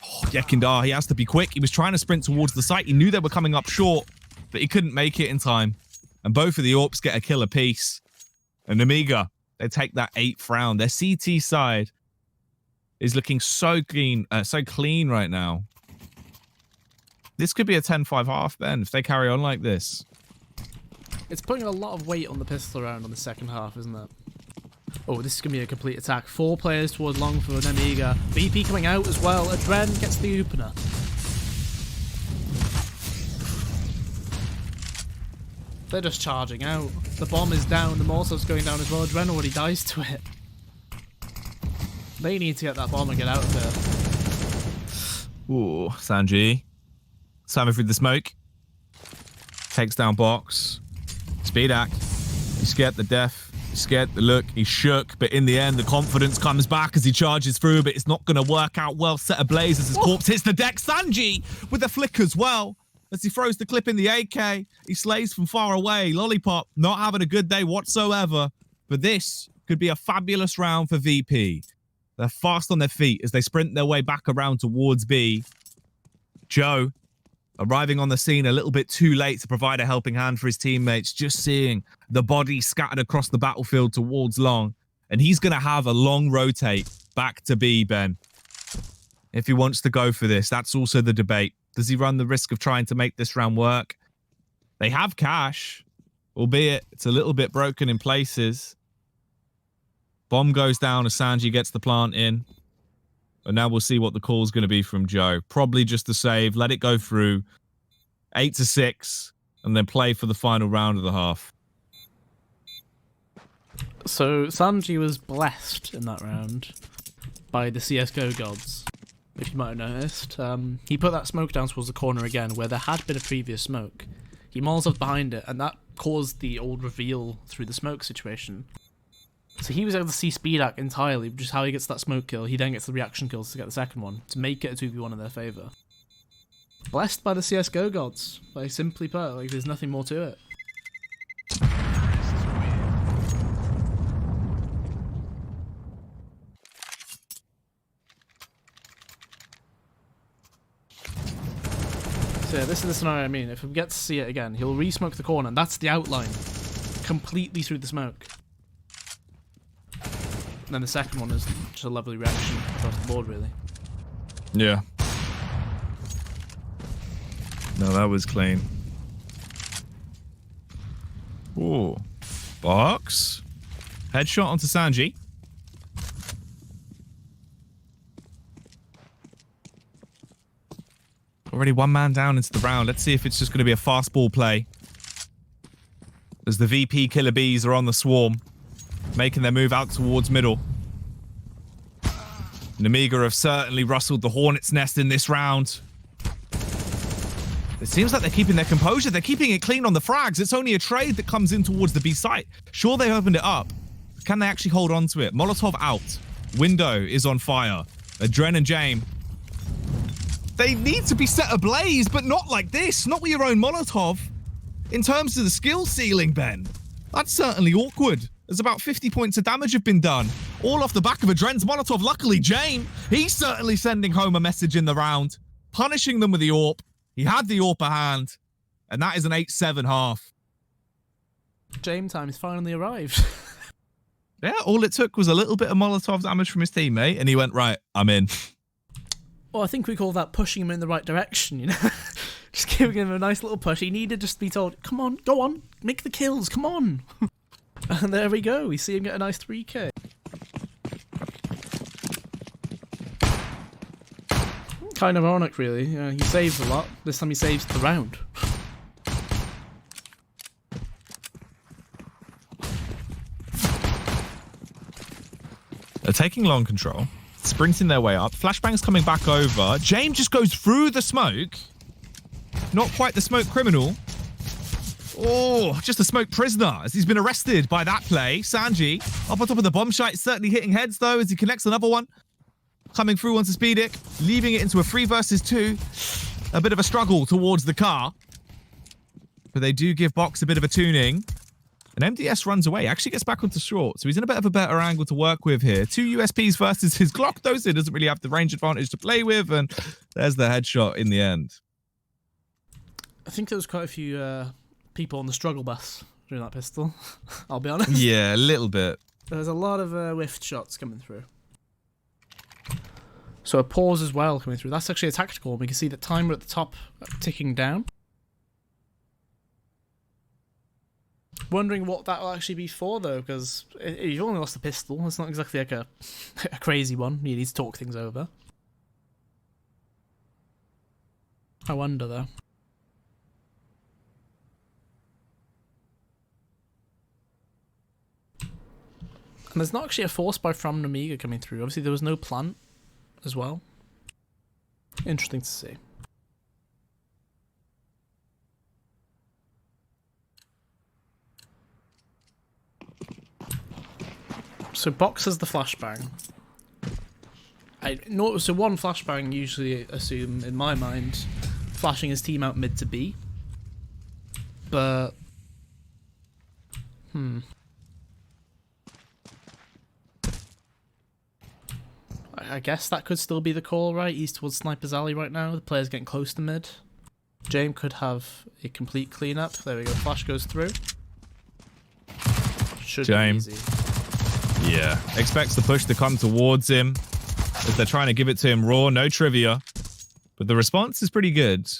Oh, Yekindar, he has to be quick. He was trying to sprint towards the site. He knew they were coming up short, but he couldn't make it in time. And both of the AWPs get a kill apiece. And Nemiga, they take that 8th round. Their CT side is looking so clean right now. This could be a 10-5 half, Ben, if they carry on like this. It's putting a lot of weight on the pistol round on the second half, isn't it? Oh, this is going to be a complete attack. 4 players towards long for Nemiga. VP coming out as well. Adren gets the opener. They're just charging out. The bomb is down. The Molotov's going down as well. Adren already dies to it. They need to get that bomb and get out of there. Ooh, Sanji. Simon through the smoke. Takes down Box. Speedak. He's scared the death. He's scared the look. He's shook. But in the end, the confidence comes back as he charges through. But it's not going to work out well. Set ablaze as his corpse hits the deck. Sanji with the flick as well. As he throws the clip in the AK. He slays from far away. Lollipop not having a good day whatsoever. But this could be a fabulous round for VP. They're fast on their feet as they sprint their way back around towards B. Joe arriving on the scene a little bit too late to provide a helping hand for his teammates, just seeing the body scattered across the battlefield towards long. And he's going to have a long rotate back to B, Ben. If he wants to go for this, that's also the debate. Does he run the risk of trying to make this round work? They have cash, albeit it's a little bit broken in places. Bomb goes down as Sanji gets the plant in. And now we'll see what the call's going to be from Joe. Probably just a save, let it go through. 8-6, and then play for the final round of the half. So Sanji was blessed in that round by the CSGO gods, if you might have noticed. He put that smoke down towards the corner again, where there had been a previous smoke. He Molotoved behind it, and that caused the old reveal through the smoke situation. So he was able to see Speedak entirely, just how he gets that smoke kill. He then gets the reaction kills to get the second one, to make it a 2v1 in their favour. Blessed by the CSGO gods, like, simply put, like, there's nothing more to it. So yeah, this is the scenario I mean. If we get to see it again, he'll re-smoke the corner, and that's the outline. Completely through the smoke. And then the second one is just a lovely reaction across the board, really. Yeah. No, that was clean. Ooh. Box. Headshot onto Sanji. Already one man down into the round. Let's see if it's just going to be a fast ball play. As the VP killer bees are on the swarm. Making their move out towards middle. Nemiga have certainly rustled the hornet's nest in this round. It seems like they're keeping their composure. They're keeping it clean on the frags. It's only a trade that comes in towards the B site. Sure, they opened it up. Can they actually hold on to it? Molotov out. Window is on fire. Adren and James. They need to be set ablaze, but not like this. Not with your own Molotov. In terms of the skill ceiling, Ben. That's certainly awkward. There's about 50 points of damage have been done. All off the back of Adren's Molotov. Luckily, James, he's certainly sending home a message in the round. Punishing them with the AWP. He had the AWP at hand. And that is an 8-7 half. James time has finally arrived. Yeah, all it took was a little bit of Molotov damage from his teammate. And he went, right, I'm in. Well, I think we call that pushing him in the right direction, you know? Just giving him a nice little push. He needed just to be told, come on, go on, make the kills, come on. And there we go. We see him get a nice 3k. Kind of ironic, really. He saves a lot. This time he saves the round. They're taking long control. Sprinting their way up. Flashbang's coming back over. James just goes through the smoke. Not quite the smoke criminal. Oh, just a smoke prisoner as he's been arrested by that play. Sanji up on top of the bomb site, certainly hitting heads though as he connects another one. Coming through onto Speedic, leaving it into a 3 versus 2. A bit of a struggle towards the car. But they do give Box a bit of a tuning. And MDS runs away, actually gets back onto short. So he's in a bit of a better angle to work with here. 2 USPs versus his Glock, though, so he doesn't really have the range advantage to play with. And there's the headshot in the end. I think there was quite a few people on the struggle bus during that pistol. I'll be honest. Yeah, a little bit. There's a lot of whiffed shots coming through. So a pause as well coming through. That's actually a tactical. We can see the timer at the top ticking down. Wondering what that will actually be for, though, because you've only lost a pistol. It's not exactly like a crazy one. You need to talk things over. I wonder, though. And there's not actually a force buy from Nemiga coming through. Obviously, there was no plant as well. Interesting to see. So Box has the flashbang. So one flashbang usually assume, in my mind, flashing his team out mid to B. But I guess that could still be the call, right? East towards Sniper's Alley right now. The player's getting close to mid. James could have a complete cleanup. There we go. Flash goes through. Should be easy. Yeah, expects the push to come towards him as they're trying to give it to him raw, no trivia. But the response is pretty good.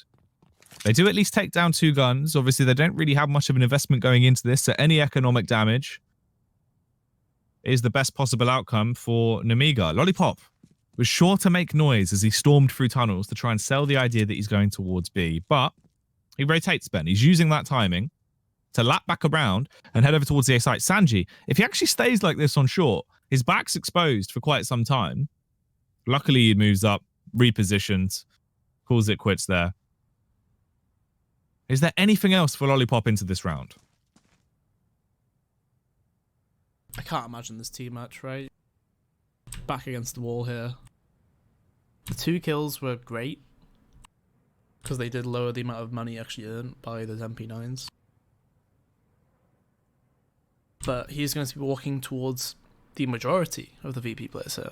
They do at least take down 2 guns. Obviously, they don't really have much of an investment going into this, so any economic damage is the best possible outcome for Nemiga. Lollipop was sure to make noise as he stormed through tunnels to try and sell the idea that he's going towards B, but he rotates Ben. He's using that timing to lap back around and head over towards the A site. Sanji, if he actually stays like this on short, his back's exposed for quite some time. Luckily, he moves up, repositions, calls it quits there. Is there anything else for Lollipop into this round? I can't imagine there's too much, right? Back against the wall here. The 2 kills were great because they did lower the amount of money actually earned by those MP9s. But he's going to be walking towards the majority of the VP players here.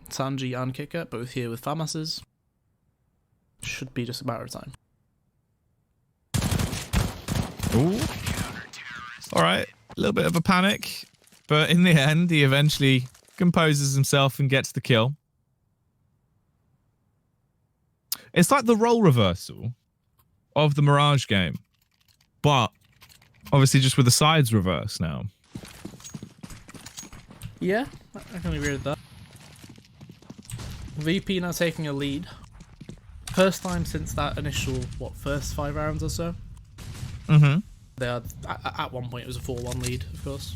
Sanji and Kicker, both here with FAMASs. Should be just a matter of time. Ooh. All right, a little bit of a panic, but in the end, he eventually composes himself and gets the kill. It's like the role reversal of the Mirage game, but obviously just with the sides reverse now. Yeah, I can agree with that. VP now taking a lead. First time since that initial, first 5 rounds or so? Mm-hmm. They had, at one point it was a 4-1 lead, of course.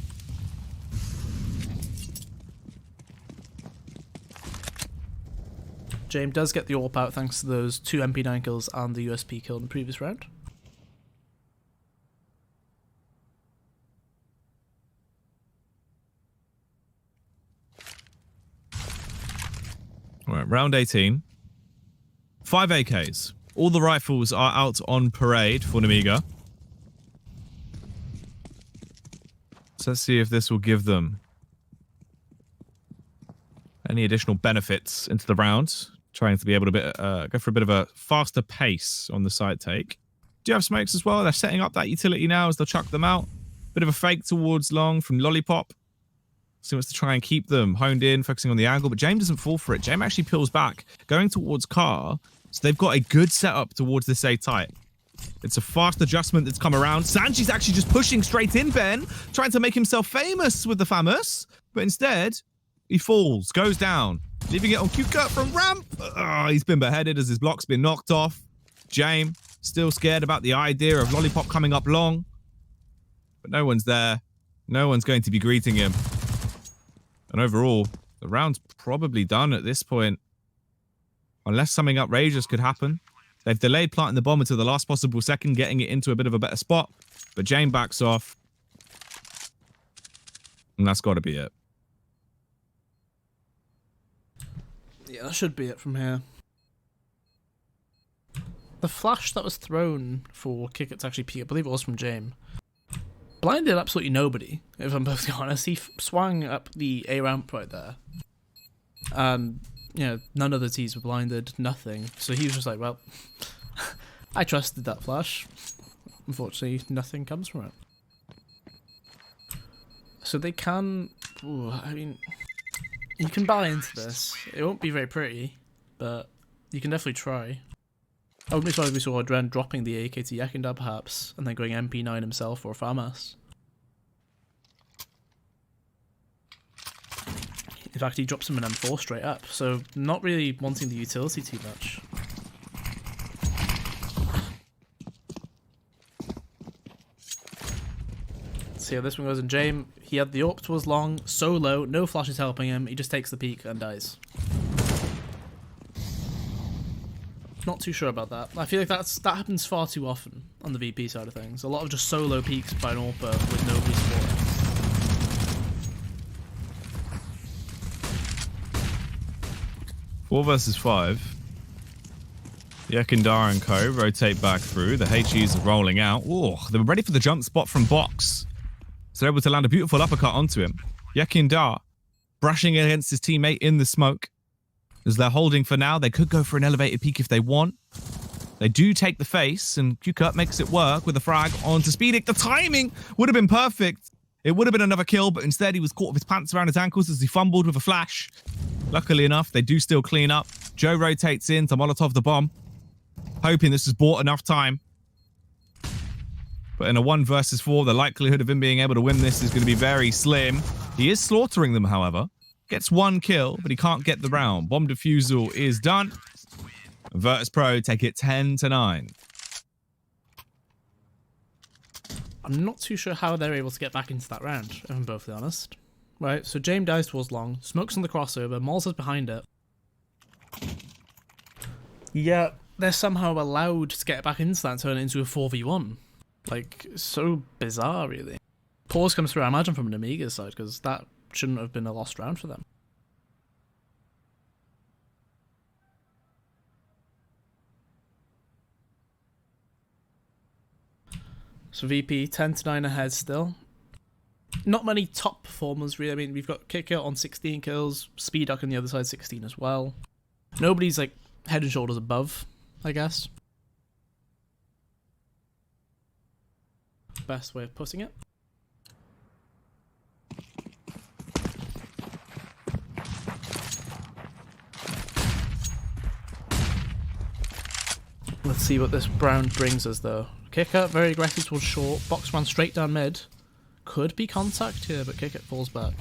James does get the AWP out thanks to those 2 MP9 kills and the USP kill in the previous round. All right, round 18. 5 AKs. All the rifles are out on parade for Nemiga. So let's see if this will give them any additional benefits into the round. Trying to be able to go for a bit of a faster pace on the side take. Do you have smokes as well? They're setting up that utility now as they'll chuck them out. Bit of a fake towards long from Lollipop. So he wants to try and keep them honed in, focusing on the angle, but James doesn't fall for it. James actually peels back, going towards Car. So they've got a good setup towards this A tight. It's a fast adjustment that's come around. Sanji's actually just pushing straight in, Ben, trying to make himself famous with the famous, but instead, he falls, goes down, leaving it on Q-Cut from ramp. He's been beheaded as his block's been knocked off. James, still scared about the idea of Lollipop coming up long, but no one's there. No one's going to be greeting him. And overall, the round's probably done at this point. Unless something outrageous could happen. They've delayed planting the bomb until the last possible second, getting it into a bit of a better spot. But James backs off. And that's got to be it. Yeah, that should be it from here. The flash that was thrown for Kick to actually peek, I believe it was from James, blinded absolutely nobody, if I'm perfectly honest. He swung up the A ramp right there. And, you know, none of the T's were blinded, nothing. So he was just like, well, I trusted that flash. Unfortunately, nothing comes from it. So they can... Ooh, I mean, you can buy into this. It won't be very pretty, but you can definitely try. I wouldn't be surprised if we saw Dren dropping the AK to Yakindar perhaps, and then going MP9 himself or Famas. In fact, he drops him an M4 straight up, so not really wanting the utility too much. Let's see how this one goes in James. He had the AWP towards long, so low, no flashes helping him, he just takes the peek and dies. Not too sure about that. I feel like that happens far too often on the VP side of things. A lot of just solo peaks by an AWPer with nobody supporting. 4 versus 5. Yakindar and co rotate back through. The HEs are rolling out. Oh, they were ready for the jump spot from box. So they're able to land a beautiful uppercut onto him. Yakindar brushing against his teammate in the smoke. As they're holding for now, they could go for an elevated peak if they want. They do take the face, and Q-Cut makes it work with a frag onto Speedic. The timing would have been perfect. It would have been another kill, but instead he was caught with his pants around his ankles as he fumbled with a flash. Luckily enough, they do still clean up. Joe rotates in to Molotov the bomb, hoping this has bought enough time. But in a 1 versus 4, the likelihood of him being able to win this is going to be very slim. He is slaughtering them, however. Gets 1 kill, but he can't get the round. Bomb defusal is done. Virtus.pro take it 10-9. I'm not too sure how they're able to get back into that round, if I'm both honest. Right, so James dies towards long, smokes on the crossover, Mols is behind it. Yeah, they're somehow allowed to get back into that and turn it into a 4v1. Like, so bizarre, really. Pause comes through, I imagine, from Nemiga's side, because that shouldn't have been a lost round for them. So VP 10-9 ahead still. Not many top performers really. I mean, we've got Kicker on 16 kills, Speeduck on the other side 16 as well. Nobody's like head and shoulders above, I guess. Best way of putting it. Let's see what this round brings us though. Kicker, very aggressive towards short. Box ran straight down mid. Could be contact here, but Kicker falls back.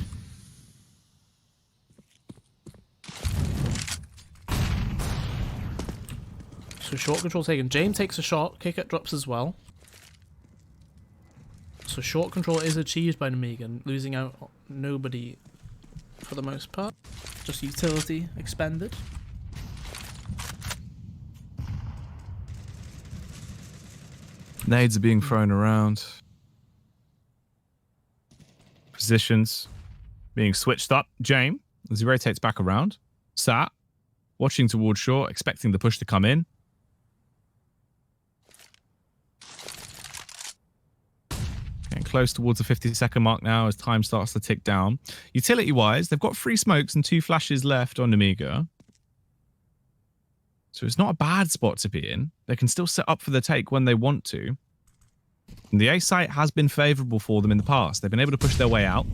So short control taken. James takes a shot. Kicker drops as well. So short control is achieved by Nemiga, losing out on nobody for the most part. Just utility expended. Nades are being thrown around. Positions being switched up. James, as he rotates back around. Sat, watching towards short, expecting the push to come in. Getting close towards the 50-second mark now as time starts to tick down. Utility-wise, they've got 3 smokes and 2 flashes left on Nemiga. So it's not a bad spot to be in. They can still set up for the take when they want to. And the A site has been favourable for them in the past. They've been able to push their way out.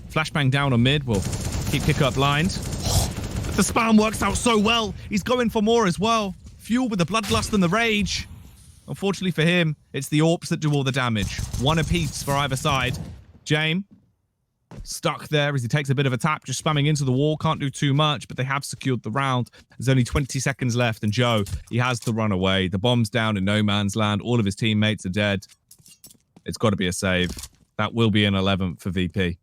Flashbang down on mid will keep Kicker up blind. The spam works out so well. He's going for more as well. Fueled with the bloodlust and the rage. Unfortunately for him, it's the AWPs that do all the damage. 1 apiece for either side. James stuck there as he takes a bit of a tap, just spamming into the wall. Can't do too much, but they have secured the round. There's only 20 seconds left, and Joe, he has to run away. The bomb's down in no man's land. All of his teammates are dead. It's got to be a save. That will be an 11th for VP.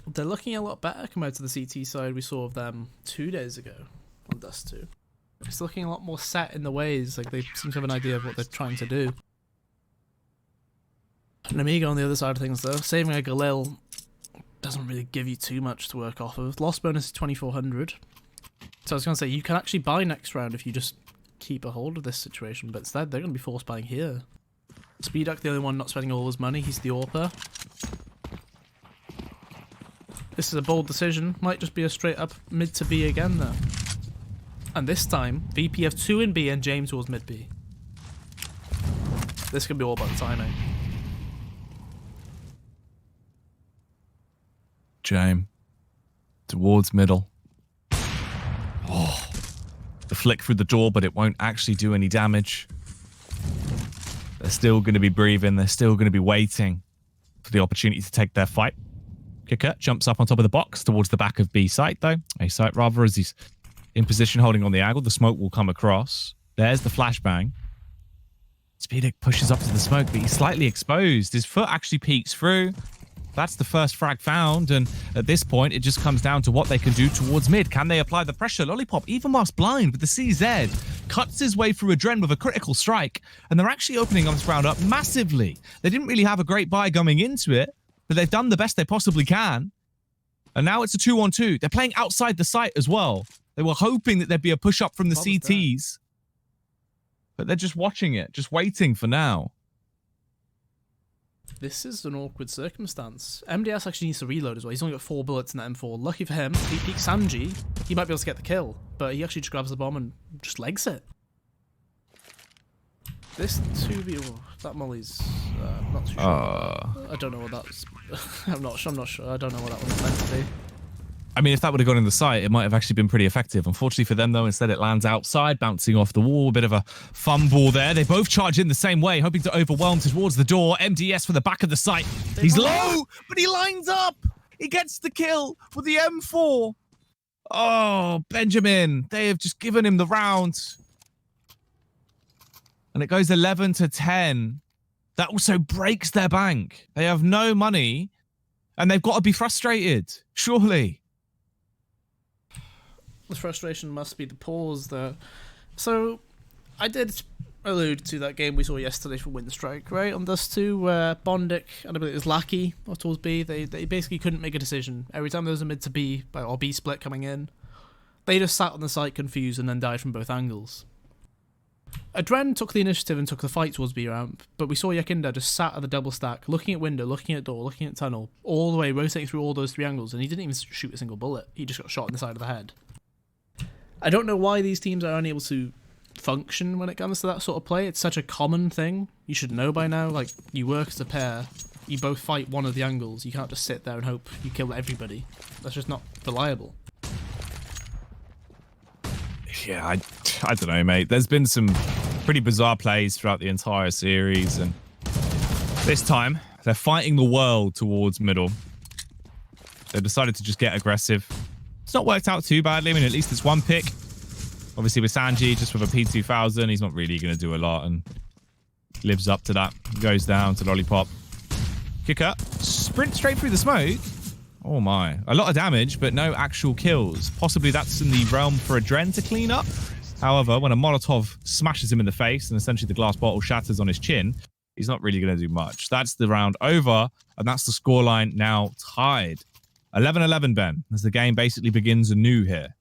They're looking a lot better compared to the CT side we saw of them 2 days ago on Dust 2. It's looking a lot more set in the ways, like they seem to have an idea of what they're trying to do. Nemiga on the other side of things though, saving a Galil doesn't really give you too much to work off of. Loss bonus is 2400. So I was going to say, you can actually buy next round if you just keep a hold of this situation, but instead they're going to be force buying here. Speeduck, the only one not spending all his money. He's the AWPer. This is a bold decision. Might just be a straight up mid to B again though. And this time, VP have 2 in B and James towards mid B. This could be all about the timing. James towards middle. Oh, the flick through the door, but it won't actually do any damage. They're still going to be breathing. They're still going to be waiting for the opportunity to take their fight. Kicker jumps up on top of the box towards the back of B site, though. A site, rather, as he's in position holding on the angle. The smoke will come across. There's the flashbang. Speedic pushes up to the smoke, but he's slightly exposed. His foot actually peeks through. That's the first frag found, and at this point, it just comes down to what they can do towards mid. Can they apply the pressure? Lollipop, even whilst blind with the CZ, cuts his way through a Dren with a critical strike, and they're actually opening on this round up massively. They didn't really have a great buy going into it, but they've done the best they possibly can. And now it's a 2-on-2. They're playing outside the site as well. They were hoping that there'd be a push-up from the CTs, but they're just watching it, just waiting for now. This is an awkward circumstance. MDS actually needs to reload as well. He's only got 4 bullets in that M4. Lucky for him, if he peeks Sanji, he might be able to get the kill, but he actually just grabs the bomb and just legs it. This 2v... Oh, that molly's... not too sure. I don't know what that's... I'm not sure. I don't know what that one's meant to be. I mean, if that would have gone in the site, it might have actually been pretty effective. Unfortunately for them, though, instead it lands outside, bouncing off the wall. A bit of a fumble there. They both charge in the same way, hoping to overwhelm towards the door. MDS for the back of the site. He's low, but he lines up. He gets the kill with the M4. Oh, Benjamin. They have just given him the round. And it goes 11-10. That also breaks their bank. They have no money, and they've got to be frustrated, surely. The frustration must be the pause, though. So, I did allude to that game we saw yesterday from Winstrike, right? On Dust 2, where Bondic, and I believe it was Lackey, or towards B, they basically couldn't make a decision. Every time there was a mid to B, or B split coming in, they just sat on the site confused and then died from both angles. Adren took the initiative and took the fight towards B ramp, but we saw Yakinda just sat at the double stack, looking at window, looking at door, looking at tunnel, all the way, rotating through all those 3 angles, and he didn't even shoot a single bullet. He just got shot in the side of the head. I don't know why these teams are unable to function when it comes to that sort of play. It's such a common thing. You should know by now, like, you work as a pair, you both fight one of the angles, you can't just sit there and hope you kill everybody. That's just not reliable. Yeah, I don't know, mate. There's been some pretty bizarre plays throughout the entire series, and this time they're fighting the world towards middle. They decided to just get aggressive. It's not worked out too badly. I mean, at least it's 1 pick. Obviously with Sanji, just with a P2000, he's not really going to do a lot and lives up to that. Goes down to Lollipop. Kicker. Sprint straight through the smoke. Oh my. A lot of damage, but no actual kills. Possibly that's in the realm for a Dren to clean up. However, when a Molotov smashes him in the face and essentially the glass bottle shatters on his chin, he's not really going to do much. That's the round over, and that's the scoreline now tied. 11-11, Ben, as the game basically begins anew here.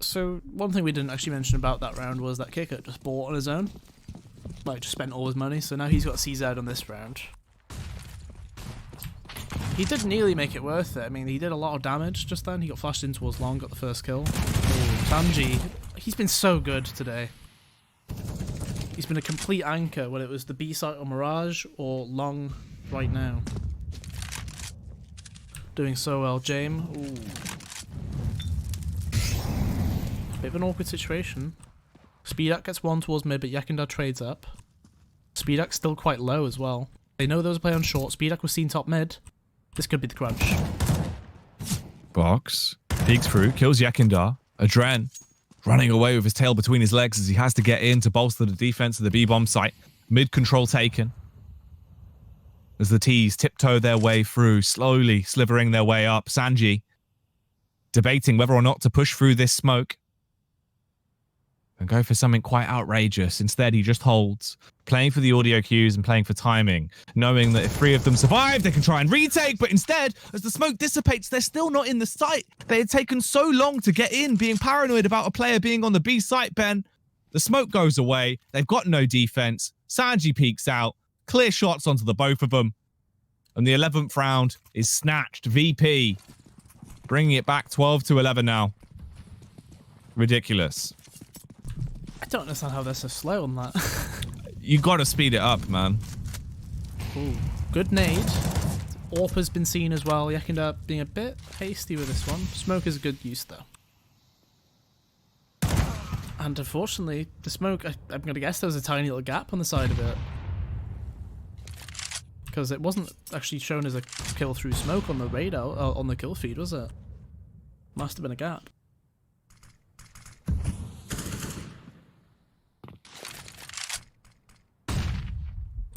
So, one thing we didn't actually mention about that round was that Kicker just bought on his own. Like, just spent all his money, so now he's got CZ on this round. He did nearly make it worth it. I mean, he did a lot of damage just then. He got flashed in towards long, got the first kill. Gen.G, he's been so good today. He's been a complete anchor, whether it was the B site or Mirage or long right now. Doing so well, James. Ooh. Bit of an awkward situation. Speeduck gets 1 towards mid, but Yakinda trades up. Speeduck's still quite low as well. They know there was a play on short. Speeduck was seen top mid. This could be the crunch. Box. Peeks through, kills Yakinda. Adren running away with his tail between his legs as he has to get in to bolster the defense of the B-bomb site. Mid control taken. As the T's tiptoe their way through, slowly slithering their way up. Sanji debating whether or not to push through this smoke and go for something quite outrageous. Instead, he just holds, playing for the audio cues and playing for timing, knowing that if 3 of them survive, they can try and retake. But instead, as the smoke dissipates, they're still not in the site. They had taken so long to get in, being paranoid about a player being on the B site, Ben. The smoke goes away. They've got no defense. Gen.G peeks out. Clear shots onto the both of them. And the 11th round is snatched. VP bringing it back 12-11 now. Ridiculous. I don't understand how they're so slow on that. You got to speed it up, man. Ooh, good nade. AWP has been seen as well. Yakunda being a bit hasty with this one. Smoke is a good use though. And unfortunately, the smoke, I'm going to guess there was a tiny little gap on the side of it. Because it wasn't actually shown as a kill through smoke on the radar, on the kill feed, was it? Must have been a gap.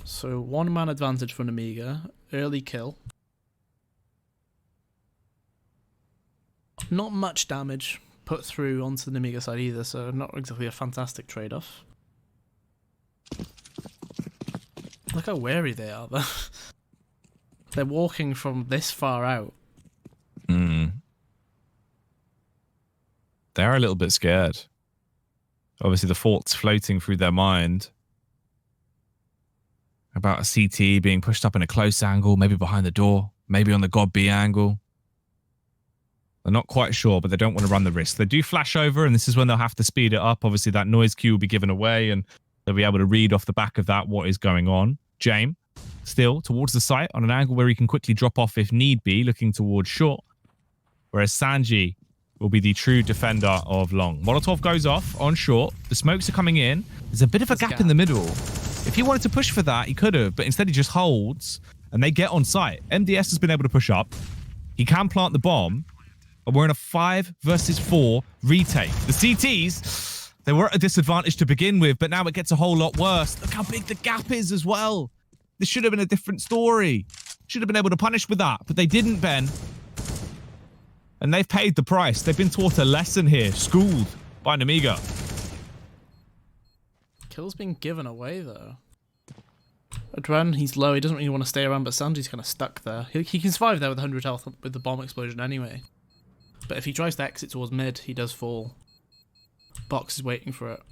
So 1-man advantage for Nemiga. Early kill. Not much damage put through onto the Nemiga side either, so not exactly a fantastic trade-off. Look how wary they are, though. They're walking from this far out. They're a little bit scared. Obviously, the thought's floating through their mind about a CT being pushed up in a close angle, maybe behind the door, maybe on the God B angle. They're not quite sure, but they don't want to run the risk. They do flash over, and this is when they'll have to speed it up. Obviously, that noise cue will be given away, and they'll be able to read off the back of that what is going on. James, still towards the site on an angle where he can quickly drop off if need be, looking towards short. Whereas Gen.G will be the true defender of long. Molotov goes off on short. The smokes are coming in. There's a bit of a gap in the middle. If he wanted to push for that, he could have, but instead he just holds, and they get on site. MDS has been able to push up. He can plant the bomb, and we're in a 5 versus 4 retake. The CTs, they were at a disadvantage to begin with, but now it gets a whole lot worse. Look how big the gap is as well. This should have been a different story. Should have been able to punish with that, but they didn't, Ben. And they've paid the price. They've been taught a lesson here, schooled by Nemiga. Kill's been given away, though. Adren, he's low. He doesn't really want to stay around, but Sanji's kind of stuck there. He can survive there with 100 health with the bomb explosion anyway. But if he tries to exit towards mid, he does fall. Box is waiting for it.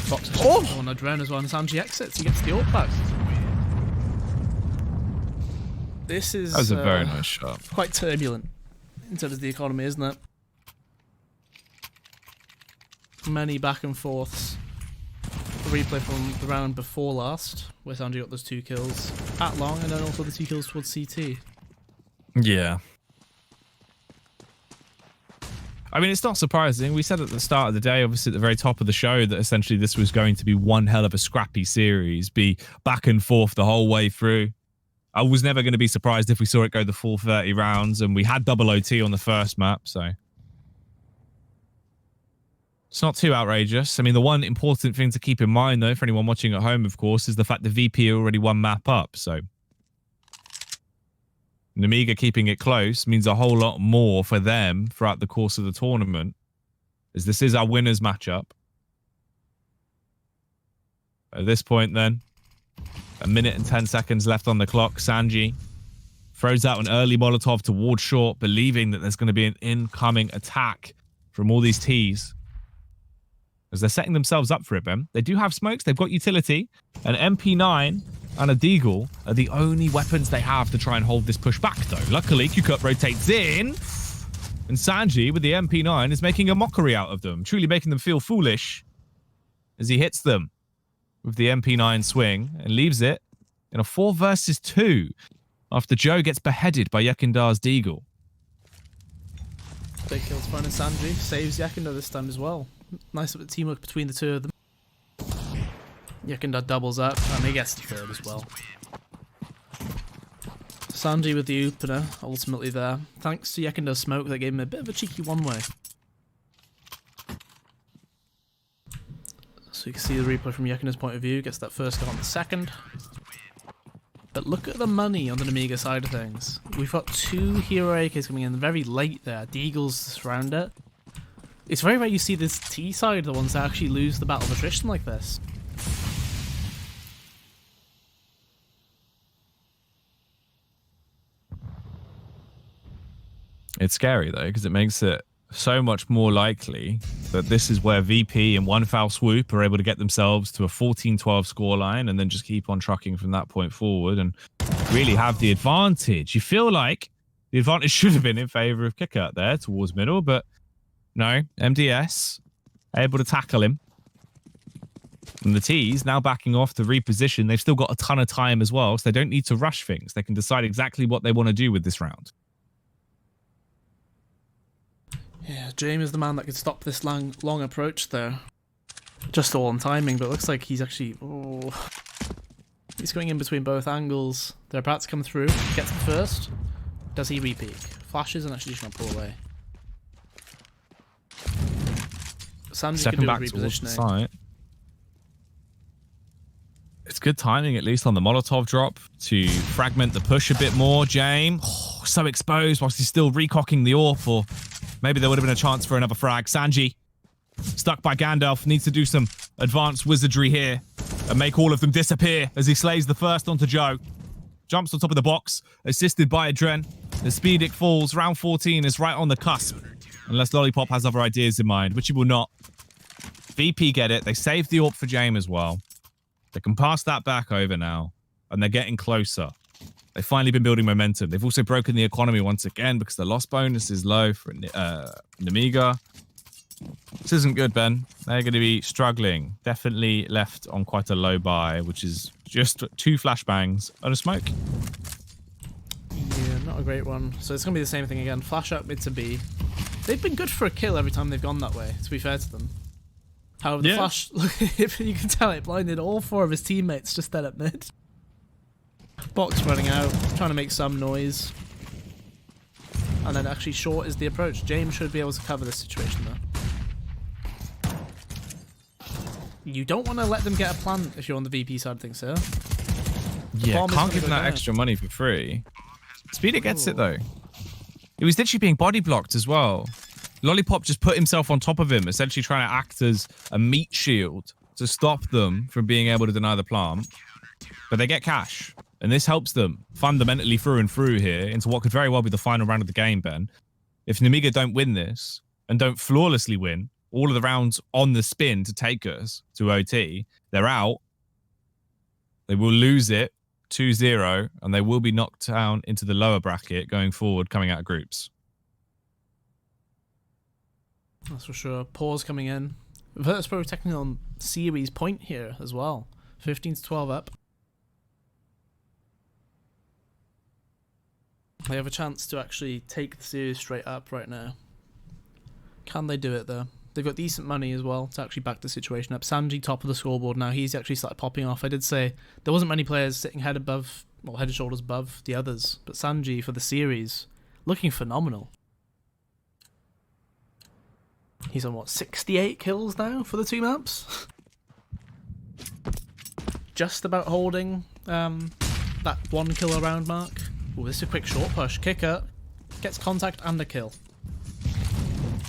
Box is on Adren as well, and Sanji exits. He gets the ult back. This is that was a very nice shot. Quite turbulent in terms of the economy, isn't it? Many back and forths. A replay from the round before last, where Sanji got those 2 kills at long, and then also the 2 kills towards CT. Yeah. I mean, it's not surprising. We said at the start of the day, obviously at the very top of the show, that essentially this was going to be one hell of a scrappy series, be back and forth the whole way through. I was never going to be surprised if we saw it go the full 30 rounds, and we had double OT on the first map, so it's not too outrageous. I mean, the one important thing to keep in mind, though, for anyone watching at home, of course, is the fact the VP are already 1 map up, so Nemiga keeping it close means a whole lot more for them throughout the course of the tournament, as this is our winners matchup. At this point, then, 1 minute and 10 seconds left on the clock. Gen.G throws out an early Molotov towards short, believing that there's going to be an incoming attack from all these T's, as they're setting themselves up for it, Ben. They do have smokes. They've got utility. An MP9 and a Deagle are the only weapons they have to try and hold this push back, though. Luckily, Q-Cut rotates in, and Gen.G with the MP9 is making a mockery out of them, truly making them feel foolish as he hits them with the MP9 swing and leaves it in a 4 versus 2 after Joe gets beheaded by Yakundar's Deagle. Big kills finding Sanji. Saves Yakunda this time as well. Nice bit of teamwork between the 2 of them. Yakunda doubles up, and he gets the 3rd as well. Sanji with the opener, ultimately there. Thanks to Yakunda's smoke that gave him a bit of a cheeky one-way. So you can see the replay from Yakunda's point of view. Gets that first kill on the 2nd. But look at the money on the Nemiga side of things. We've got 2 hero AKs coming in very late there. Deagles surround it. It's very rare you see this T side, the ones that actually lose the battle of attrition like this. It's scary, though, because it makes it so much more likely that this is where VP in one foul swoop are able to get themselves to a 14-12 scoreline and then just keep on trucking from that point forward and really have the advantage. You feel like the advantage should have been in favor of Kicker there towards middle, but no, MDS able to tackle him. And the T's now backing off to reposition. They've still got a ton of time as well, so they don't need to rush things. They can decide exactly what they want to do with this round. Yeah, James is the man that could stop this long approach there. Just all on timing, but it looks like he's actually... Oh, he's going in between both angles. They're about to come through. Gets it first. Does he re-peek? Flashes and actually just going to pull away. Sanji Second can do a back towards the repositioning. site. It's good timing, at least on the Molotov drop, to fragment the push a bit more. James, so exposed whilst he's still recocking the AWP, or maybe there would have been a chance for another frag. Sanji, stuck by Gandalf, needs to do some advanced wizardry here and make all of them disappear as he slays the first onto Joe. Jumps on top of the box, assisted by Adren. The Speedic falls. Round 14 is right on the cusp, unless Lollipop has other ideas in mind, which he will not. VP get it. They save the AWP for James as well. They can pass that back over now, and they're getting closer. They've finally been building momentum. They've also broken the economy once again because the loss bonus is low for Nemiga. This isn't good, Ben. They're going to be struggling. Definitely left on quite a low buy, which is just 2 flashbangs and a smoke. Yeah, not a great one. So it's going to be the same thing again. Flash up mid to B. They've been good for a kill every time they've gone that way, to be fair to them. However, the flash, you can tell it blinded all 4 of his teammates just dead at mid. Box running out, trying to make some noise. And then actually short is the approach. James should be able to cover this situation though. You don't want to let them get a plant if you're on the VP side of things, sir. Yeah, can't give them that extra money for free. Speeder gets it though. It was literally being body blocked as well. Lollipop just put himself on top of him, essentially trying to act as a meat shield to stop them from being able to deny the plant. But they get cash, and this helps them fundamentally through and through here into what could very well be the final round of the game, Ben. If Nemiga don't win this, and don't flawlessly win all of the rounds on the spin to take us to OT, they're out. They will lose it 2-0, and they will be knocked down into the lower bracket going forward, coming out of groups. That's for sure. Pause coming in. Virtus.pro technically on series point here as well. 15-12 up. They have a chance to actually take the series straight up right now. Can they do it though? They've got decent money as well to actually back the situation up. Sanji top of the scoreboard now. He's actually started popping off. I did say there wasn't many players sitting head above, or head and shoulders above the others, but Sanji for the series looking phenomenal. He's on what, 68 kills now for the 2 maps? Just about holding that 1 kill a round mark. Oh, this is a quick short push. Kicker gets contact and a kill.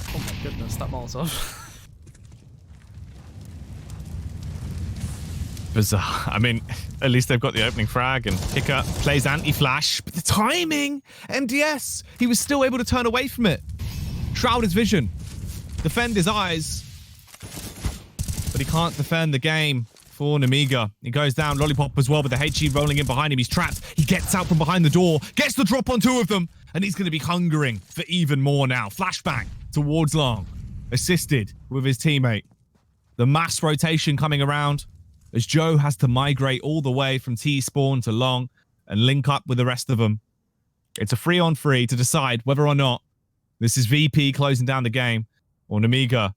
Oh my goodness, that Molotov. Bizarre. I mean, at least they've got the opening frag, and Kicker plays anti-flash, but the timing! MDS! He was still able to turn away from it. Shroud his vision. Defend his eyes. But he can't defend the game for Nemiga. He goes down. Lollipop as well, with the HE rolling in behind him. He's trapped. He gets out from behind the door, gets the drop on 2 of them, and he's going to be hungering for even more now. Flashbang towards long, assisted with his teammate. The mass rotation coming around as Joe has to migrate all the way from T-spawn to long and link up with the rest of them. It's a 3-on-3 to decide whether or not this is VP closing down the game or Nemiga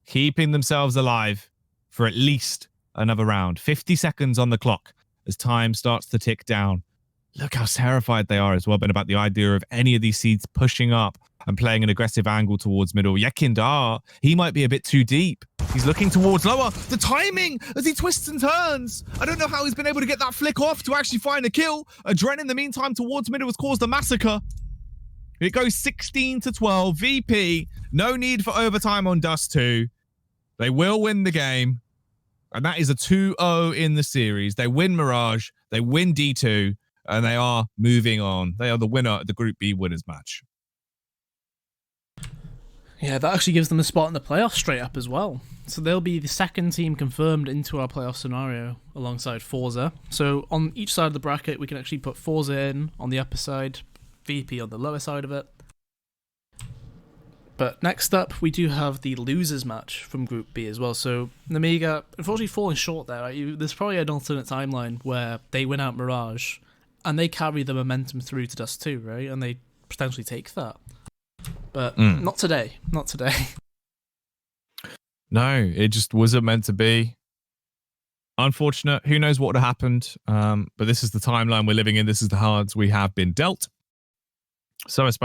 keeping themselves alive for at least another round. 50 seconds on the clock as time starts to tick down. Look how terrified they are as well, Ben, about the idea of any of these seeds pushing up and playing an aggressive angle towards middle. Yekindar, he might be a bit too deep. He's looking towards lower. The timing as he twists and turns. I don't know how he's been able to get that flick off to actually find a kill. Adren in the meantime towards middle has caused a massacre. It goes 16-12. VP, no need for overtime on Dust 2. They will win the game. And that is a 2-0 in the series. They win Mirage. They win D2. And they are moving on. They are the winner of the Group B winners match. Yeah, that actually gives them a spot in the playoffs straight up as well. So they'll be the second team confirmed into our playoff scenario alongside Forza. So on each side of the bracket, we can actually put Forza in on the upper side, VP on the lower side of it. But next up, we do have the losers match from Group B as well. So Nemiga, unfortunately falling short there. Right? There's probably an alternate timeline where they win out Mirage and they carry the momentum through to Dust 2, right? And they potentially take that. But not today. Not today. No, it just wasn't meant to be. Unfortunate. Who knows what would have happened? But this is the timeline we're living in. This is the cards we have been dealt. So I suppose